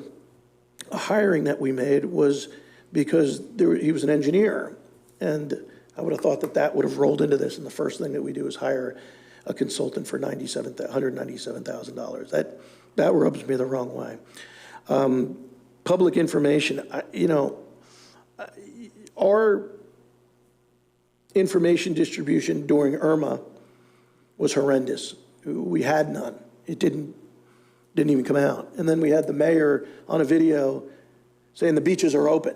a hiring that we made was because he was an engineer, and I would have thought that would have rolled into this, and the first thing that we do is hire a consultant for $197,000. That rubs me the wrong way. Public information, our information distribution during Irma was horrendous. We had none. It didn't even come out. And then we had the mayor on a video saying the beaches are open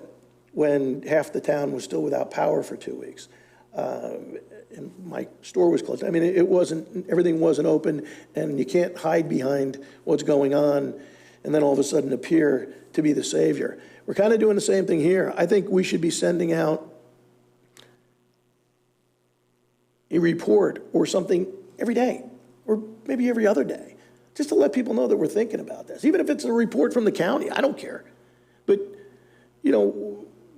when half the town was still without power for 2 weeks. And my store was closed. I mean, everything wasn't open, and you can't hide behind what's going on and then all of a sudden appear to be the savior. We're kind of doing the same thing here. I think we should be sending out a report or something every day, or maybe every other day, just to let people know that we're thinking about this. Even if it's a report from the county, I don't care. But,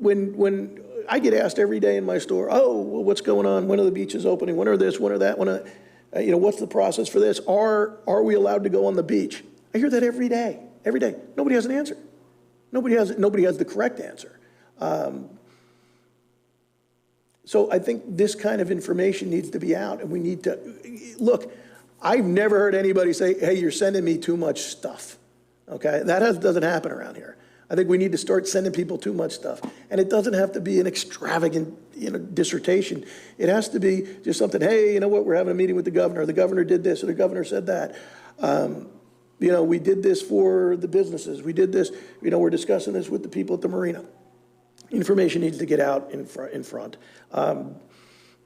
when I get asked every day in my store, oh, well, what's going on? When are the beaches opening? When are this? When are that? What's the process for this? Are we allowed to go on the beach? I hear that every day. Every day. Nobody has an answer. Nobody has the correct answer. So I think this kind of information needs to be out, and we need to look. I've never heard anybody say, hey, you're sending me too much stuff. Okay, that doesn't happen around here. I think we need to start sending people too much stuff. And it doesn't have to be an extravagant, dissertation. It has to be just something, hey, you know what, we're having a meeting with the governor. The governor did this, or the governor said that. We did this for the businesses. We did this, we're discussing this with the people at the marina. Information needs to get out in front.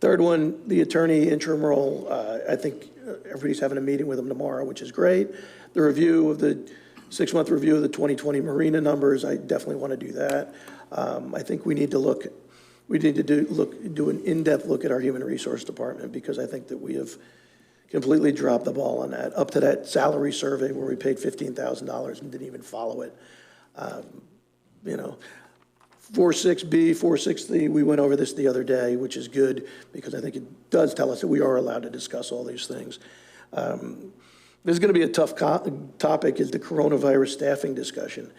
Third one, the attorney interim role. I think everybody's having a meeting with them tomorrow, which is great. The review of the 6-month review of the 2020 marina numbers, I definitely want to do that. I think we need to do an in-depth look at our human resource department, because I think that we have completely dropped the ball on that, up to that salary survey where we paid $15,000 and didn't even follow it. You know, 46B, 46C, we went over this the other day, which is good, because I think it does tell us that we are allowed to discuss all these things. This is going to be a tough topic, is the coronavirus staffing discussion.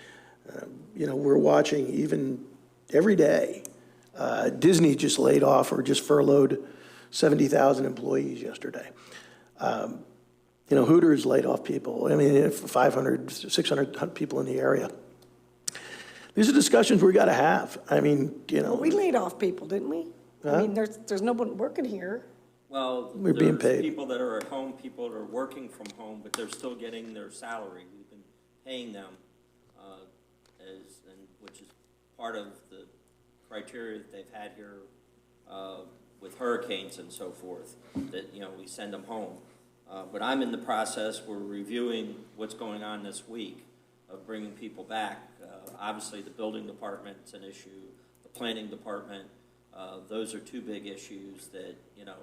You know, we're watching even every day. Disney just laid off or just furloughed 70,000 employees yesterday. You know, Hooters laid off people. I mean, 500, 600 people in the area. These are discussions we got to have. I mean, you know. Well, we laid off people, didn't we? Huh? I mean, there's no one working here. Well, We're being there's paid. people that are at home, people that are working from home, but they're still getting their salary. We've been paying them, which is part of the criteria that they've had here with hurricanes and so forth, that, you know, we send them home. But I'm in the process, we're reviewing what's going on this week of bringing people back. Obviously, the building department's an issue, the planning department, those are two big issues that, you know,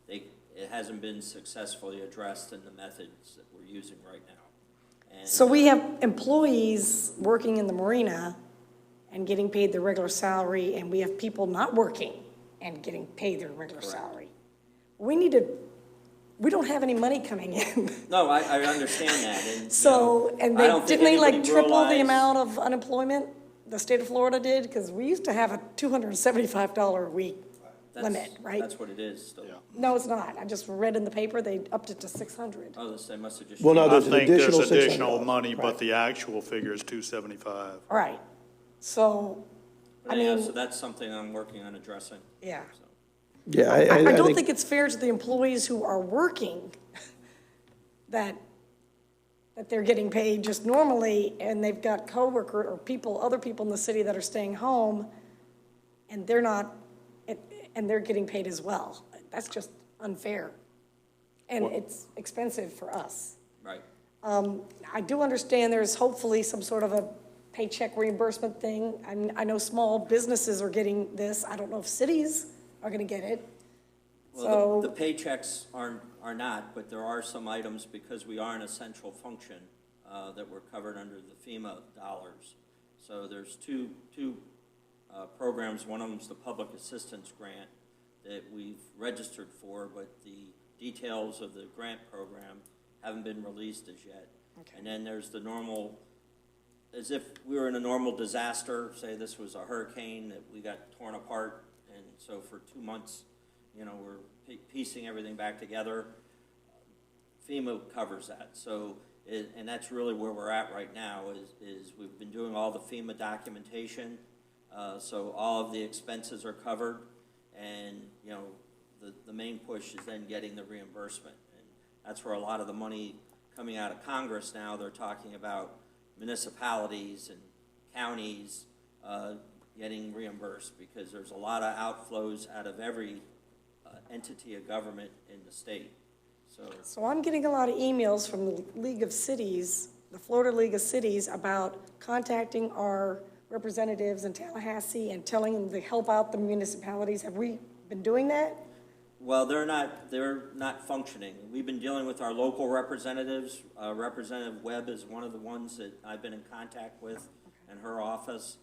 it hasn't been successfully addressed in the methods that we're using right now. And, So we have employees working in the marina and getting paid their regular salary, and we have people not working and getting paid their regular salary. We don't have any money coming in. No, I understand that. And, So, you know, and I don't think didn't they like anybody triple the realized- amount of unemployment the state of Florida did? Because we used to have a $275 a week limit, right? That's what it is still. No, it's not. I just read in the paper, they upped it to 600. Oh, they must have just. Well, no, I there's an think there's additional additional $600. money, but Right. the actual figure is 275. All right. So, I Yeah, mean, so that's something I'm working on addressing. yeah. So. Yeah, I don't think it's fair to the employees who are working that they're getting paid just normally, and they've got coworker or other people in the city that are staying home, and they're not, and they're getting paid as well. That's just unfair. And it's expensive for us. Right. I do understand there's hopefully some sort of a paycheck reimbursement thing. I know small businesses are getting this. I don't know if cities are gonna get it. Well, the paychecks are not, but there are some items, because we are an essential function, that we're covered under the FEMA dollars. So there's two programs. One of them is the public assistance grant that we've registered for, but the details of the grant program haven't been released as yet. Okay. And then there's the normal, as if we were in a normal disaster, say this was a hurricane that we got torn apart, and so for 2 months, you know, we're piecing everything back together. FEMA covers that. So, and that's really where we're at right now, is we've been doing all the FEMA documentation, so all of the expenses are covered, and, you know, the main push is then getting the reimbursement. And that's where a lot of the money coming out of Congress now, they're talking about municipalities and counties getting reimbursed, because there's a lot of outflows out of every entity of government in the state. So I'm getting a lot of emails from the League of Cities, the Florida League of Cities, about contacting our representatives in Tallahassee and telling them to help out the municipalities. Have we been doing that? Well, they're not functioning. We've been dealing with our local representatives. Representative Webb is one of the ones that I've been in contact with in her office.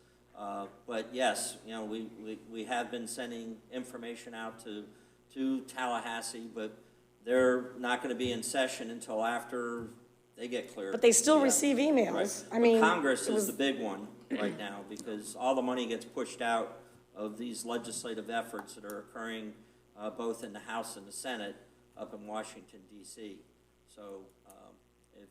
But yes, you know, we have been sending information out to Tallahassee, but they're not going to be in session until after they get cleared. But they still Yeah. receive emails. Right. I mean, Congress is the big one right now, because all the money gets pushed out of these legislative efforts that are occurring both in the House and the Senate up in Washington, D.C. So if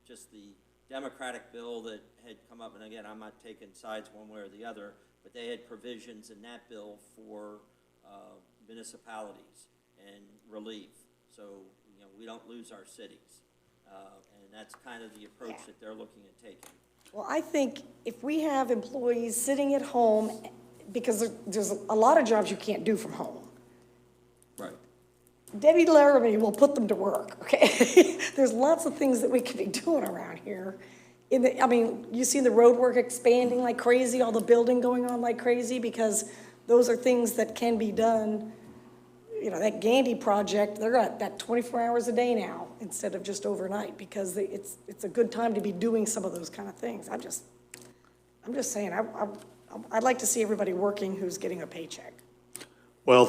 just the Democratic bill that had come up, and again, I'm not taking sides one way or the other, but they had provisions in that bill for municipalities and relief. So, you know, we don't lose our cities. And that's kind of the approach that they're looking at taking. well, I think if we have employees sitting at home, because there's a lot of jobs you can't do from home. Right. Debbie Laramie will put them to work, okay? There's lots of things that we could be doing around here. I mean, you see the road work expanding like crazy, all the building going on like crazy, because those are things that can be done, that Gandy project, they're got that 24 hours a day now instead of just overnight, because it's a good time to be doing some of those kind of things. I'm just saying, I'd like to see everybody working who's getting a paycheck. Well,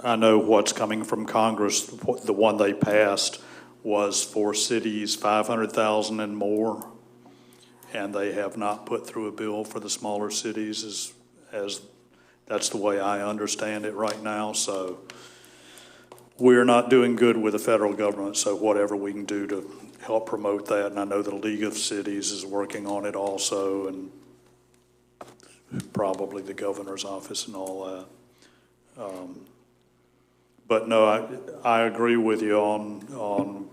I know what's coming from Congress. The one they passed was for cities 500,000 and more, and they have not put through a bill for the smaller cities as that's the way I understand it right now. So we're not doing good with the federal government, so whatever we can do to help promote that, and I know the League of Cities is working on it also, and probably the governor's office and all that. But no, I agree with you on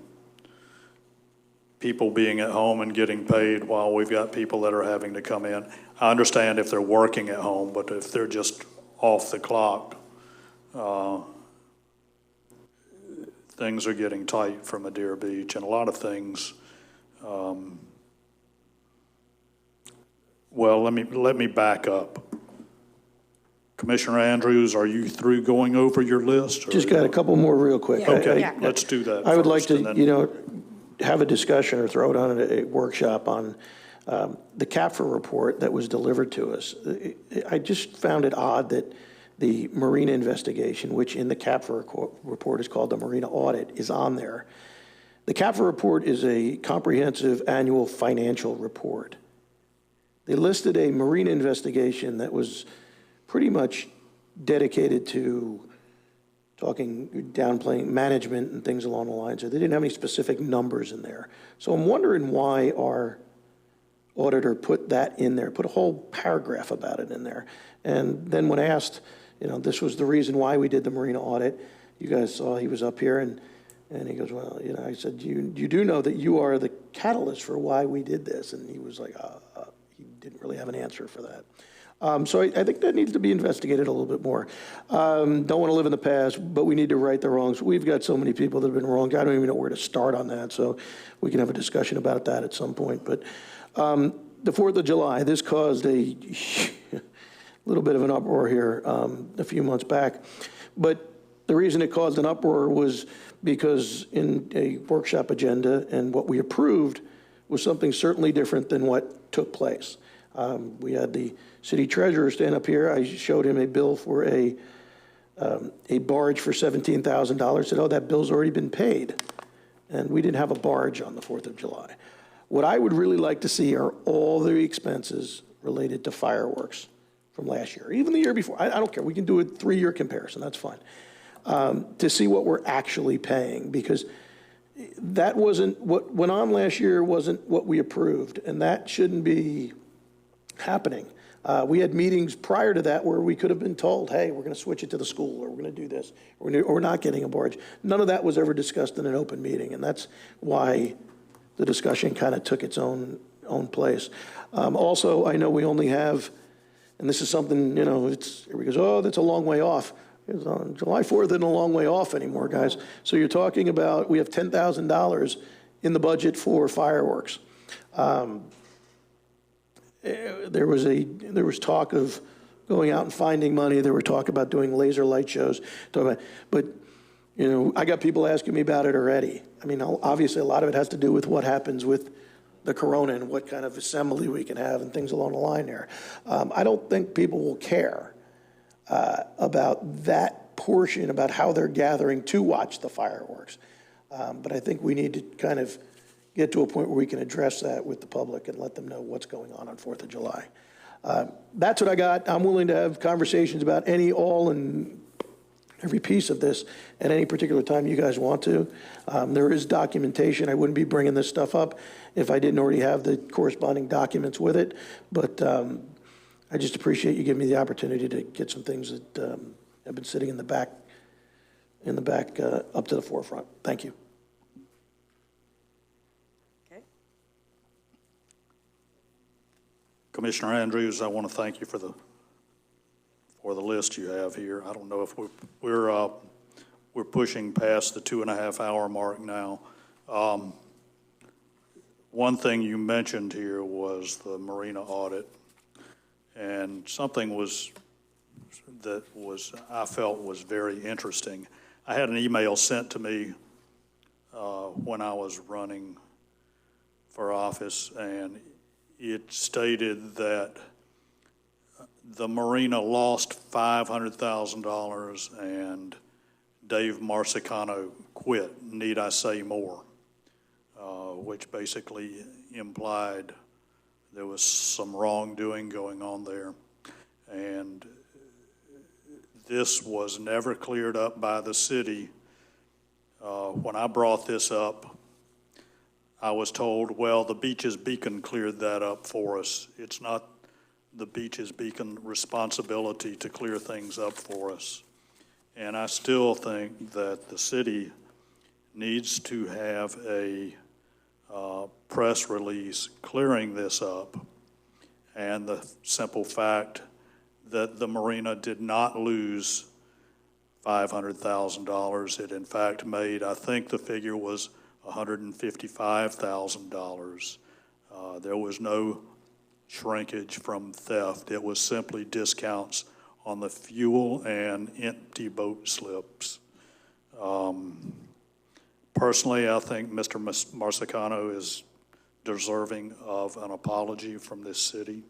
people being at home and getting paid while we've got people that are having to come in. I understand if they're working at home, but if they're just off the clock, things are getting tight from Madeira Beach, and a lot of things. Well, let me back up. Commissioner Andrews, are you through going over your list? Just got a couple more real quick. Okay, let's do that I would like first, to, and then- have a discussion or throw it on a workshop on the CAPFR report that was delivered to us. I just found it odd that the marina investigation, which in the CAPFR report is called the marina audit, is on there. The CAPFR report is a comprehensive annual financial report. They listed a marina investigation that was pretty much dedicated to downplaying management and things along the lines. So they didn't have any specific numbers in there. So I'm wondering why our auditor put that in there, put a whole paragraph about it in there. And then when asked, this was the reason why we did the marina audit, you guys saw he was up here and he goes, well, I said, you do know that you are the catalyst for why we did this. And he was like, he didn't really have an answer for that. So I think that needs to be investigated a little bit more. Don't want to live in the past, but we need to right the wrongs. We've got so many people that have been wronged. I don't even know where to start on that, so we can have a discussion about that at some point. But the 4th of July, this caused a little bit of an uproar here a few months back. But the reason it caused an uproar was because in a workshop agenda and what we approved was something certainly different than what took place. We had the city treasurer stand up here. I showed him a bill for a barge for $17,000. Said, oh, that bill's already been paid. And we didn't have a barge on the 4th of July. What I would really like to see are all the expenses related to fireworks from last year, even the year before. I don't care. We can do a 3-year comparison. That's fine. To see what we're actually paying, because that wasn't what went on last year, wasn't what we approved, and that shouldn't be happening. We had meetings prior to that where we could have been told, hey, we're going to switch it to the school, or we're going to do this, or we're not getting a barge. None of that was ever discussed in an open meeting, and that's why the discussion kind of took its own place. Also, I know we only have, and this is something, everybody goes, oh, that's a long way off. July 4th isn't a long way off anymore, guys. So you're talking about, we have $10,000 in the budget for fireworks. There was talk of going out and finding money. There were talk about doing laser light shows. But I got people asking me about it already. I mean, obviously a lot of it has to do with what happens with the corona and what kind of assembly we can have and things along the line there. I don't think people will care about that portion, about how they're gathering to watch the fireworks. But I think we need to kind of get to a point where we can address that with the public and let them know what's going on 4th of July. That's what I got. I'm willing to have conversations about all, and every piece of this at any particular time you guys want to. There is documentation. I wouldn't be bringing this stuff up if I didn't already have the corresponding documents with it. But I just appreciate you giving me the opportunity to get some things that have been sitting in the back up to the forefront. Thank you. Commissioner Andrews, I want to thank you for the list you have here. I don't know if we're pushing past the 2.5-hour mark now. One thing you mentioned here was the marina audit, and something was that I felt was very interesting. I had an email sent to me when I was running for office, and it stated that the marina lost $500,000 and Dave Marsicano quit. Need I say more? Which basically implied there was some wrongdoing going on there. And this was never cleared up by the city. When I brought this up, I was told, well, the Beaches Beacon cleared that up for us. It's not the Beaches Beacon responsibility to clear things up for us. And I still think that the city needs to have a press release clearing this up, and the simple fact that the marina did not lose $500,000. It in fact made, I think the figure was $155,000. There was no shrinkage from theft. It was simply discounts on the fuel and empty boat slips. Personally, I think Mr. Marsicano is deserving of an apology from this city.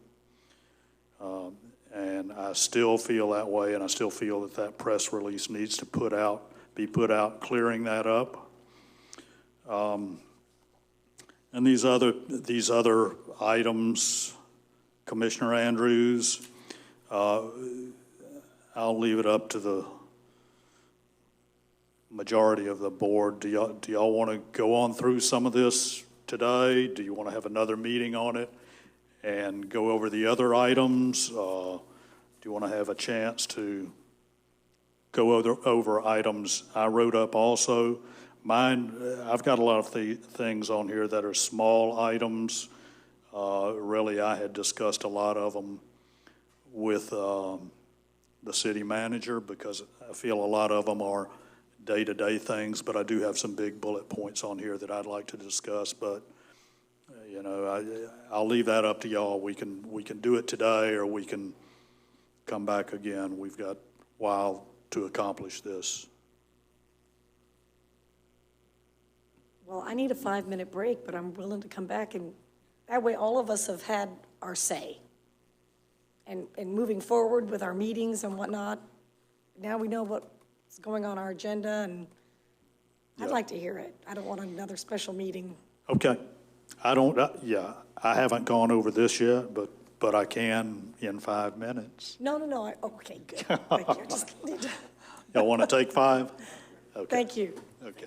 And I still feel that way, and I still feel that that press release needs to be put out, clearing that up. And these other items, Commissioner Andrews, I'll leave it up to the majority of the board. Do y'all want to go on through some of this today? Do you want to have another meeting on it and go over the other items? Do you want to have a chance to go over items I wrote up also? Mine, I've got a lot of things on here that are small items. Really, I had discussed a lot of them with the city manager because I feel a lot of them are day-to-day things, but I do have some big bullet points on here that I'd like to discuss. But I'll leave that up to y'all. We can do it today, or we can come back again. We've got a while to accomplish this. Well, I need a 5-minute break, but I'm willing to come back, and that way all of us have had our say. And moving forward with our meetings and whatnot, now we know what's going on our agenda, and I'd like to hear it. I don't want another special meeting. Okay. I haven't gone over this yet, but I can in 5 minutes. No. Okay, good. Thank you. I just need to. Y'all want to take 5? Okay. Thank you. Okay.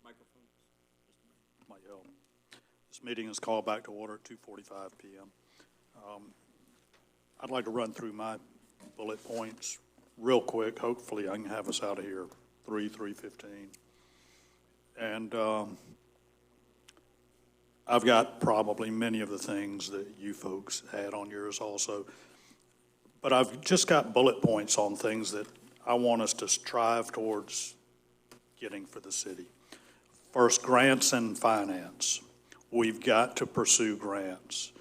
Microphone, Mr. Mayor. Might help. This meeting is called back to order at 2:45 p.m. I'd like to run through my bullet points real quick. Hopefully, I can have us out of here 3:15. And I've got probably many of the things that you folks had on yours also. But I've just got bullet points on things that I want us to strive towards getting for the city. First, grants and finance. We've got to pursue grants.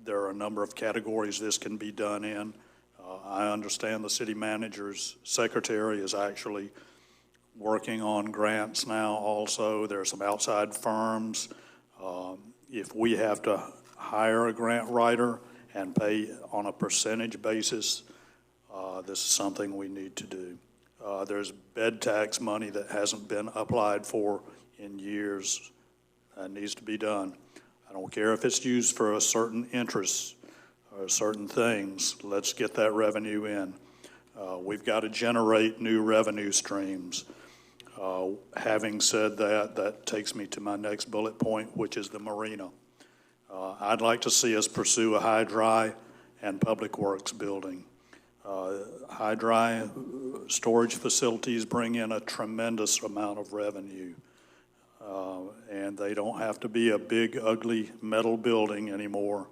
There are a number of categories this can be done in. I understand the city manager's secretary is actually working on grants now also. There are some outside firms. If we have to hire a grant writer and pay on a percentage basis, this is something we need to do. There's bed tax money that hasn't been applied for in years that needs to be done. I don't care if it's used for a certain interest or certain things. Let's get that revenue in. We've got to generate new revenue streams. Having said that, that takes me to my next bullet point, which is the marina. I'd like to see us pursue a high-dry and public works building. High-dry storage facilities bring in a tremendous amount of revenue. And they don't have to be a big, ugly metal building anymore.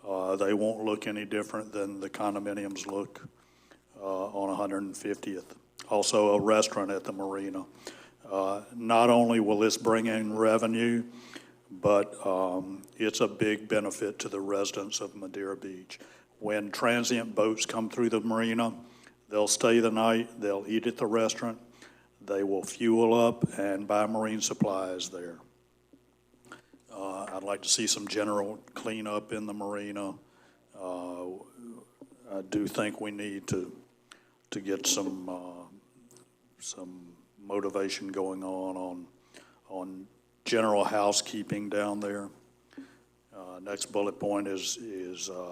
They won't look any different than the condominiums look on 150th. Also, a restaurant at the marina. Not only will this bring in revenue, but it's a big benefit to the residents of Madeira Beach. When transient boats come through the marina, they'll stay the night, they'll eat at the restaurant, they will fuel up and buy marine supplies there. I'd like to see some general cleanup in the marina. I do think we need to get some motivation going on general housekeeping down there. Next bullet point is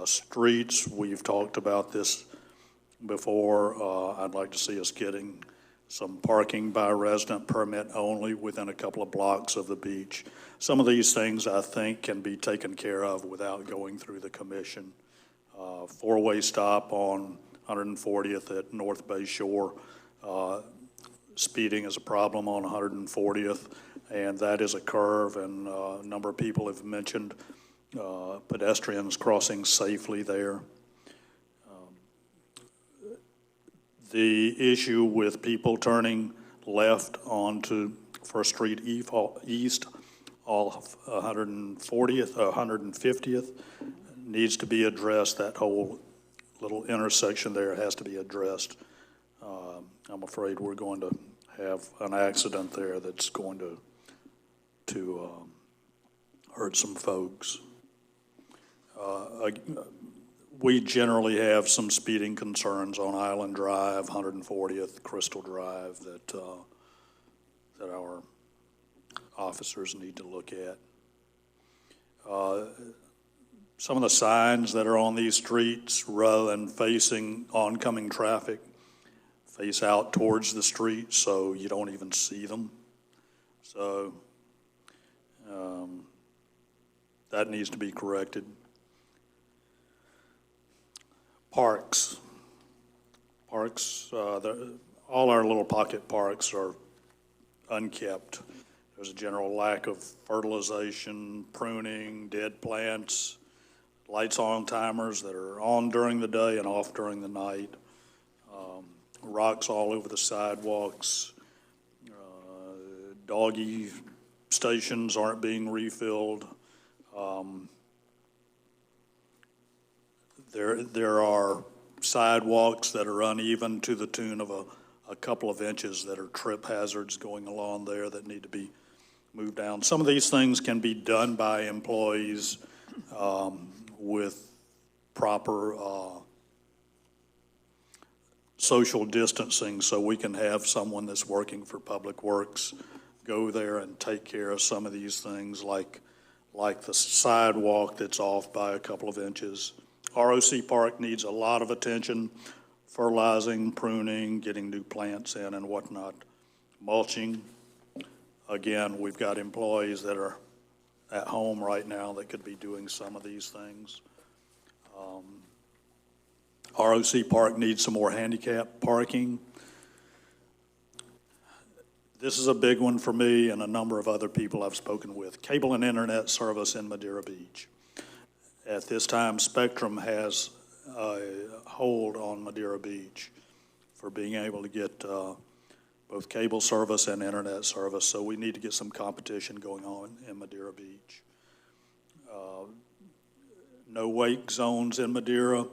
streets. We've talked about this before. I'd like to see us getting some parking by resident permit only within a couple of blocks of the beach. Some of these things I think can be taken care of without going through the commission. Four-way stop on 140th at North Bay Shore. Speeding is a problem on 140th, and that is a curve, and a number of people have mentioned pedestrians crossing safely there. The issue with people turning left onto First Street East off 150th needs to be addressed. That whole little intersection there has to be addressed. I'm afraid we're going to have an accident there that's going to hurt some folks. We generally have some speeding concerns on Island Drive, 140th, Crystal Drive that our officers need to look at. Some of the signs that are on these streets, rather than facing oncoming traffic, face out towards the street so you don't even see them. So that needs to be corrected. Parks, all our little pocket parks are unkept. There's a general lack of fertilization, pruning, dead plants, lights on timers that are on during the day and off during the night, rocks all over the sidewalks, doggy stations aren't being refilled. There are sidewalks that are uneven to the tune of a couple of inches that are trip hazards going along there that need to be moved down. Some of these things can be done by employees with proper social distancing, so we can have someone that's working for Public Works go there and take care of some of these things, like the sidewalk that's off by a couple of inches. ROC Park needs a lot of attention, fertilizing, pruning, getting new plants in and whatnot, mulching. again, we've got employees that are at home right now that could be doing some of these things. ROC Park needs some more handicap parking. This is a big one for me and a number of other people I've spoken with. Cable and internet service in Madeira Beach. At this time, Spectrum has a hold on Madeira Beach for being able to get both cable service and internet service, so we need to get some competition going on in Madeira Beach. No wake zones in Madeira.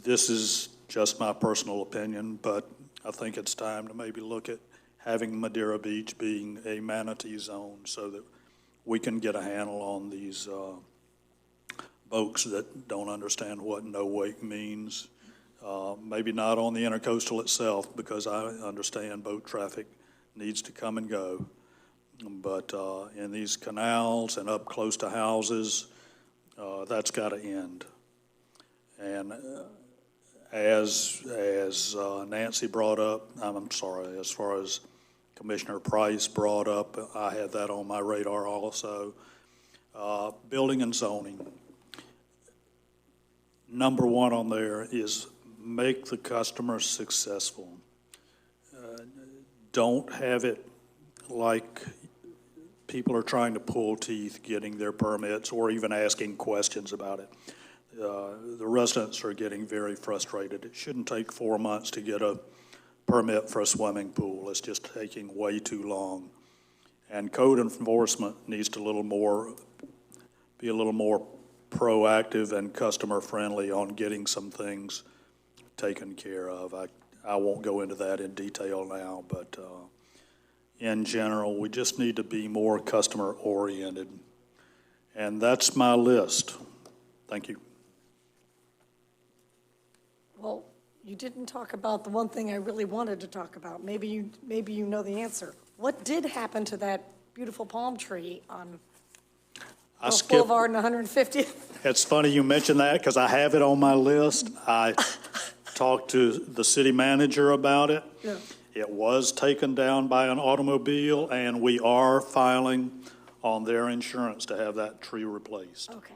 This is just my personal opinion, but I think it's time to maybe look at having Madeira Beach being a manatee zone so that we can get a handle on these boats that don't understand what no wake means. Maybe not on the intercoastal itself, because I understand boat traffic needs to come and go. But in these canals and up close to houses, that's got to end. And as Nancy brought up, I'm sorry, as far as Commissioner Price brought up, I had that on my radar also. Building and zoning. Number one on there is make the customer successful. Don't have it like people are trying to pull teeth getting their permits or even asking questions about it. The residents are getting very frustrated. It shouldn't take 4 months to get a permit for a swimming pool. It's just taking way too long. And code enforcement needs to be a little more proactive and customer friendly on getting some things taken care of. I won't go into that in detail now, but in general, we just need to be more customer oriented. And that's my list. Thank you. Well, you didn't talk about the one thing I really wanted to talk about. Maybe you know the answer. What did happen to that beautiful palm tree on Boulevard and 150th? It's funny you mention that because I have it on my list. I talked to the city manager about it. Yeah. It was taken down by an automobile, and we are filing on their insurance to have that tree replaced. Okay.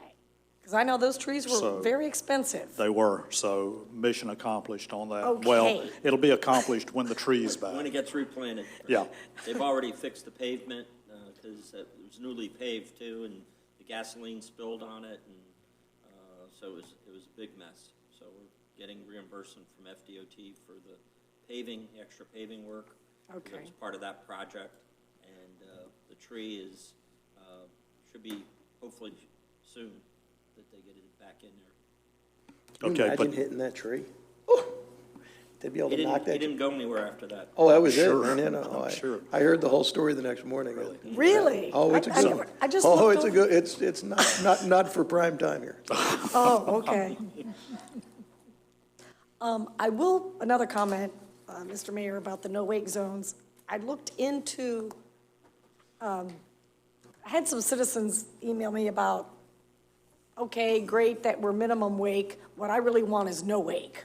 Because I know those trees were So- very expensive. They were, so mission accomplished on that. Okay. Well, it'll be accomplished when the tree is back. When it gets replanted. Yeah. They've already fixed the pavement, because it was newly paved too, and the gasoline spilled on it, and so it was a big mess. So we're getting reimbursement from FDOT for the paving, the extra paving work. Okay. That was part of that project, and the tree should be hopefully soon that they get it back in there. Can you Okay, but imagine hitting that tree? They'd be able He to knock that. didn't go anywhere after that. Oh, that was Sure. it? And then, I'm sure. I heard the whole story the next morning. Really? Oh, it's a I good never- one. I just Oh, looked it's a over- good, it's not for prime time here. Oh, okay. Another comment, Mr. Mayor, about the no-wake zones. I looked into, I had some citizens email me about, okay, great that we're minimum wake. What I really want is no wake.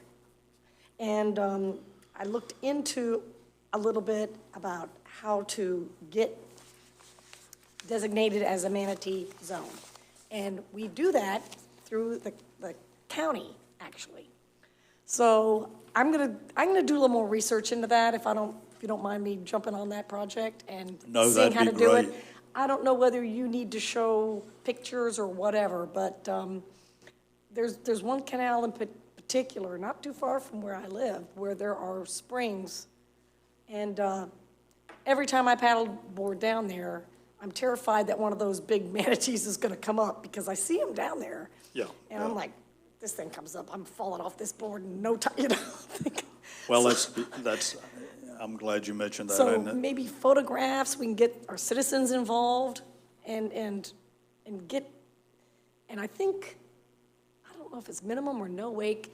And I looked into a little bit about how to get designated as a manatee zone. And we do that through the county, actually. So I'm gonna do a little more research into that if you don't mind me jumping on that project and No, seeing that'd how be to do it. great. I don't know whether you need to show pictures or whatever, but there's one canal in particular, not too far from where I live, where there are springs. And every time I paddleboard down there, I'm terrified that one of those big manatees is gonna come up because I see them down there. Yeah, And yeah. I'm like, this thing comes up, I'm falling off this board in no time, you know? Well, that's, I'm glad you mentioned that. So and maybe photographs, we can get our citizens involved and get, and I think, I don't know if it's minimum or no wake.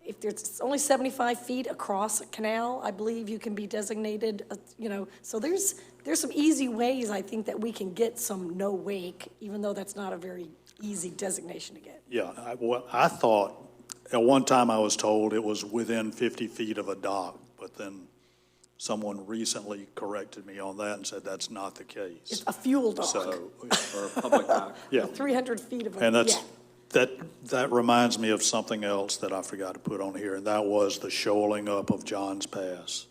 If it's only 75 feet across a canal, I believe you can be designated, so there's some easy ways, I think, that we can get some no wake, even though that's not a very easy designation to get. Yeah, I thought, at one time I was told it was within 50 feet of a dock, but then someone recently corrected me on that and said that's not the case. It's a fuel dock. So, Or a public dock. yeah. 300 feet of a, And yeah. that reminds me of something else that I forgot to put on here, and that was the shoaling up of John's Pass.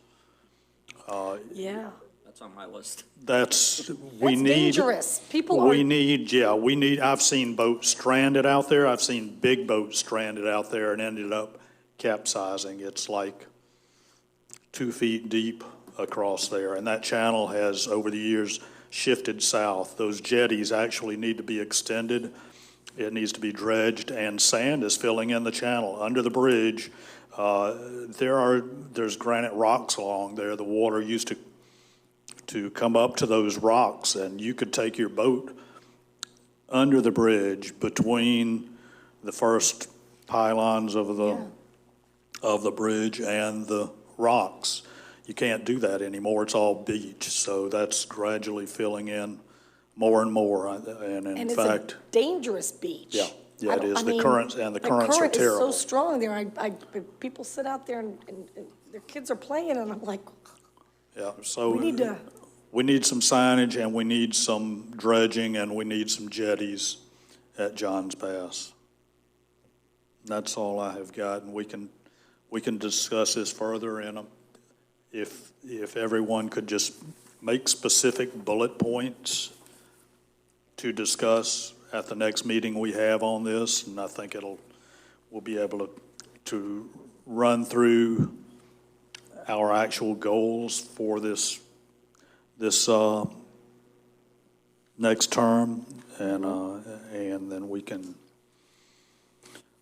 Yeah. That's on my list. We That's need. dangerous. People are. We need, I've seen boats stranded out there. I've seen big boats stranded out there and ended up capsizing. It's like 2 feet deep across there. And that channel has, over the years, shifted south. Those jetties actually need to be extended. It needs to be dredged, and sand is filling in the channel. Under the bridge, there's granite rocks along there. The water used to come up to those rocks, and you could take your boat under the bridge between the first pylons of the bridge and the rocks. You can't do that anymore. It's all beach, so that's gradually filling in more and more. And in fact, It's a dangerous beach. yeah, it is. The currents are terrible. Is so strong there. People sit out there and their kids are playing, and I'm like, Yeah, so we need to. some signage, and we need some dredging, and we need some jetties at John's Pass. That's all I have got, and we can discuss this further. And if everyone could just make specific bullet points to discuss at the next meeting we have on this, and I think we'll be able to run through our actual goals for this next term, and then we can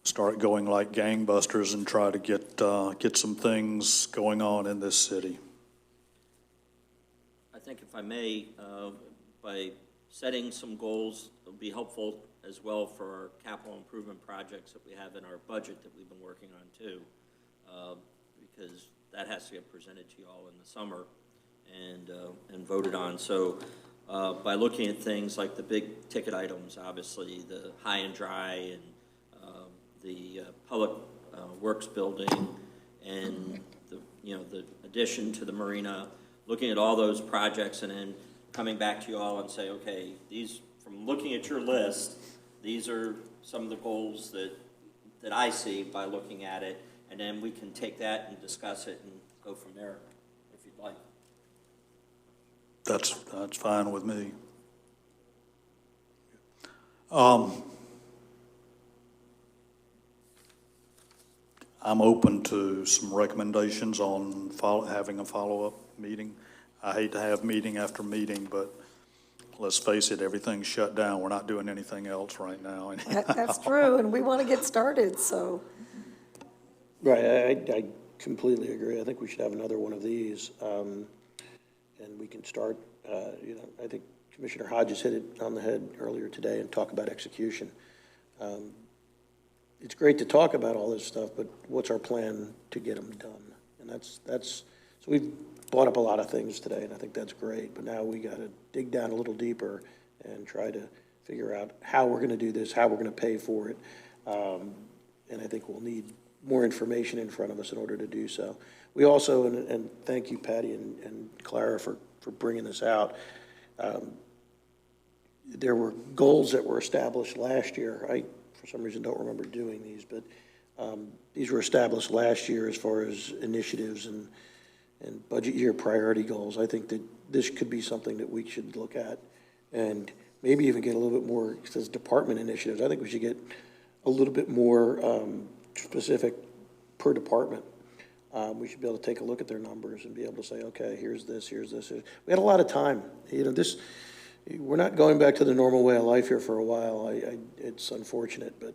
start going like gangbusters and try to get some things going on in this city. I think if I may, by setting some goals, it'll be helpful as well for our capital improvement projects that we have in our budget that we've been working on too, because that has to get presented to you all in the summer and voted on. So by looking at things like the big ticket items, obviously the high and dry and the public works building and the addition to the marina, looking at all those projects and then coming back to you all and say, okay, from looking at your list, these are some of the goals that I see by looking at it, and then we can take that and discuss it and go from there, if you'd like. That's fine with me. I'm open to some recommendations on having a follow-up meeting. I hate to have meeting after meeting, but let's face it, everything's shut down. We're not doing anything else right now. That's true, and we want to get started, so. Right, I completely agree. I think we should have another one of these, and we can start, I think Commissioner Hodges hit it on the head earlier today and talk about execution. It's great to talk about all this stuff, but what's our plan to get them done? And so we've brought up a lot of things today, and I think that's great, but now we got to dig down a little deeper and try to figure out how we're going to do this, how we're going to pay for it, and I think we'll need more information in front of us in order to do so. We also, and thank you, Patty and Clara, for bringing this out. There were goals that were established last year. I, for some reason, don't remember doing these, but these were established last year as far as initiatives and budget year priority goals. I think that this could be something that we should look at and maybe even get a little bit more, it says department initiatives. I think we should get a little bit more specific per department. We should be able to take a look at their numbers and be able to say, okay, here's this, here's this. We had a lot of time. We're not going back to the normal way of life here for a while. It's unfortunate, but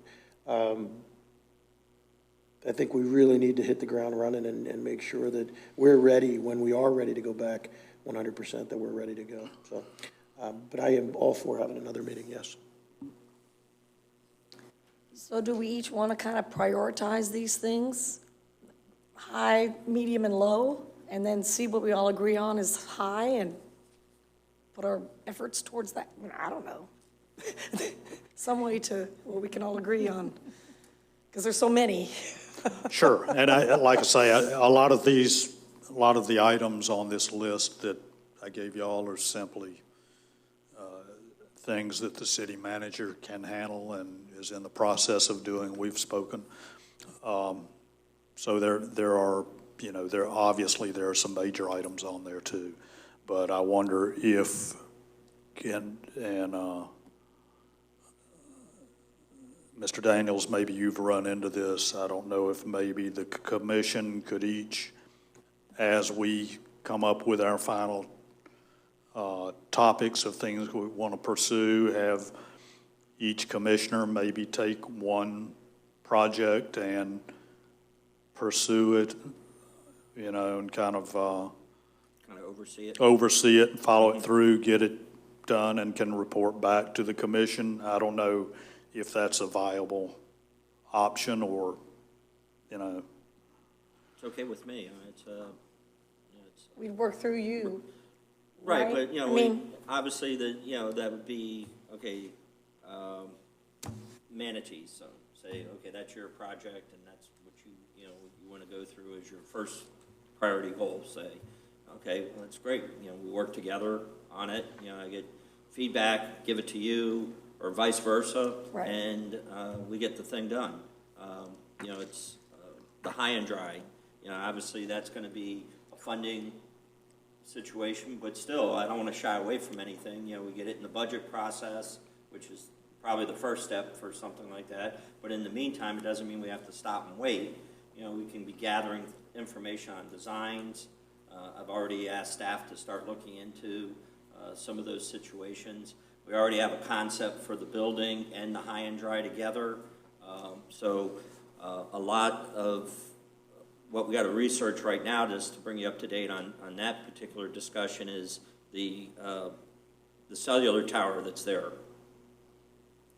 I think we really need to hit the ground running and make sure that we're ready when we are ready to go back 100%, that we're ready to go. So, but I am all for having another meeting, yes. So do we each want to kind of prioritize these things? High, medium, and low, and then see what we all agree on is high and put our efforts towards that? I don't know. Some way to what we can all agree on, because there's so many. Sure, and like I say, a lot of these lot of the items on this list that I gave y'all are simply things that the city manager can handle and is in the process of doing. We've spoken. So there are, you know, there are some major items on there too. But I wonder if, Mr. Daniels, maybe you've run into this. I don't know if maybe the commission could each, as we come up with our final topics of things we want to pursue, have each commissioner maybe take one project and pursue it, you know, and kind of oversee it, follow it through, get it done, and can report back to the commission. I don't know if that's a viable option or, you know. It's okay with me. We'd work through you. Right, but, you know, I mean, obviously, that would be, okay, manatees, so say, okay, that's your project, and that's what you want to go through as your first priority goal, say, okay, well, that's great, we work together on it, I get feedback, give it to you, or vice versa, right. And we get the thing done. It's the high and dry, obviously, that's going to be a funding situation, but still, I don't want to shy away from anything. We get it in the budget process, which is probably the first step for something like that. But in the meantime, it doesn't mean we have to stop and wait. We can be gathering information on designs. I've already asked staff to start looking into some of those situations. We already have a concept for the building and the high and dry together. So a lot of what we got to research right now, just to bring you up to date on that particular discussion, is the cellular tower that's there,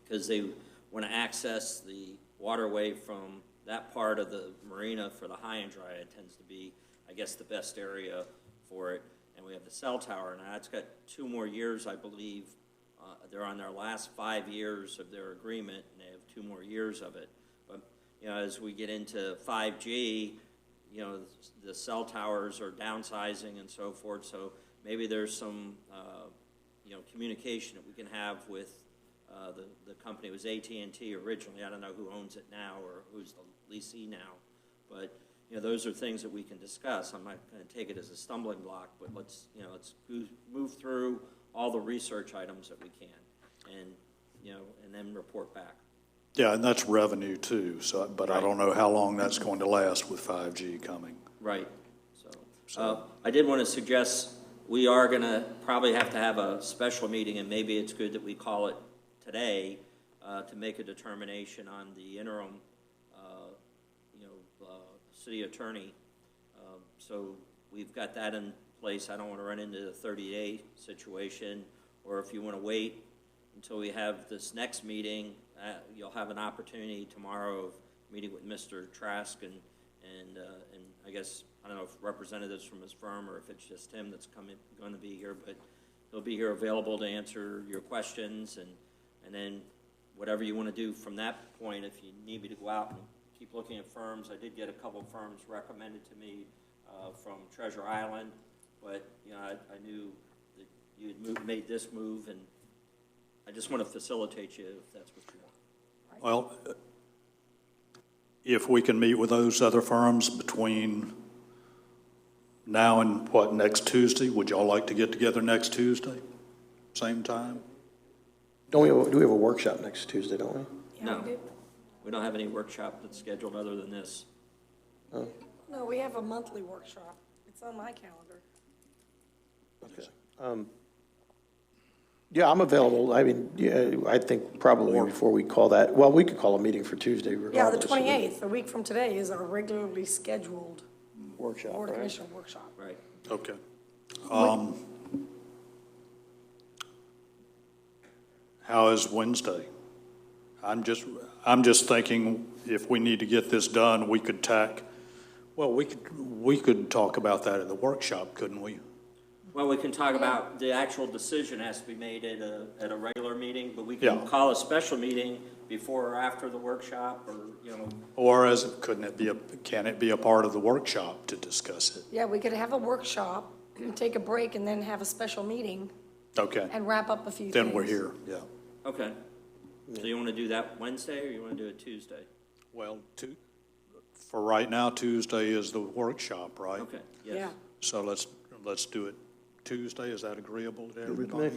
because they want to access the waterway from that part of the marina for the high and dry. It tends to be, I guess, the best area for it. And we have the cell tower. Now it's got 2 more years, I believe. They're on their last 5 years of their agreement, and they have 2 more years of it. But as we get into 5G, the cell towers are downsizing and so forth, so maybe there's some, communication that we can have with the company. It was AT&T originally. I don't know who owns it now or who's the leasee now, but, those are things that we can discuss. I'm not going to take it as a stumbling block, but let's move through all the research items that we can and, and then report back. Yeah, and that's revenue too, so, but right. I don't know how long that's going to last with 5G coming. Right. So I did want to suggest we are going to probably have to have a special meeting, and maybe it's good that we call it today to make a determination on the interim, city attorney. So we've got that in place. I don't want to run into the 30-day situation, or if you want to wait until we have this next meeting, you'll have an opportunity tomorrow of meeting with Mr. Trask and I guess, I don't know if representatives from his firm or if it's just him that's going to be here, but he'll be here available to answer your questions, and then whatever you want to do from that point. If you need me to go out and keep looking at firms, I did get a couple of firms recommended to me from Treasure Island, but I knew that you had made this move, and I just want to facilitate you if that's what you want. Well, if we can meet with those other firms between now and next Tuesday, would y'all like to get together next Tuesday, same time? Do we have a workshop next Tuesday, don't we? Yeah, No, we do. we don't have any workshop that's scheduled other than this. Oh, No, we have a monthly workshop. It's on my calendar. okay. Yeah, I'm available. I mean, yeah, I think probably before we call that, well, we could call a meeting for Tuesday Yeah, the regardless. 28th, a week from today, is our regularly scheduled Workshop, Board of right? Commissioner workshop. Right. Okay. How is Wednesday? I'm just thinking if we need to get this done, we could we could talk about that at the workshop, couldn't we? Well, we can talk about the actual decision has to be made at a regular meeting, but we can Yeah. call a special meeting before or after the workshop, or, you know. Or can it be a part of the workshop to discuss it? Yeah, we could have a workshop, take a break, and then have a special meeting Okay, and wrap up a few things. then we're here, yeah. Okay. So you want to do that Wednesday, or you want to do it Tuesday? Well, for right now, Tuesday is the workshop, right? Okay, Yeah. yes. So let's do it Tuesday. Is that agreeable to everybody?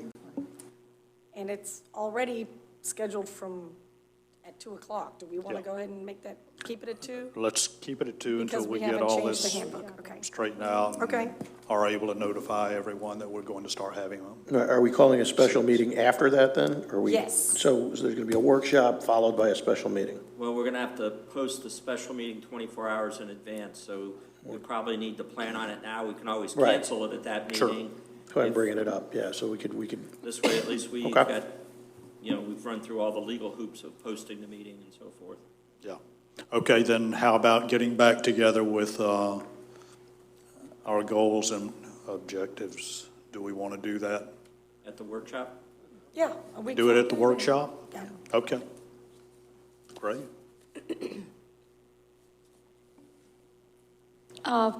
And it's already scheduled at 2 o'clock. Do we want to Yeah. go ahead and keep it at 2? Let's keep it at 2 until Because we we get haven't all changed the this handbook, okay. straightened out. and Okay. Are able to notify everyone that we're going to start having them. Are we calling a special meeting after that then? Are we? Yes. So there's going to be a workshop followed by a special meeting? Well, we're going to have to post the special meeting 24 hours in advance, so we probably need to plan on it now. We can always Right. cancel it at that Sure. meeting. Go ahead and bringing it up, yeah, so we could, This way, at least we've Okay. got, we've run through all the legal hoops of posting the meeting and so forth. Yeah. Okay, then how about getting back together with our goals and objectives? Do we want to do that? At the workshop? Yeah. we Do it can at the workshop? Yeah. Okay. Great.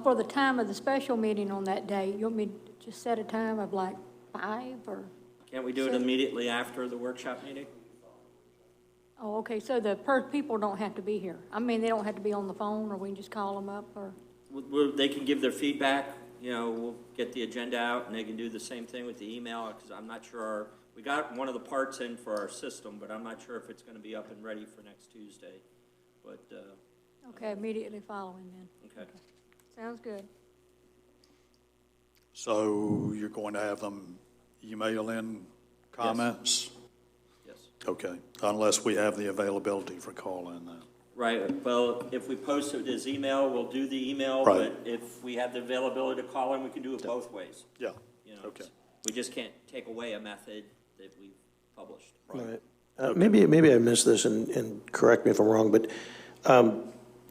For the time of the special meeting on that day, you want me to just set a time of like 5 or? Can't we do it immediately after the workshop meeting? Oh, okay, so the people don't have to be here. I mean, they don't have to be on the phone, or we can just call them up, or? They can give their feedback, we'll get the agenda out, and they can do the same thing with the email, because I'm not sure, we got one of the parts in for our system, but I'm not sure if it's going to be up and ready for next Tuesday, but. Okay, immediately following then. Okay. Sounds good. So you're going to have them email in comments? Yes. Okay, unless we have the availability for calling that. Right, well, if we post it as email, we'll do the email, Right. but if we have the availability to call in, we can do it both ways. Yeah, It's- okay. We just can't take away a method that we've published. Right. Maybe I missed this, and correct me if I'm wrong, but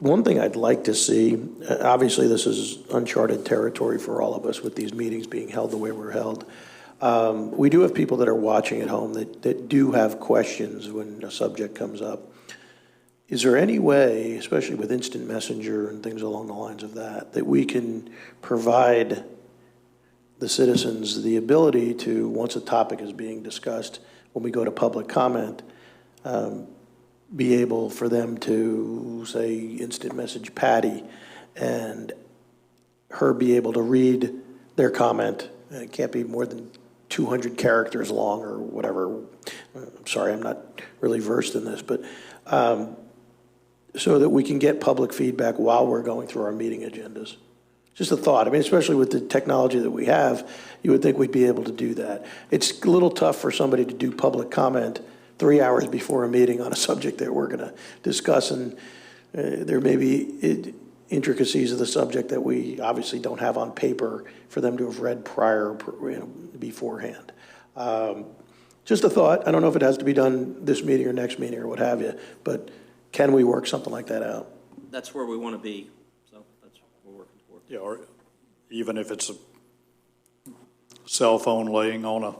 one thing I'd like to see, obviously this is uncharted territory for all of us with these meetings being held the way we're held. We do have people that are watching at home that do have questions when a subject comes up. Is there any way, especially with instant messenger and things along the lines of that we can provide the citizens the ability to, once a topic is being discussed, when we go to public comment, be able for them to, say, instant message Patty, and her be able to read their comment. It can't be more than 200 characters long or whatever. I'm sorry, I'm not really versed in this, but so that we can get public feedback while we're going through our meeting agendas. Just a thought. I mean, especially with the technology that we have, you would think we'd be able to do that. It's a little tough for somebody to do public comment 3 hours before a meeting on a subject that we're going to discuss, and there may be intricacies of the subject that we obviously don't have on paper for them to have read beforehand. Just a thought. I don't know if it has to be done this meeting or next meeting or what have you, but can we work something like that out? That's where we want to be, so that's what we're working toward. Yeah, or even if it's a cell phone laying on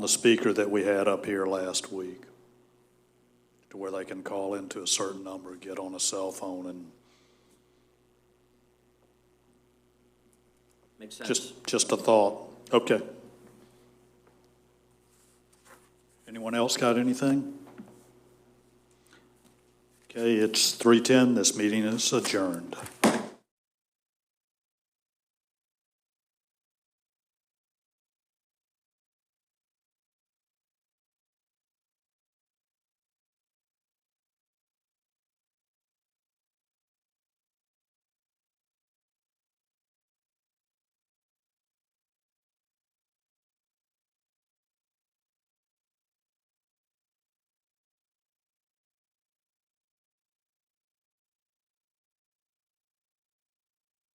the speaker that we had up here last week, to where they can call into a certain number, get on a cell phone, and Makes sense. just a thought. Okay. Anyone else got anything? Okay, it's 3:10. This meeting is adjourned.